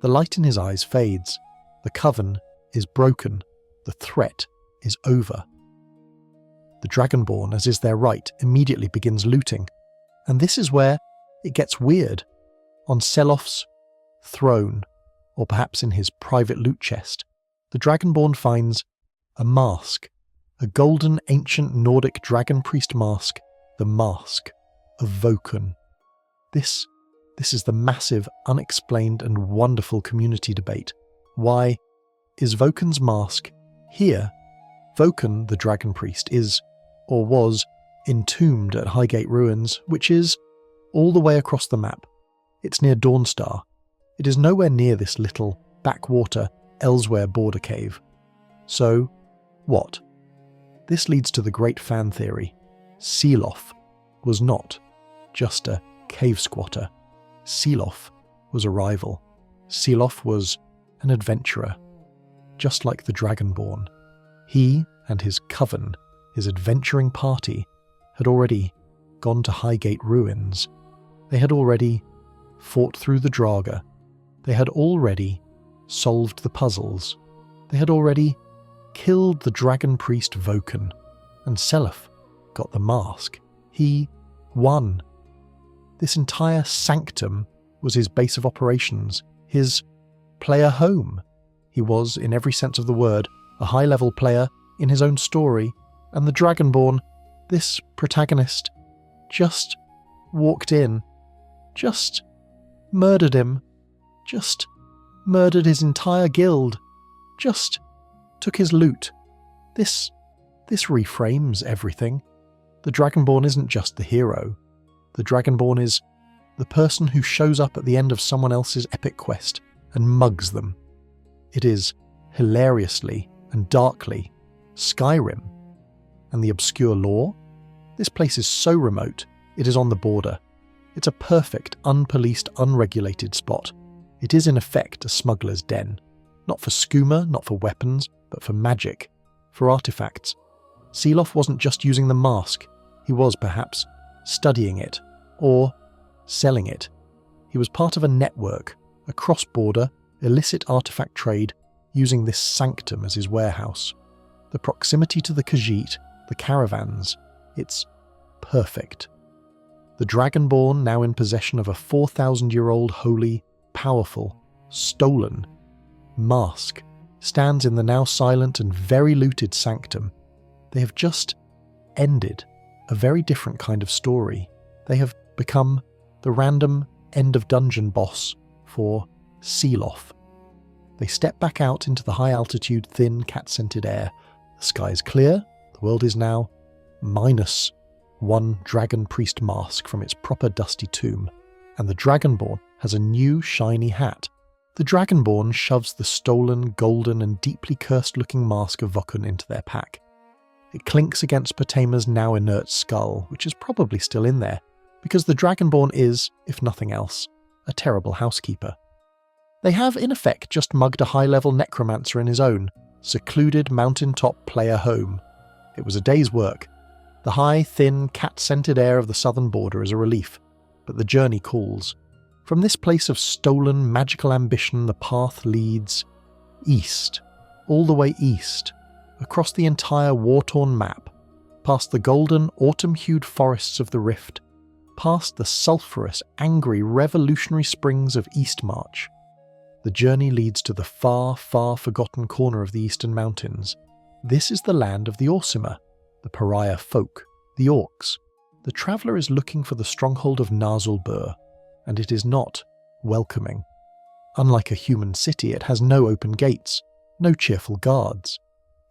A: The light in his eyes fades. The Coven is broken. The threat is over. The Dragonborn, as is their right, immediately begins looting. And this is where it gets weird. On Selof's throne, or perhaps in his private loot chest, the Dragonborn finds a mask, a golden ancient Nordic dragon priest mask, the Mask of Vokun. This is the massive, unexplained and wonderful community debate. Why is Vokun's mask here? Vokun, the dragon priest, is, or was, entombed at Highgate Ruins, which is all the way across the map. It's near Dawnstar. It is nowhere near this little, backwater, Elsewhere border cave. So, what? This leads to the great fan theory. Seelof was not just a cave squatter. Seelof was a rival. Seelof was an adventurer. Just like the Dragonborn, he and his coven, his adventuring party, had already gone to Highgate Ruins. They had already fought through the Draga. They had already solved the puzzles. They had already killed the dragon priest Vokun. And Selof got the mask. He won. This entire sanctum was his base of operations, his player home. He was, in every sense of the word, a high-level player in his own story, and the Dragonborn, this protagonist, just walked in, just murdered him, just murdered his entire guild, just took his loot. This reframes everything. The Dragonborn isn't just the hero. The Dragonborn is the person who shows up at the end of someone else's epic quest and mugs them. It is, hilariously and darkly, Skyrim. And the obscure lore? This place is so remote, it is on the border. It's a perfect, unpoliced, unregulated spot. It is in effect a smuggler's den. Not for skooma, not for weapons, but for magic, for artifacts. Seelof wasn't just using the mask, he was, perhaps, studying it, or selling it. He was part of a network, a cross-border, illicit artifact trade, using this sanctum as his warehouse. The proximity to the Khajiit, the caravans, it's perfect. The Dragonborn, now in possession of a 4,000-year-old holy, powerful, stolen mask stands in the now silent and very looted sanctum. They have just ended a very different kind of story. They have become the random end-of-dungeon boss for Sealoff. They step back out into the high-altitude, thin, cat-scented air. The sky is clear. The world is now minus one dragon priest mask from its proper dusty tomb, and the Dragonborn has a new shiny hat. The Dragonborn shoves the stolen, golden and deeply cursed-looking mask of Vokun into their pack. It clinks against Potema's now inert skull, which is probably still in there, because the Dragonborn is, if nothing else, a terrible housekeeper. They have, in effect, just mugged a high-level necromancer in his own, secluded mountaintop player home. It was a day's work. The high, thin, cat-scented air of the southern border is a relief, but the journey calls. From this place of stolen, magical ambition, the path leads east, all the way east, across the entire war-torn map, past the golden, autumn-hued forests of the Rift, past the sulphurous, angry, revolutionary springs of Eastmarch. The journey leads to the far, far forgotten corner of the Eastern Mountains. This is the land of the Orsimer, the pariah folk, the orcs. The traveller is looking for the stronghold of Nazulbur, and it is not welcoming. Unlike a human city, it has no open gates, no cheerful guards.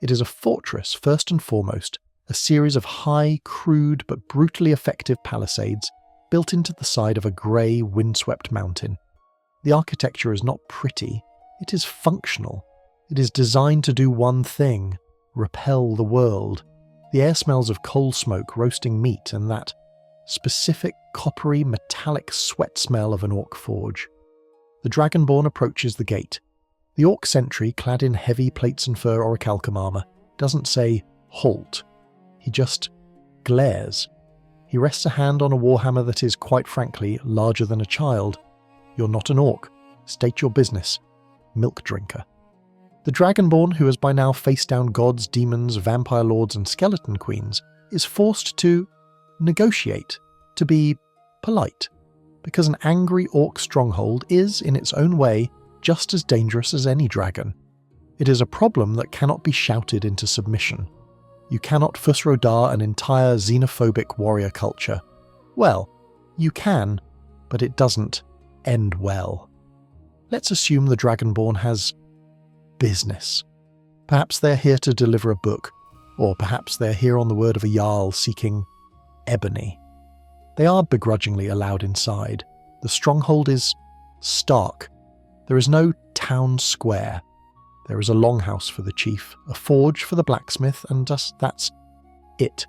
A: It is a fortress, first and foremost, a series of high, crude but brutally effective palisades built into the side of a grey, windswept mountain. The architecture is not pretty, it is functional. It is designed to do one thing: repel the world. The air smells of coal smoke, roasting meat, and that specific coppery, metallic sweat smell of an orc forge. The Dragonborn approaches the gate. The orc sentry, clad in heavy plates and fur orichalcum armour, doesn't say halt. He just glares. He rests a hand on a warhammer that is, quite frankly, larger than a child. You're not an orc. State your business. Milk drinker. The Dragonborn, who has by now faced down gods, demons, vampire lords and skeleton queens, is forced to negotiate, to be polite, because an angry orc stronghold is, in its own way, just as dangerous as any dragon. It is a problem that cannot be shouted into submission. You cannot fusrodar an entire xenophobic warrior culture. Well, you can, but it doesn't end well. Let's assume the Dragonborn has business. Perhaps they're here to deliver a book, or perhaps they're here on the word of a Jarl seeking ebony. They are begrudgingly allowed inside. The stronghold is stark. There is no town square. There is a longhouse for the chief, a forge for the blacksmith, and just that's it.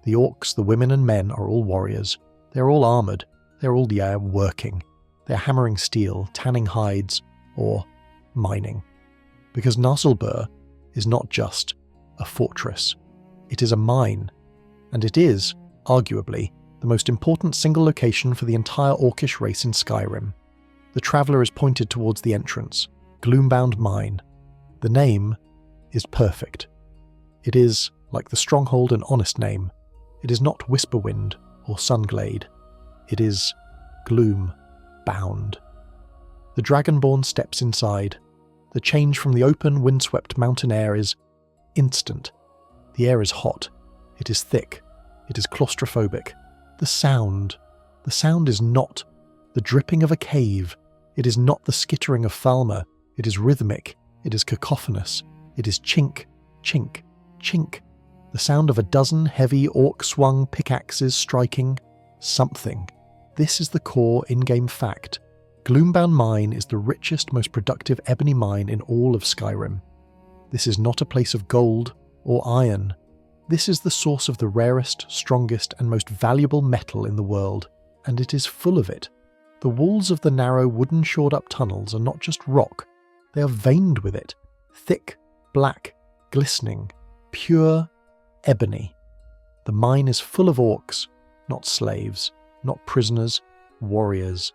A: The orcs, the women and men are all warriors. They're all armoured. They're all, working. They're hammering steel, tanning hides, or mining. Because Nazulbur is not just a fortress. It is a mine. And it is, arguably, the most important single location for the entire orcish race in Skyrim. The traveller is pointed towards the entrance, Gloombound Mine. The name is perfect. It is, like the stronghold, an honest name. It is not Whisperwind or Sunglade. It is Gloom-bound. The Dragonborn steps inside. The change from the open, windswept mountain air is instant. The air is hot. It is thick. It is claustrophobic. The sound is not the dripping of a cave. It is not the skittering of Falmer. It is rhythmic. It is cacophonous. It is chink, chink, chink. The sound of a dozen heavy orc-swung pickaxes striking something. This is the core in-game fact. Gloombound Mine is the richest, most productive ebony mine in all of Skyrim. This is not a place of gold or iron. This is the source of the rarest, strongest, and most valuable metal in the world, and it is full of it. The walls of the narrow, wooden shored-up tunnels are not just rock, they are veined with it. Thick, black, glistening, pure ebony. The mine is full of orcs, not slaves, not prisoners, warriors.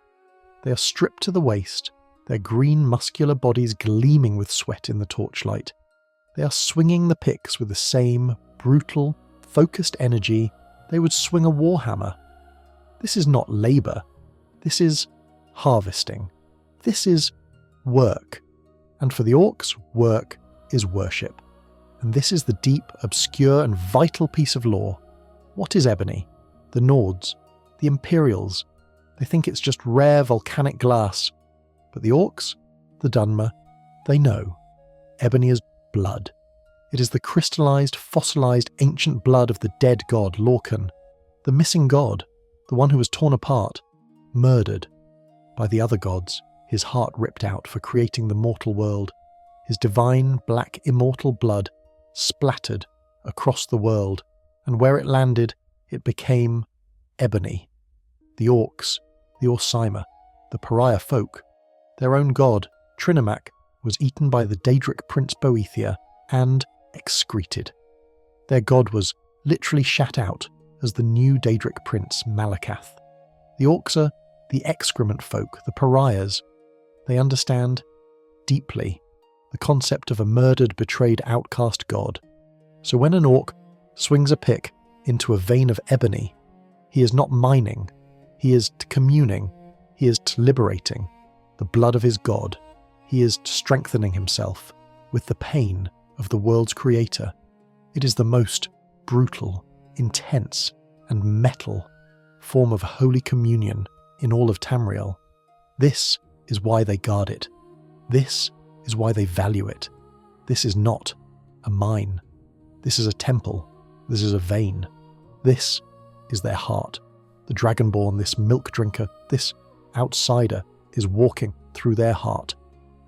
A: They are stripped to the waist, their green muscular bodies gleaming with sweat in the torchlight. They are swinging the picks with the same brutal, focused energy they would swing a warhammer. This is not labour. This is harvesting. This is work. And for the orcs, work is worship. And this is the deep, obscure and vital piece of lore. What is ebony? The Nords, the Imperials, they think it's just rare volcanic glass. But the Orcs, the Dunmer, they know. Ebony is blood. It is the crystallized, fossilized ancient blood of the dead god Lorcan, the missing god, the one who was torn apart, murdered by the other gods, his heart ripped out for creating the mortal world, his divine, black, immortal blood splattered across the world, and where it landed, it became ebony. The Orcs, the Orsimer, the pariah folk, their own god, Trinomac, was eaten by the Daedric prince Boethia and excreted. Their god was literally shat out as the new Daedric prince Malakath. The Orcs are the excrement folk, the pariahs. They understand deeply the concept of a murdered, betrayed, outcast god. So when an Orc swings a pick into a vein of ebony, he is not mining, he is communing, he is liberating the blood of his god. He is strengthening himself with the pain of the world's creator. It is the most brutal, intense, and metal form of holy communion in all of Tamriel. This is why they guard it. This is why they value it. This is not a mine. This is a temple. This is a vein. This is their heart. The Dragonborn, this milk drinker, this outsider, is walking through their heart.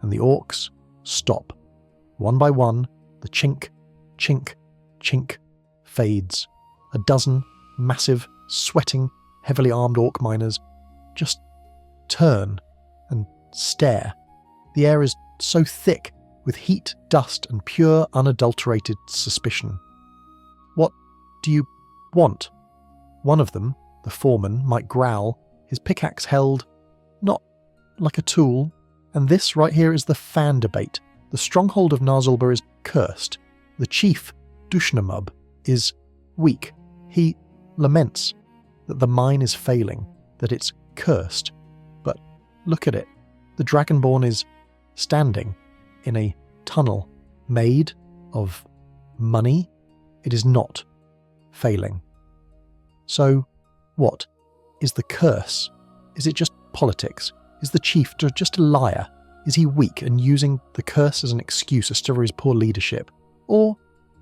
A: And the Orcs stop. One by one, the chink, chink, chink fades. A dozen massive, sweating, heavily armed Orc miners just turn and stare. The air is so thick with heat, dust, and pure, unadulterated suspicion. What do you want? One of them, the foreman, might growl, his pickaxe held not like a tool. And this right here is the fan debate. The stronghold of Narzulba is cursed. The chief, Dushnamub, is weak. He laments that the mine is failing, that it's cursed. But look at it. The Dragonborn is standing in a tunnel made of money. It is not failing. So, what is the curse? Is it just politics? Is the chief just a liar? Is he weak and using the curse as an excuse as to his poor leadership? Or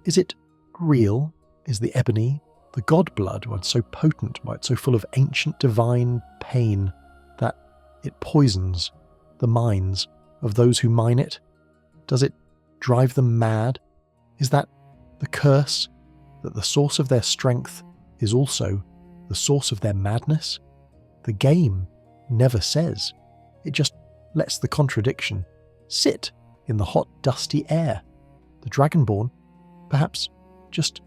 A: is it real? Is the ebony, the god blood, why it's so potent, why it's so full of ancient divine pain that it poisons the minds of those who mine it? Does it drive them mad? Is that the curse, that the source of their strength is also the source of their madness? The game never says. It just lets the contradiction sit in the hot, dusty air. The Dragonborn perhaps just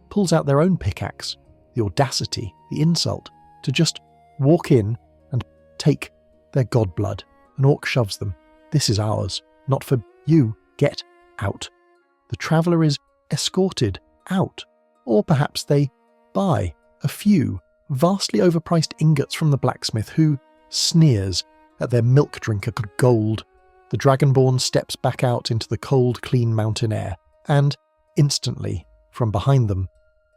A: pulls out their own pickaxe, the audacity, the insult, to just walk in and take their god blood. An Orc shoves them. This is ours, not for you. Get out. The traveller is escorted out. Or perhaps they buy a few vastly overpriced ingots from the blacksmith who sneers at their milk drinker gold. The Dragonborn steps back out into the cold, clean mountain air, and instantly, from behind them,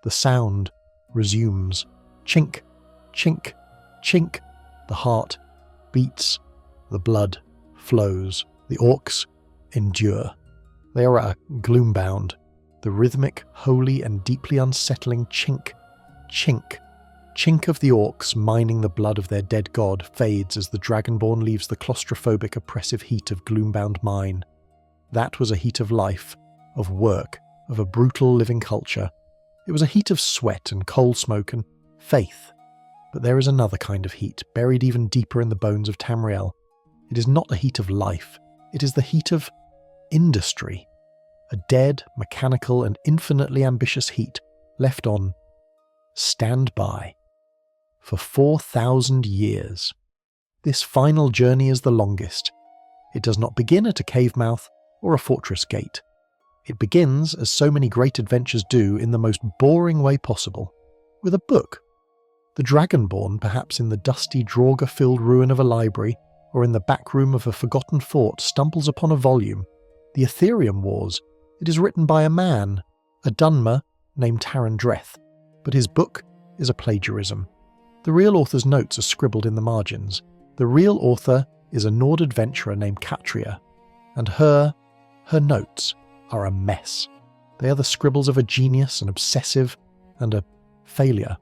A: the sound resumes. Chink, chink, chink. The heart beats. The blood flows. The Orcs endure. They are at a gloom-bound. The rhythmic, holy, and deeply unsettling chink, chink, chink of the Orcs mining the blood of their dead god fades as the Dragonborn leaves the claustrophobic, oppressive heat of gloom-bound mine. That was a heat of life, of work, of a brutal living culture. It was a heat of sweat and coal smoke and faith. But there is another kind of heat, buried even deeper in the bones of Tamriel. It is not the heat of life. It is the heat of industry. A dead, mechanical, and infinitely ambitious heat left on standby for 4,000 years. This final journey is the longest. It does not begin at a cave mouth or a fortress gate. It begins, as so many great adventures do, in the most boring way possible, with a book. The Dragonborn, perhaps in the dusty, Draugr-filled ruin of a library, or in the back room of a forgotten fort, stumbles upon a volume. The Aetherium Wars It is written by a man, a Dunmer named Taran Dreth, but his book is a plagiarism. The real author's notes are scribbled in the margins. The real author is a Nord adventurer named Catria, and her notes are a mess. They are the scribbles of a genius, an obsessive, and a failure.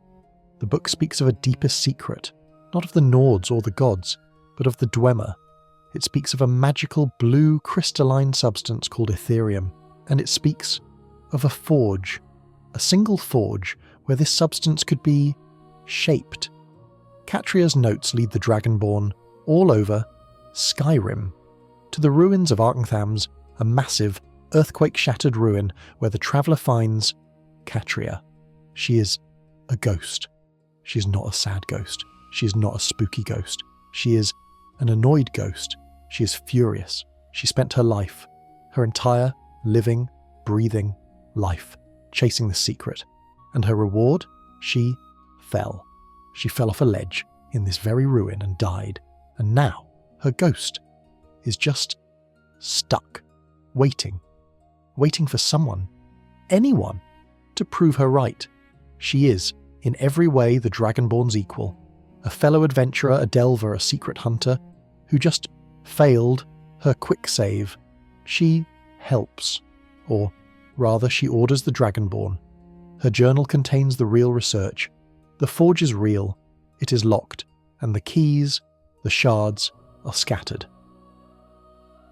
A: The book speaks of a deepest secret, not of the Nords or the gods, but of the Dwemer. It speaks of a magical blue crystalline substance called Aetherium, and it speaks of a forge, a single forge where this substance could be shaped. Catria's notes lead the Dragonborn all over Skyrim, to the ruins of Archantham's, a massive, earthquake-shattered ruin where the traveller finds Catria. She is a ghost. She is not a sad ghost. She is not a spooky ghost. She is an annoyed ghost. She is furious. She spent her life, her entire living, breathing life, chasing the secret. And her reward? She fell. She fell off a ledge in this very ruin and died. And now her ghost is just stuck, waiting for someone, anyone, to prove her right. She is, in every way, the Dragonborn's equal, a fellow adventurer, a delver, a secret hunter, who just failed her quick save. She helps, or rather she orders the Dragonborn. Her journal contains the real research. The forge is real, it is locked, and the keys, the shards, are scattered.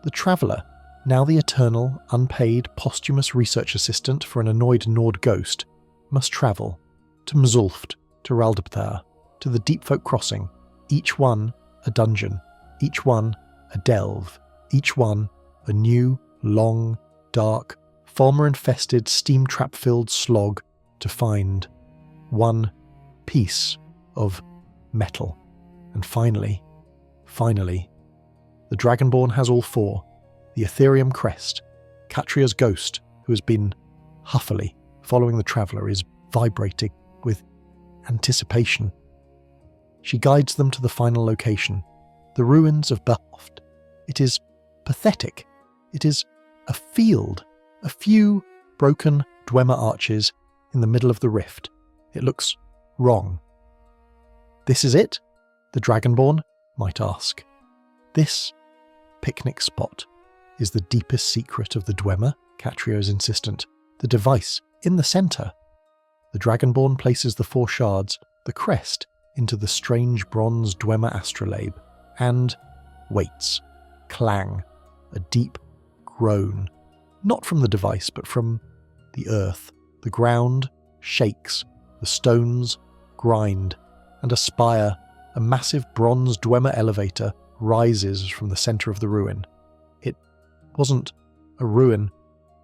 A: The traveller, now the eternal, unpaid, posthumous research assistant for an annoyed Nord ghost, must travel to Mzulft, to Raldabthar, to the Deepfolk Crossing, each one a dungeon, each one a delve, each one a new, long, dark, Falmer-infested, steam-trap-filled slog to find one piece of metal. And finally, the Dragonborn has all four. The Aetherium crest, Catria's ghost, who has been huffily following the traveller, is vibrating with anticipation. She guides them to the final location, the ruins of Behoft. It is pathetic. It is a field, a few broken Dwemer arches in the middle of the rift. It looks wrong. This is it? The Dragonborn might ask. This picnic spot is the deepest secret of the Dwemer, Catria is insistent. The device in the centre. The Dragonborn places the four shards, the crest, into the strange bronze Dwemer astrolabe, and waits. Clang. A deep groan. Not from the device, but from the earth. The ground shakes, the stones grind, and a spire, a massive bronze Dwemer elevator, rises from the centre of the ruin. It wasn't a ruin,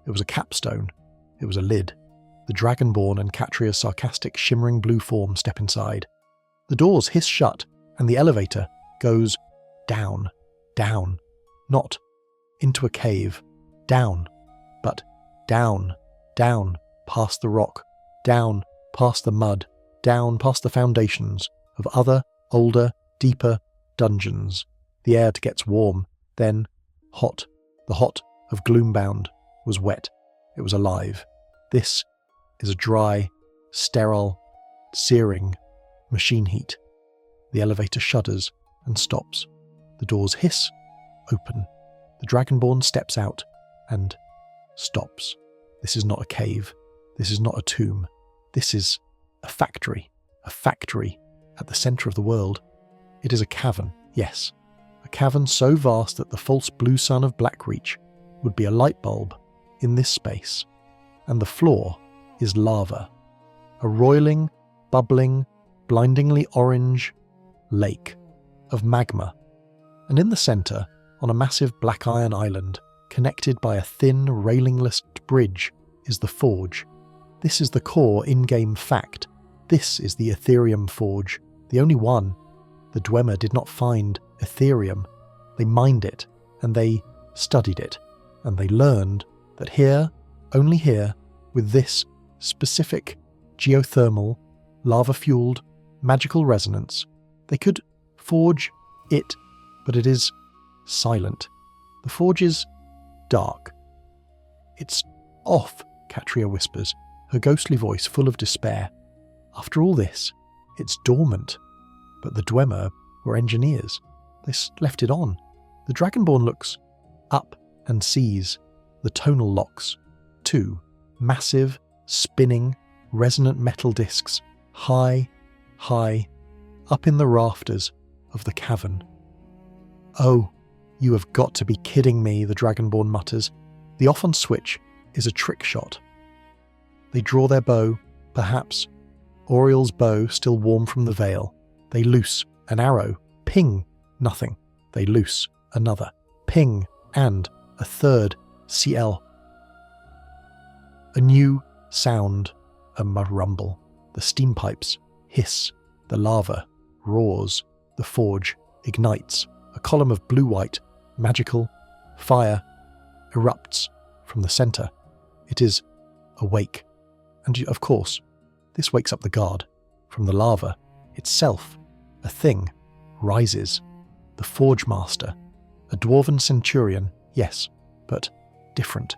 A: it was a capstone, it was a lid. The Dragonborn and Catria's sarcastic shimmering blue form step inside. The doors hiss shut, and the elevator goes down, down, not into a cave, down, but down, down, past the rock, down, past the mud, down, past the foundations of other, older, deeper dungeons. The air gets warm, then hot. The hot of Gloombound was wet. It was alive. This is a dry, sterile, searing machine heat. The elevator shudders and stops. The doors hiss, open. The Dragonborn steps out and stops. This is not a cave. This is not a tomb. This is a factory at the centre of the world. It is a cavern, yes. A cavern so vast that the false blue sun of Blackreach would be a light bulb in this space. And the floor is lava. A roiling, bubbling, blindingly orange lake of magma. And in the centre, on a massive black iron island, connected by a thin, railingless bridge, is the forge. This is the core in-game fact. This is the Aetherium Forge, the only one. The Dwemer did not find Aetherium. They mined it, and they studied it, and they learned that here, only here, with this specific geothermal, lava-fueled, magical resonance, they could forge it, but it is silent. The forge is dark. It's off, Catria whispers, her ghostly voice full of despair. After all this, it's dormant. But the Dwemer were engineers. They left it on. The Dragonborn looks up and sees the tonal locks. 2 massive, spinning, resonant metal discs, high, up in the rafters of the cavern. Oh, you have got to be kidding me, the Dragonborn mutters. The off-on switch is a trick shot. They draw their bow, perhaps Auriel's bow still warm from the veil. They loose an arrow. Ping! Nothing. They loose another. Ping! And a third. CL. A new sound. A rumble. The steam pipes hiss. The lava roars. The forge ignites. A column of blue-white, magical fire erupts from the centre. It is awake. And of course, this wakes up the guard. From the lava itself, a thing rises. The Forge Master. A dwarven centurion, yes, but different.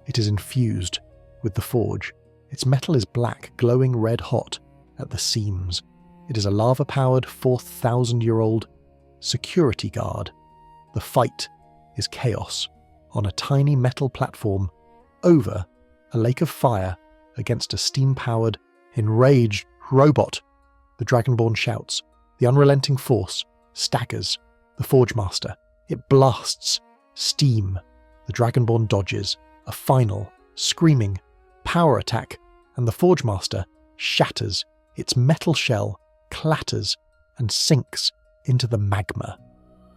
A: It is infused with the forge. Its metal is black, glowing red hot at the seams. It is a lava-powered 4,000-year-old security guard. The fight is chaos on a tiny metal platform over a lake of fire against a steam-powered, enraged robot. The Dragonborn shouts. The unrelenting force staggers the Forge Master. It blasts steam. The Dragonborn dodges. A final, screaming power attack, and the Forge Master shatters. Its metal shell clatters and sinks into the magma.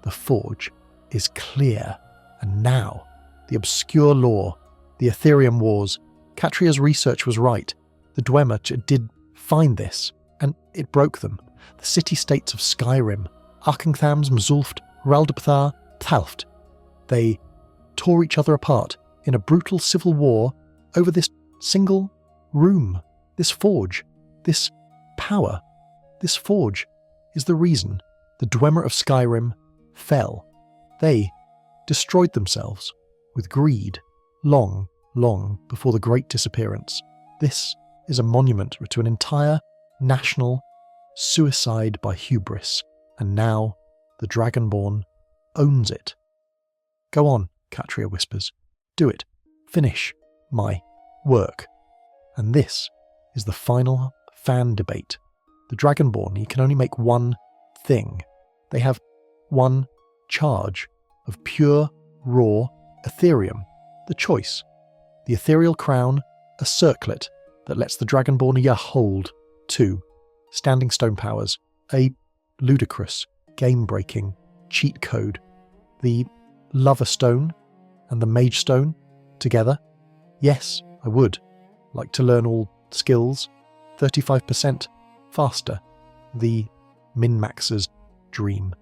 A: The forge is clear, and now the obscure lore, the Aetherium Wars. Catria's research was right. The Dwemer did find this, and it broke them. The city-states of Skyrim, Arkenthams, Mzulft, Raldabthar, Talft. They tore each other apart in a brutal civil war over this single room, this forge, this power. This forge is the reason the Dwemer of Skyrim fell. They destroyed themselves with greed long before the Great Disappearance. This is a monument to an entire national suicide by hubris, and now the Dragonborn owns it. Go on, Catria whispers. Do it. Finish my work. And this is the final fan debate. The Dragonborn, he can only make one thing. They have one charge of pure, raw Aetherium. The choice. The ethereal crown, a circlet that lets the Dragonborn hold. 2. Standing stone powers. A ludicrous, game-breaking cheat code. The Lover Stone and the Mage Stone together. Yes, I would like to learn all skills. 35% faster. The min-maxer's dream.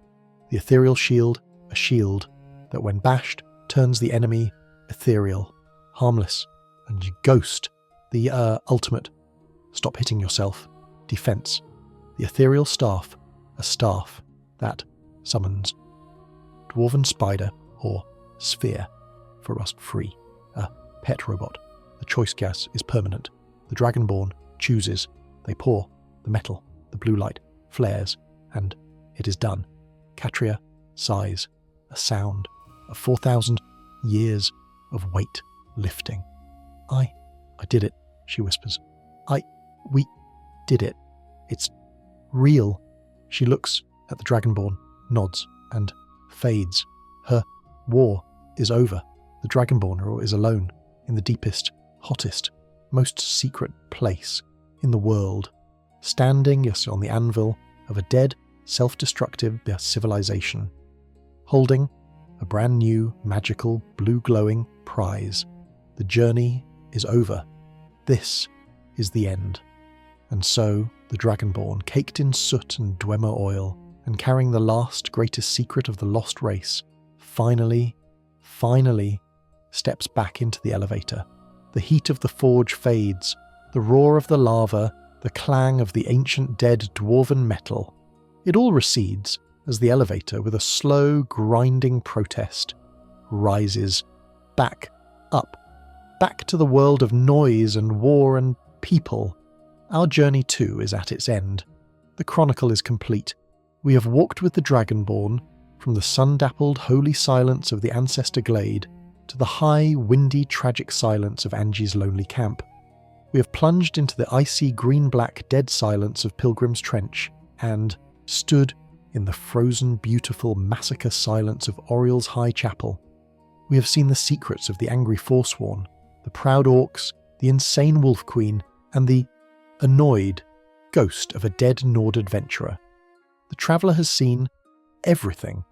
A: The ethereal shield, a shield that when bashed turns the enemy ethereal, harmless, and you ghost. The ultimate stop hitting yourself defense. The ethereal staff, a staff that summons dwarven spider or sphere for rust free. A pet robot. The choice gas is permanent. The Dragonborn chooses. They pour the metal. The blue light flares, and it is done. Catria sighs. A sound of 4,000 years of weight lifting. I did it, she whispers. We did it. It's real. She looks at the Dragonborn, nods, and fades. Her war is over. The Dragonborn is alone in the deepest, hottest, most secret place in the world, standing on the anvil of a dead, self-destructive civilization, holding a brand new, magical, blue-glowing prize. The journey is over. This is the end. And so the Dragonborn, caked in soot and Dwemer oil, and carrying the last, greatest secret of the lost race, finally steps back into the elevator. The heat of the forge fades, the roar of the lava, the clang of the ancient dead dwarven metal. It all recedes as the elevator, with a slow, grinding protest, rises back up back to the world of noise and war and people. Our journey too is at its end. The chronicle is complete. We have walked with the Dragonborn from the sun-dappled holy silence of the Ancestor Glade to the high, windy, tragic silence of Angie's lonely camp. We have plunged into the icy green-black dead silence of Pilgrim's Trench and stood in the frozen, beautiful massacre silence of Auriel's High Chapel. We have seen the secrets of the angry forsworn, the proud orcs, the insane wolf queen, and the annoyed ghost of a dead Nord adventurer. The traveller has seen everything,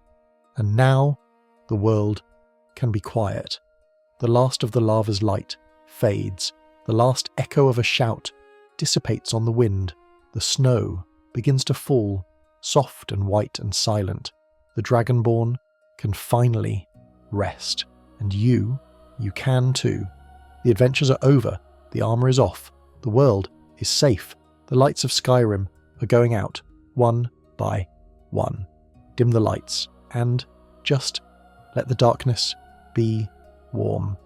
A: and now the world can be quiet. The last of the lava's light fades. The last echo of a shout dissipates on the wind. The snow begins to fall, soft and white and silent. The Dragonborn can finally rest. And you can too. The adventures are over. The armour is off. The world is safe. The lights of Skyrim are going out, one by one. Dim the lights, and just let the darkness be warm.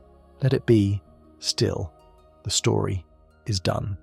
A: Let it be still. The story is done.